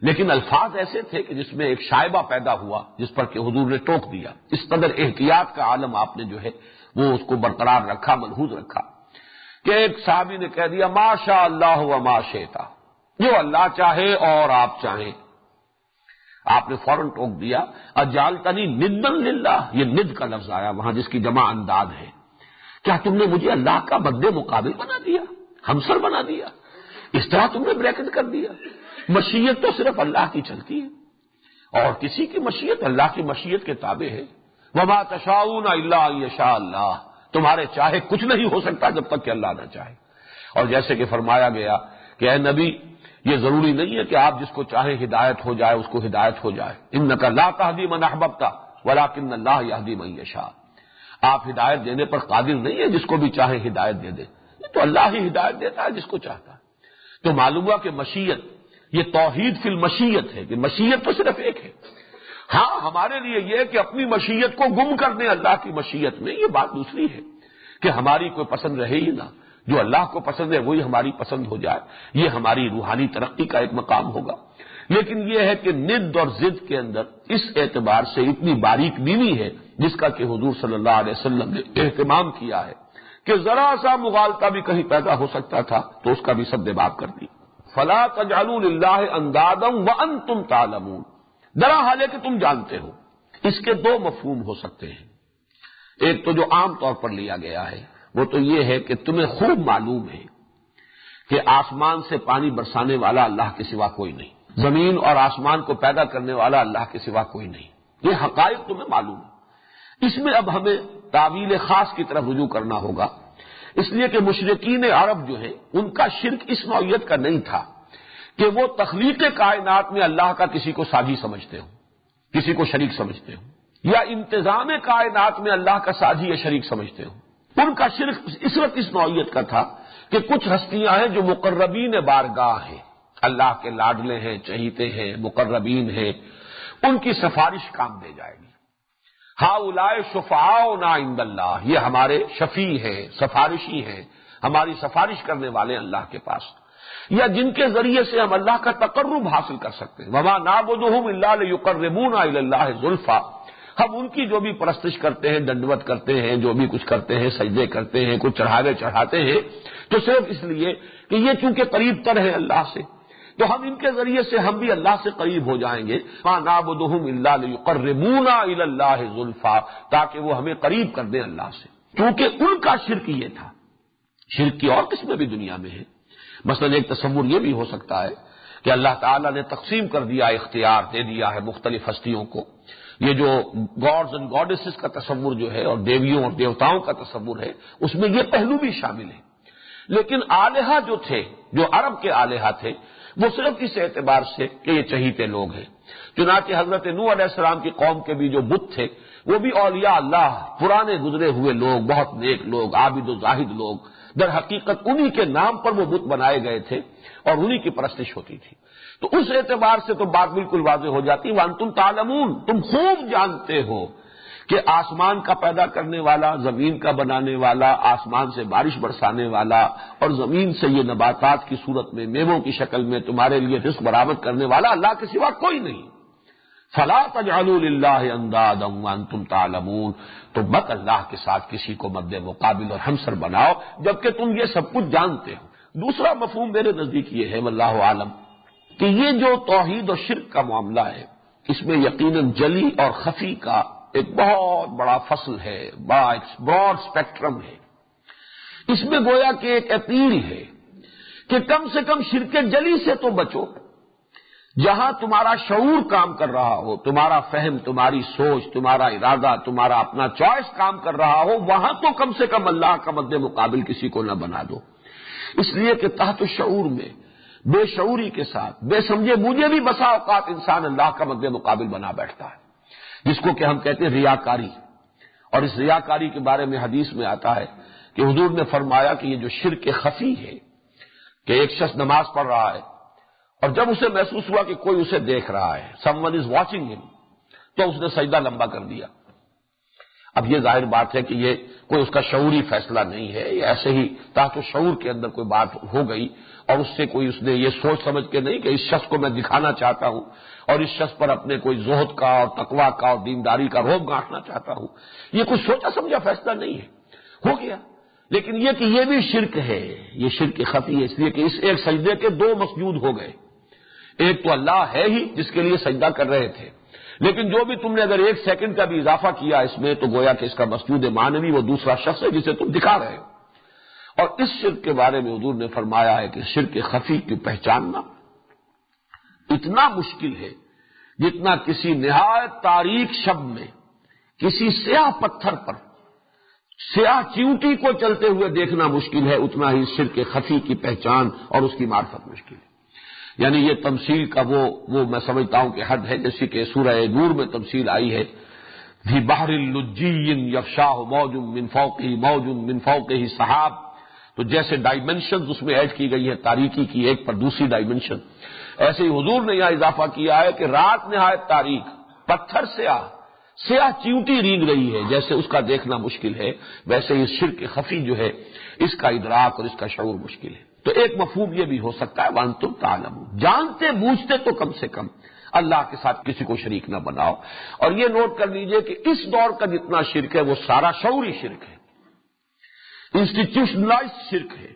لیکن الفاظ ایسے تھے کہ جس میں ایک شائبہ پیدا ہوا، جس پر کہ حضور نے ٹوک دیا۔ اس قدر احتیاط کا عالم آپ نے جو ہے وہ اس کو برقرار رکھا، ملحوظ رکھا، کہ ایک صحابی نے کہہ دیا ما شاء اللہ و ما شئت، جو اللہ چاہے اور آپ چاہیں۔ آپ نے فوراً ٹوک دیا اجعلتنی ندا للہ، یہ ند کا لفظ آیا وہاں جس کی جمع انداد ہے، کیا تم نے مجھے اللہ کا مد مقابل بنا دیا، ہمسر بنا دیا، اس طرح تم نے بریکٹ کر دیا؟ مشیت تو صرف اللہ کی چلتی ہے، اور کسی کی مشیت اللہ کی مشیت کے تابع ہے۔ وما تشاءون الا ان یشاء اللہ، تمہارے چاہے کچھ نہیں ہو سکتا جب تک کہ اللہ نہ چاہے۔ اور جیسے کہ فرمایا گیا کہ اے نبی، یہ ضروری نہیں ہے کہ آپ جس کو چاہے ہدایت ہو جائے، اس کو ہدایت ہو جائے، انک لا تہدی من احببت ولکن اللہ یہدی من یشاء، آپ ہدایت دینے پر قادر نہیں ہے، جس کو بھی چاہے ہدایت دے دے، یہ تو اللہ ہی ہدایت دیتا ہے جس کو چاہتا ہے۔ تو معلوم ہوا کہ مشیت، یہ توحید فی المشیت ہے کہ مشیت تو صرف ایک ہے، ہاں ہمارے لیے یہ کہ اپنی مشیت کو گم کر دیں اللہ کی مشیت میں، یہ بات دوسری ہے کہ ہماری کوئی پسند رہے ہی نہ، جو اللہ کو پسند ہے وہی ہماری پسند ہو جائے، یہ ہماری روحانی ترقی کا ایک مقام ہوگا۔ لیکن یہ ہے کہ ند اور ضد کے اندر اس اعتبار سے اتنی باریک بینی ہے جس کا کہ حضور صلی اللہ علیہ وسلم نے اہتمام کیا ہے کہ ذرا سا مغالطہ بھی کہیں پیدا ہو سکتا تھا تو اس کا بھی سد باب کر دی۔ فلا تجعلوا للہ اندادا وانتم تعلمون، درا حال ہے کہ تم جانتے ہو۔ اس کے دو مفہوم ہو سکتے ہیں، ایک تو جو عام طور پر لیا گیا ہے وہ تو یہ ہے کہ تمہیں خوب معلوم ہے کہ آسمان سے پانی برسانے والا اللہ کے سوا کوئی نہیں، زمین اور آسمان کو پیدا کرنے والا اللہ کے سوا کوئی نہیں، یہ حقائق تمہیں معلوم ہے۔ اس میں اب ہمیں تعویل خاص کی طرف رجوع کرنا ہوگا، اس لیے کہ مشرکین عرب جو ہیں ان کا شرک اس نوعیت کا نہیں تھا کہ وہ تخلیق کائنات میں اللہ کا کسی کو ساجی سمجھتے ہوں، کسی کو شریک سمجھتے ہوں، یا انتظام کائنات میں اللہ کا ساجی یا شریک سمجھتے ہوں۔ ان کا شرک اس وقت اس نوعیت کا تھا کہ کچھ ہستیاں ہیں جو مقربین بارگاہ ہیں، اللہ کے لاڈلے ہیں، چہیتے ہیں، مقربین ہیں، ان کی سفارش کام دے جائے گی۔ ہؤلاء شفعاؤنا عند اللہ، یہ ہمارے شفیع ہیں، سفارشی ہیں، ہماری سفارش کرنے والے اللہ کے پاس، یا جن کے ذریعے سے ہم اللہ کا تقرب حاصل کر سکتے ہیں۔ وما نعبدهم الا ليقربونا الى الله زلفى، ہم ان کی جو بھی پرستش کرتے ہیں، دنڈوت کرتے ہیں، جو بھی کچھ کرتے ہیں، سجدے کرتے ہیں، کچھ چڑھاوے چڑھاتے ہیں، تو صرف اس لیے کہ یہ چونکہ قریب تر ہے اللہ سے، تو ہم ان کے ذریعے سے ہم بھی اللہ سے قریب ہو جائیں گے۔ ما نعبدهم الا ليقربونا الى الله زلفى، تاکہ وہ ہمیں قریب کر دیں اللہ سے۔ کیونکہ ان کا شرک یہ تھا۔ شرک کی اور قسمیں بھی دنیا میں ہیں، مثلا ایک تصور یہ بھی ہو سکتا ہے کہ اللہ تعالیٰ نے تقسیم کر دیا، اختیار دے دیا ہے مختلف ہستیوں کو۔ یہ جو گاڈز اینڈ گاڈیسز کا تصور جو ہے اور دیویوں اور دیوتاؤں کا تصور ہے، اس میں یہ پہلو بھی شامل ہے۔ لیکن آلہہ جو تھے، جو عرب کے آلہہ تھے، وہ صرف اس اعتبار سے کہ یہ چہیتے لوگ ہیں۔ چنانچہ حضرت نوح علیہ السلام کی قوم کے بھی جو بت تھے وہ بھی اولیاء اللہ، پرانے گزرے ہوئے لوگ، بہت نیک لوگ، عابد و زاہد لوگ، در حقیقت انہی کے نام پر وہ بت بنائے گئے تھے اور انہی کی پرستش ہوتی تھی۔ تو اس اعتبار سے تو بات بالکل واضح ہو جاتی، وانتم تعلمون، تم خوب جانتے ہو کہ آسمان کا پیدا کرنے والا، زمین کا بنانے والا، آسمان سے بارش برسانے والا اور زمین سے یہ نباتات کی صورت میں، میووں کی شکل میں تمہارے لیے رزق برآمد کرنے والا اللہ کے سوا کوئی نہیں۔ فلا تجعلوا للہ اندادا وانتم تعلمون، تو مت اللہ کے ساتھ کسی کو مد مقابل اور ہمسر بناؤ جبکہ تم یہ سب کچھ جانتے ہو۔ دوسرا مفہوم میرے نزدیک یہ ہے واللہ عالم کہ یہ جو توحید و شرک کا معاملہ ہے، اس میں یقیناً جلی اور خفی کا ایک بہت بڑا فصل ہے، بڑا ایک براڈ اسپیکٹرم ہے۔ اس میں گویا کہ ایک اپیل ہے کہ کم سے کم شرک جلی سے تو بچو۔ جہاں تمہارا شعور کام کر رہا ہو، تمہارا فہم، تمہاری سوچ، تمہارا ارادہ، تمہارا اپنا چوائس کام کر رہا ہو، وہاں تو کم سے کم اللہ کا مد مقابل کسی کو نہ بنا دو۔ اس لیے کہ تحت شعور میں بے شعوری کے ساتھ، بے سمجھے مجھے بھی بسا اوقات انسان اللہ کا مد مقابل بنا بیٹھتا ہے، جس کو کہ ہم کہتے ہیں ریاکاری۔ اور اس ریاکاری کے بارے میں حدیث میں آتا ہے کہ حضور نے فرمایا کہ یہ جو شرک خفی ہے کہ ایک شخص نماز پڑھ رہا ہے اور جب اسے محسوس ہوا کہ کوئی اسے دیکھ رہا ہے، someone is watching him، تو اس نے سجدہ لمبا کر دیا۔ اب یہ ظاہر بات ہے کہ یہ کوئی اس کا شعوری فیصلہ نہیں ہے، یہ ایسے ہی تحت شعور کے اندر کوئی بات ہو گئی اور اس سے کوئی اس نے یہ سوچ سمجھ کے نہیں کہ اس شخص کو میں دکھانا چاہتا ہوں اور اس شخص پر اپنے کوئی زہد کا اور تقویٰ کا اور دینداری کا رعب گانٹنا چاہتا ہوں، یہ کوئی سوچا سمجھا فیصلہ نہیں ہے، ہو گیا۔ لیکن یہ کہ یہ بھی شرک ہے، یہ شرک خفی ہے، اس لیے کہ اس ایک سجدے کے دو مسجود ہو گئے، ایک تو اللہ ہے ہی جس کے لیے سجدہ کر رہے تھے، لیکن جو بھی تم نے اگر ایک سیکنڈ کا بھی اضافہ کیا اس میں تو گویا کہ اس کا مسجود معنوی وہ دوسرا شخص ہے جسے تم دکھا رہے ہو۔ اور اس شرک کے بارے میں حضور نے فرمایا ہے کہ شرک خفی کی پہچاننا اتنا مشکل ہے جتنا کسی نہایت تاریک شب میں کسی سیاہ پتھر پر سیاہ چیونٹی کو چلتے ہوئے دیکھنا مشکل ہے، اتنا ہی شرک خفی کی پہچان اور اس کی معرفت مشکل ہے۔ یعنی یہ تمثیل کا وہ میں سمجھتا ہوں کہ حد ہے، جیسے کہ سورہ نور میں تمثیل آئی ہے، فی بحر لجی یغشاہ موج من فوقہ موج من فوقہ سحاب، تو جیسے ڈائمنشنز اس میں ایڈ کی گئی ہے تاریکی کی ایک پر دوسری ڈائمنشن، ایسے ہی حضور نے یہاں اضافہ کیا ہے کہ رات نہایت تاریک پتھر سیاہ چیوٹی رینگ رہی ہے، جیسے اس کا دیکھنا مشکل ہے، ویسے یہ شرک خفی جو ہے اس کا ادراک اور اس کا شعور مشکل ہے۔ تو ایک مفہوم یہ بھی ہو سکتا ہے وانتم تعلمون، جانتے بوجھتے تو کم سے کم اللہ کے ساتھ کسی کو شریک نہ بناؤ۔ اور یہ نوٹ کر لیجئے کہ اس دور کا جتنا شرک ہے وہ سارا شعوری شرک ہے، انسٹیٹیوشنلائزڈ شرک ہے۔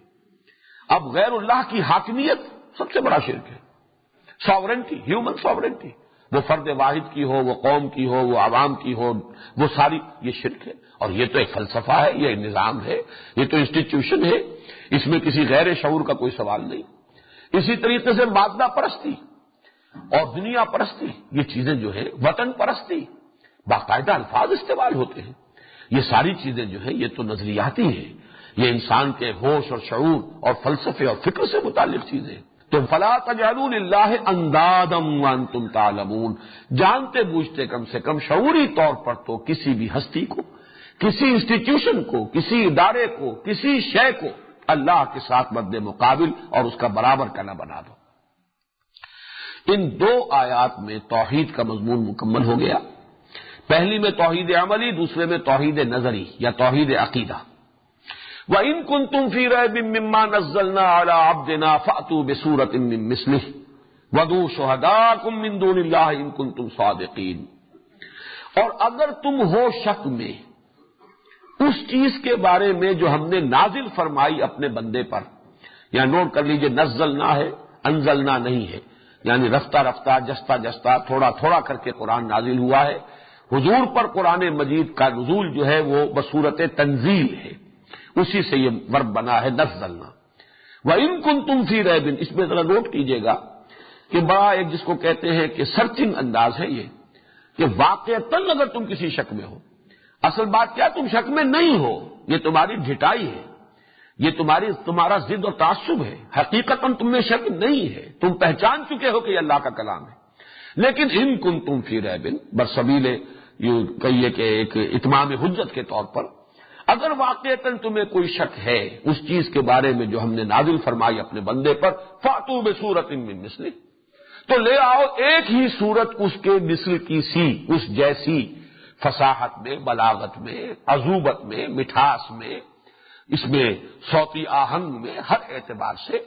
اب غیر اللہ کی حاکمیت سب سے بڑا شرک ہے، ساورنٹی، ہیومن ساورنٹی، وہ فرد واحد کی ہو، وہ قوم کی ہو، وہ عوام کی ہو، وہ ساری یہ شرک ہے۔ اور یہ تو ایک فلسفہ ہے، یہ نظام ہے، یہ تو انسٹیٹیوشن ہے، اس میں کسی غیر شعور کا کوئی سوال نہیں۔ اسی طریقے سے مادہ پرستی اور دنیا پرستی، یہ چیزیں جو ہے، وطن پرستی، باقاعدہ الفاظ استعمال ہوتے ہیں، یہ ساری چیزیں جو ہیں یہ تو نظریاتی ہیں، یہ انسان کے ہوش اور شعور اور فلسفے اور فکر سے متعلق چیزیں ہیں۔ تو فلا تجعلوا للہ اندادا وانتم تعلمون، جانتے بوجھتے کم سے کم شعوری طور پر تو کسی بھی ہستی کو، کسی انسٹیٹیوشن کو، کسی ادارے کو، کسی شے کو اللہ کے ساتھ مد مقابل اور اس کا برابر کا نہ بنا دو۔ ان دو آیات میں توحید کا مضمون مکمل ہو گیا، پہلی میں توحید عملی، دوسرے میں توحید نظری یا توحید عقیدہ۔ وَإِن كُنتُمْ فِي رَيْبٍ مِّمَّا نَزَّلْنَا عَلَىٰ عَبْدِنَا فَأْتُوا بِسُورَةٍ مِّن مِّثْلِهِ وَادْعُوا شُهَدَاءَكُم مِّن دُونِ اللَّهِ إِن كُنتُمْ صَادِقِينَ، اور اگر تم ہو شک میں اس چیز کے بارے میں جو ہم نے نازل فرمائی اپنے بندے پر، یا نوٹ کر لیجئے نزلنا ہے، انزلنا نہیں ہے، یعنی رفتہ رفتہ جستا جستا تھوڑا تھوڑا کر کے قرآن نازل ہوا ہے۔ حضور پر قرآن مجید کا نزول جو ہے وہ بصورت تنزیل ہے، اسی سے یہ ورب بنا ہے نزلنا۔ وَإِن كُنتُمْ فِي رَيْبٍ، اس میں ذرا نوٹ کیجئے گا کہ بڑا ایک جس کو کہتے ہیں کہ سرچنگ انداز ہے یہ، کہ واقعتاً اگر تم کسی شک میں ہو، اصل بات کیا تم شک میں نہیں ہو، یہ تمہاری ڈھٹائی ہے، یہ تمہارا ضد اور تعصب ہے، حقیقتاً تم میں شک نہیں ہے، تم پہچان چکے ہو کہ یہ اللہ کا کلام ہے۔ لیکن ان کنتم فی ریب، برسبیل یوں کہیے کہ ایک اتمام حجت کے طور پر، اگر واقعتاً تمہیں کوئی شک ہے اس چیز کے بارے میں جو ہم نے نازل فرمائی اپنے بندے پر، فاتوا بسورۃ من مثلہ، تو لے آؤ ایک ہی صورت اس کے مثل کی سی، اس جیسی، فصاحت میں، بلاغت میں، عذوبت میں، مٹھاس میں، اس میں صوتی آہنگ میں، ہر اعتبار سے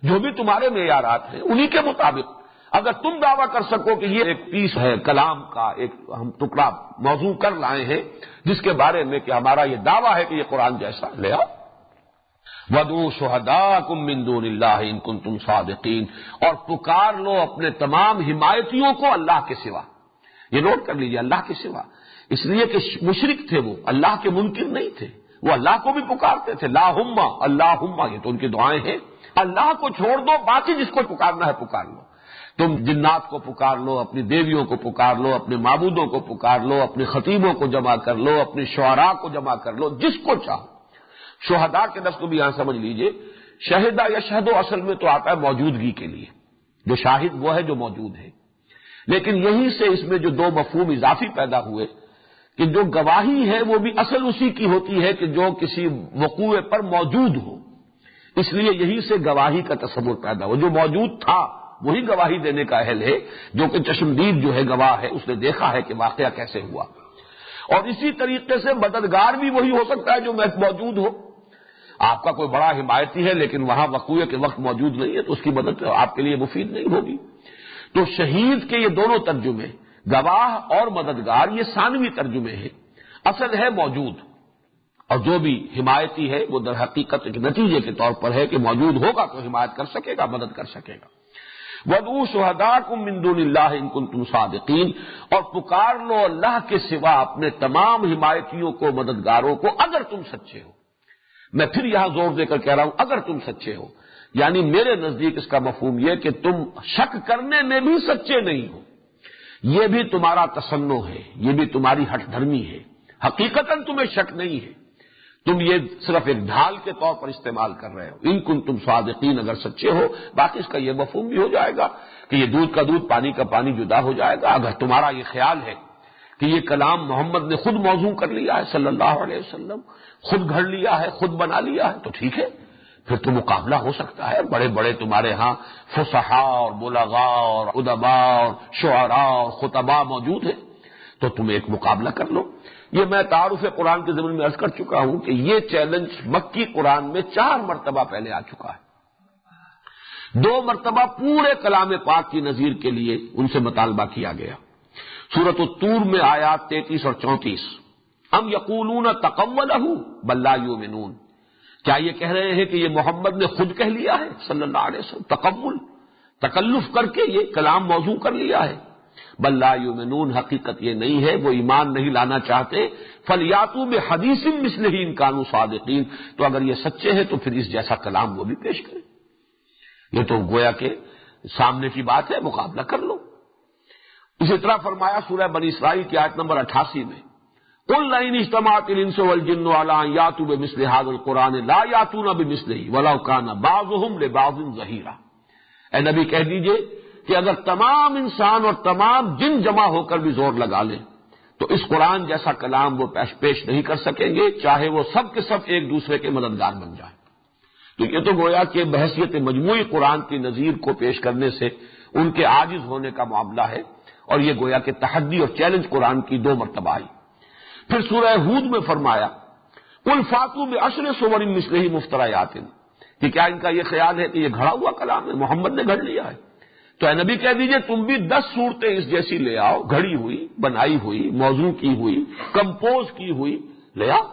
جو بھی تمہارے معیارات ہیں انہی کے مطابق اگر تم دعویٰ کر سکو کہ یہ ایک پیس ہے کلام کا، ایک ہم ٹکڑا موضوع کر لائے ہیں جس کے بارے میں کہ ہمارا یہ دعویٰ ہے کہ یہ قرآن جیسا، لے آؤ۔ وَادْعُوا شُهَدَاءَكُم مِّن دُونِ اللَّهِ إِن كُنتُمْ صَادِقِينَ، اور پکار لو اپنے تمام حمایتیوں کو اللہ کے سوا، یہ نوٹ کر لیجیے، اللہ کے سوا، اس لیے کہ مشرک تھے وہ، اللہ کے منکر نہیں تھے، وہ اللہ کو بھی پکارتے تھے، اللہم اللہم، یہ تو ان کی دعائیں ہیں، اللہ کو چھوڑ دو، باقی جس کو پکارنا ہے پکار لو، تم جنات کو پکار لو، اپنی دیویوں کو پکار لو، اپنے معبودوں کو پکار لو، اپنے خطیبوں کو جمع کر لو، اپنے شعراء کو جمع کر لو، جس کو چاہو۔ شہداء کے لفظ کو بھی یہاں سمجھ لیجئے، شہدہ یا شہدو اصل میں تو آتا ہے موجودگی کے لیے، جو شاہد وہ ہے جو موجود ہے، لیکن یہیں سے اس میں جو دو مفہوم اضافی پیدا ہوئے کہ جو گواہی ہے وہ بھی اصل اسی کی ہوتی ہے کہ جو کسی وقوع پر موجود ہو، اس لیے یہیں سے گواہی کا تصور پیدا ہو، جو موجود تھا وہی گواہی دینے کا اہل ہے، جو کہ چشمدید جو ہے گواہ ہے، اس نے دیکھا ہے کہ واقعہ کیسے ہوا۔ اور اسی طریقے سے مددگار بھی وہی ہو سکتا ہے جو موجود ہو، آپ کا کوئی بڑا حمایتی ہے لیکن وہاں وقوع کے وقت موجود نہیں ہے تو اس کی مدد آپ کے لیے مفید نہیں ہوگی۔ تو شہید کے یہ دونوں ترجمے، گواہ اور مددگار، یہ ثانوی ترجمے ہیں، اصل ہے موجود، اور جو بھی حمایتی ہے وہ در حقیقت ایک نتیجے کے طور پر ہے کہ موجود ہوگا تو حمایت کر سکے گا، مدد کر سکے گا۔ وَادْعُوا شُهَدَاءَكُم مِّن دُونِ اللَّهِ إِن كُنتُمْ صَادِقِينَ، اور پکار لو اللہ کے سوا اپنے تمام حمایتیوں کو، مددگاروں کو، اگر تم سچے ہو۔ میں پھر یہاں زور دے کر کہہ رہا ہوں اگر تم سچے ہو، یعنی میرے نزدیک اس کا مفہوم یہ کہ تم شک کرنے میں بھی سچے نہیں ہو، یہ بھی تمہارا تصنع ہے، یہ بھی تمہاری ہٹ دھرمی ہے، حقیقتاً تمہیں شک نہیں ہے، تم یہ صرف ایک ڈھال کے طور پر استعمال کر رہے ہو۔ ان کنتم صادقین، اگر سچے ہو، باقی اس کا یہ مفہوم بھی ہو جائے گا کہ یہ دودھ کا دودھ پانی کا پانی جدا ہو جائے گا۔ اگر تمہارا یہ خیال ہے کہ یہ کلام محمد نے خود موضوع کر لیا ہے صلی اللہ علیہ وسلم، خود گھڑ لیا ہے، خود بنا لیا ہے، تو ٹھیک ہے، پھر تو مقابلہ ہو سکتا ہے، بڑے بڑے تمہارے ہاں فصحاء اور بلغاء اور ادباء اور شعراء اور خطباء موجود ہیں، تو تم ایک مقابلہ کر لو۔ یہ میں تعارف قرآن کے ضمن میں عرض کر چکا ہوں کہ یہ چیلنج مکی قرآن میں 4 مرتبہ پہلے آ چکا ہے۔ 2 مرتبہ پورے کلام پاک کی نظیر کے لیے ان سے مطالبہ کیا گیا۔ سورۃ الطور میں آیات 33 اور 34، ام یقولون تقولہ بل لا یؤمنون، کیا یہ کہہ رہے ہیں کہ یہ محمد نے خود کہہ لیا ہے صلی اللہ علیہ وسلم، تقول، تکلف کر کے یہ کلام موضوع کر لیا ہے، بل لا یؤمنون، حقیقت یہ نہیں ہے، وہ ایمان نہیں لانا چاہتے، فلیاتوا بحدیث مثلہ ان کانوا صادقین، تو اگر یہ سچے ہیں تو پھر اس جیسا کلام وہ بھی پیش کریں۔ یہ تو گویا کہ سامنے کی بات ہے، مقابلہ کر لو۔ اسی طرح فرمایا سورہ بنی اسرائیل کی آیت نمبر 88 میں، قل لئن اجتمعت الانس والجن على ان ياتوا بمثل هذا القرآن لا ياتون بمثله ولو كان بعضهم لبعض ظهيرا، اے نبی کہہ دیجئے کہ اگر تمام انسان اور تمام جن جمع ہو کر بھی زور لگا لیں تو اس قرآن جیسا کلام وہ پیش نہیں کر سکیں گے، چاہے وہ سب کے سب ایک دوسرے کے مددگار بن جائیں۔ تو یہ تو گویا کہ بحیثیت مجموعی قرآن کی نظیر کو پیش کرنے سے ان کے عاجز ہونے کا معاملہ ہے، اور یہ گویا کہ تحدی اور چیلنج قرآن کی 2 مرتبہ آئی۔ پھر سورہ ہود میں فرمایا قل فاتوا بعشر سور مثلہ مفتریات، کہ کیا ان کا یہ خیال ہے کہ یہ گھڑا ہوا کلام ہے، محمد نے گھڑ لیا ہے؟ تو اے نبی کہہ دیجئے تم بھی 10 صورتیں اس جیسی لے آؤ، گھڑی ہوئی، بنائی ہوئی، موضوع کی ہوئی، کمپوز کی ہوئی لے آؤ،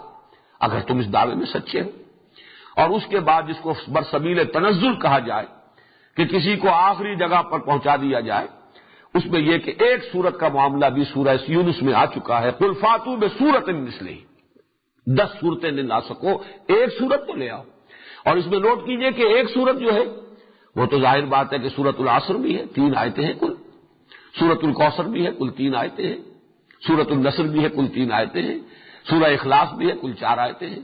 اگر تم اس دعوے میں سچے ہو۔ اور اس کے بعد جس کو برسبیل تنزل کہا جائے کہ کسی کو آخری جگہ پر پہنچا دیا جائے، اس میں یہ کہ ایک سورت کا معاملہ بھی سورہ یونس میں آ چکا ہے، قل فاتوا بسورۃ مثلہ، 10 صورتیں نہ لا سکو، ایک سورت تو لے آؤ۔ اور اس میں نوٹ کیجئے کہ ایک سورت جو ہے وہ تو ظاہر بات ہے کہ سورۃ العصر بھی ہے، 3 آیتیں ہیں کل، سورۃ الکوثر بھی ہے، کل 3 آیتیں ہیں، سورۃ النصر بھی ہے، کل 3 آیتیں ہیں، سورہ اخلاص بھی ہے، کل 4 آیتیں ہیں۔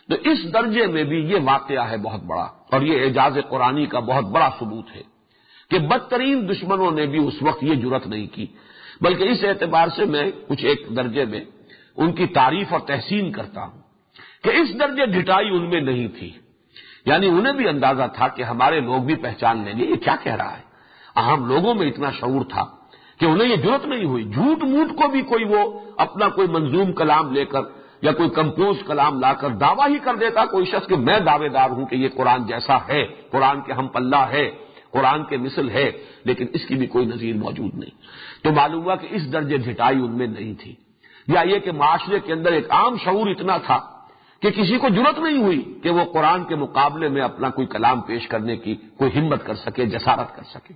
تو اس درجے میں بھی یہ واقعہ ہے بہت بڑا، اور یہ اعجاز قرآنی کا بہت بڑا ثبوت ہے کہ بدترین دشمنوں نے بھی اس وقت یہ جرأت نہیں کی، بلکہ اس اعتبار سے میں کچھ ایک درجے میں ان کی تعریف اور تحسین کرتا ہوں کہ اس درجے ڈھٹائی ان میں نہیں تھی، یعنی انہیں بھی اندازہ تھا کہ ہمارے لوگ بھی پہچان لیں گے یہ کیا کہہ رہا ہے۔ عام لوگوں میں اتنا شعور تھا کہ انہیں یہ جرأت نہیں ہوئی، جھوٹ موٹ کو بھی کوئی وہ اپنا کوئی منظوم کلام لے کر یا کوئی کمپوز کلام لا کر دعویٰ ہی کر دیتا کوئی شخص کہ میں دعوے دار ہوں کہ یہ قرآن جیسا ہے، قرآن کے ہم پلہ ہے، قرآن کے مثل ہے، لیکن اس کی بھی کوئی نظیر موجود نہیں۔ تو معلوم ہوا کہ اس درجے جھٹائی ان میں نہیں تھی، یا یہ کہ معاشرے کے اندر ایک عام شعور اتنا تھا کہ کسی کو جرأت نہیں ہوئی کہ وہ قرآن کے مقابلے میں اپنا کوئی کلام پیش کرنے کی کوئی ہمت کر سکے، جسارت کر سکے۔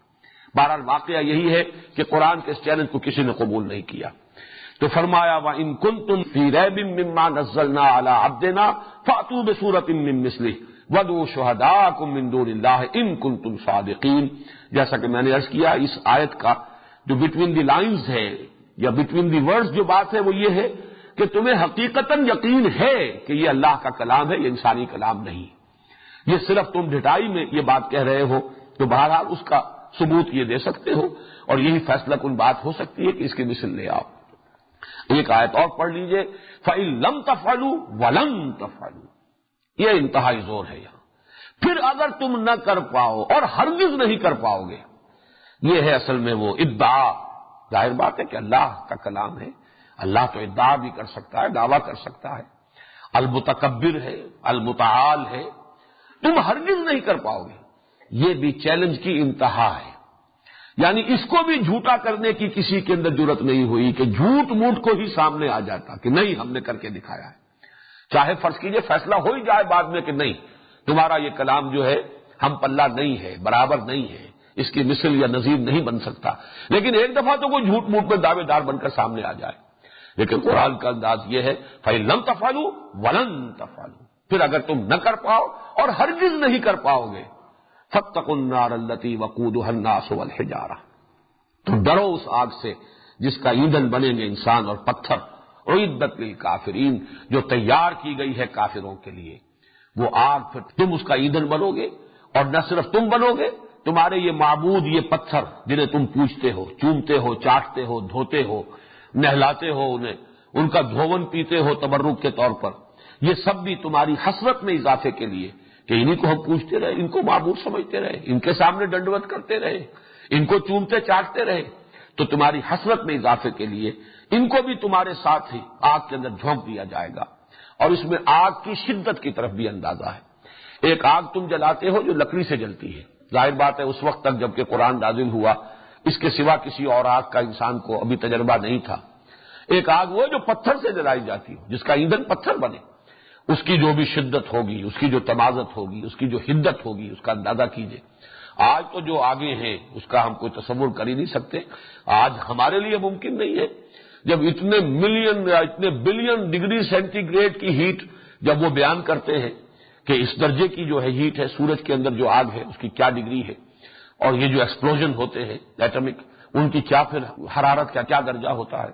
بہرحال واقعہ یہی ہے کہ قرآن کے اس چیلنج کو کسی نے قبول نہیں کیا۔ تو فرمایا وَإِن كُنتُمْ فِي رَيْبٍ مِّمَّا نَزَّلْنَا عَلَىٰ عَبْدِنَا فَأْتُوا بِسُورَةٍ مِّن مِّثْلِهِ وَادْعُوا شُهَدَاءَكُم مِّن دُونِ اللَّهِ إِن كُنتُمْ صَادِقِينَ۔ جیسا کہ میں نے عرض کیا اس آیت کا جو بٹوین دی لائنز ہے یا بٹوین دی ورڈز جو بات ہے وہ یہ ہے کہ تمہیں حقیقتاً یقین ہے کہ یہ اللہ کا کلام ہے، یہ انسانی کلام نہیں، یہ صرف تم ڈھٹائی میں یہ بات کہہ رہے ہو، تو بہرحال اس کا ثبوت یہ دے سکتے ہو، اور یہی فیصلہ کن بات ہو سکتی ہے کہ اس کی مثل لے آؤ۔ ایک آیت اور پڑھ لیجئے فَإِن لَمْ تَفْعَلُوا وَلَن تَفْعَلُوا، یہ انتہائی زور ہے یہاں، پھر اگر تم نہ کر پاؤ اور ہرگز نہیں کر پاؤ گے، یہ ہے اصل میں وہ ادعا۔ ظاہر بات ہے کہ اللہ کا کلام ہے، اللہ تو ادعا بھی کر سکتا ہے، دعویٰ کر سکتا ہے، المتکبر ہے، المتعال ہے، تم ہرگز نہیں کر پاؤ گے، یہ بھی چیلنج کی انتہا ہے۔ یعنی اس کو بھی جھوٹا کرنے کی کسی کے اندر جرأت نہیں ہوئی کہ جھوٹ موٹ کو ہی سامنے آ جاتا کہ نہیں ہم نے کر کے دکھایا ہے، چاہے فرض کیجئے فیصلہ ہو ہی جائے بعد میں کہ نہیں تمہارا یہ کلام جو ہے ہم پلہ نہیں ہے، برابر نہیں ہے، اس کی مثل یا نظیر نہیں بن سکتا، لیکن ایک دفعہ تو کوئی جھوٹ موٹ میں دعوے دار بن کر سامنے آ جائے۔ لیکن قرآن کا انداز یہ ہے فَإِن لَمْ تَفْعَلُوا وَلَن تَفْعَلُوا، پھر اگر تم نہ کر پاؤ اور ہرگز نہیں کر پاؤ گے فَاتَّقُوا النَّارَ الَّتِي وَقُودُهَا النَّاسُ وَالْحِجَارَةُ، تو ڈرو اس آگ سے جس کا ایندھن بنیں گے انسان اور پتھر، اعدت للکافرین، جو تیار کی گئی ہے کافروں کے لیے۔ وہ آگ پھر تم اس کا ایندھن بنو گے، اور نہ صرف تم بنو گے، تمہارے یہ معبود، یہ پتھر جنہیں تم پوجتے ہو، چومتے ہو، چاٹتے ہو، دھوتے ہو، نہلاتے ہو انہیں، ان کا دھون پیتے ہو تبرک کے طور پر، یہ سب بھی تمہاری حسرت میں اضافے کے لیے کہ انہیں کو ہم پوجتے رہے، ان کو معبود سمجھتے رہے، ان کے سامنے ڈنڈوت کرتے رہے، ان کو چومتے چاٹتے رہے، تو تمہاری حسرت میں اضافے کے لیے ان کو بھی تمہارے ساتھ ہی آگ کے اندر جھونک دیا جائے گا، اور اس میں آگ کی شدت کی طرف بھی اندازہ ہے۔ ایک آگ تم جلاتے ہو جو لکڑی سے جلتی ہے، ظاہر بات ہے اس وقت تک جب کہ قرآن نازل ہوا اس کے سوا کسی اور آگ کا انسان کو ابھی تجربہ نہیں تھا۔ ایک آگ وہ جو پتھر سے جلائی جاتی ہو، جس کا ایندھن پتھر بنے، اس کی جو بھی شدت ہوگی، اس کی جو تمازت ہوگی، اس کی جو حدت ہوگی، اس کا اندازہ کیجئے۔ آج تو جو آگے ہیں اس کا ہم کوئی تصور کر ہی نہیں سکتے۔ آج ہمارے لیے ممکن نہیں ہے، جب اتنے ملین یا اتنے بلین ڈگری سینٹی گریڈ کی ہیٹ جب وہ بیان کرتے ہیں کہ اس درجے کی جو ہے ہیٹ ہے سورج کے اندر جو آگ ہے اس کی کیا ڈگری ہے، اور یہ جو ایکسپلوژن ہوتے ہیں ایٹمک، ان کی کیا پھر حرارت کا کیا درجہ ہوتا ہے،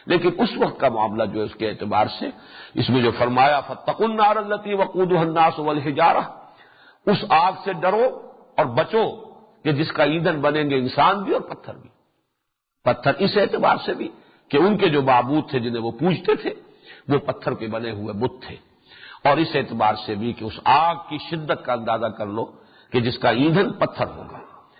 لیکن اس وقت کا معاملہ جو ہے اس کے اعتبار سے اس میں جو فرمایا فاتقوا النار التي وقودها الناس والحجارہ، اس آگ سے ڈرو اور بچو کہ جس کا ایندھن بنیں گے انسان بھی اور پتھر بھی۔ پتھر اس اعتبار سے بھی کہ ان کے جو معبود تھے جنہیں وہ پوجتے تھے وہ پتھر کے بنے ہوئے بت تھے، اور اس اعتبار سے بھی کہ اس آگ کی شدت کا اندازہ کر لو کہ جس کا ایندھن پتھر ہوگا۔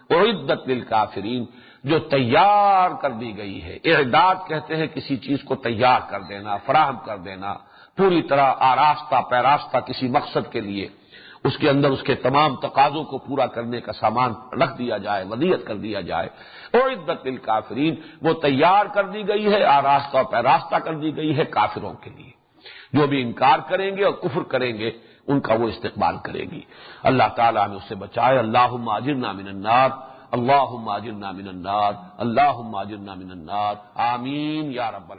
اعدت للکافرین، جو تیار کر دی گئی ہے۔ اعداد کہتے ہیں کسی چیز کو تیار کر دینا، فراہم کر دینا، پوری طرح آراستہ پیراستہ کسی مقصد کے لیے اس کے اندر اس کے تمام تقاضوں کو پورا کرنے کا سامان رکھ دیا جائے، ودیعت کر دیا جائے۔ اعدت للکافرین، وہ تیار کر دی گئی ہے، آراستہ اور پیراستہ کر دی گئی ہے کافروں کے لیے، جو بھی انکار کریں گے اور کفر کریں گے ان کا وہ استقبال کرے گی۔ اللہ تعالیٰ ہمیں اس سے بچائے۔ اللہم اجرنا من النار، اللہم اجرنا من النار، اللہم اجرنا من النار، آمین یا رب العالمین۔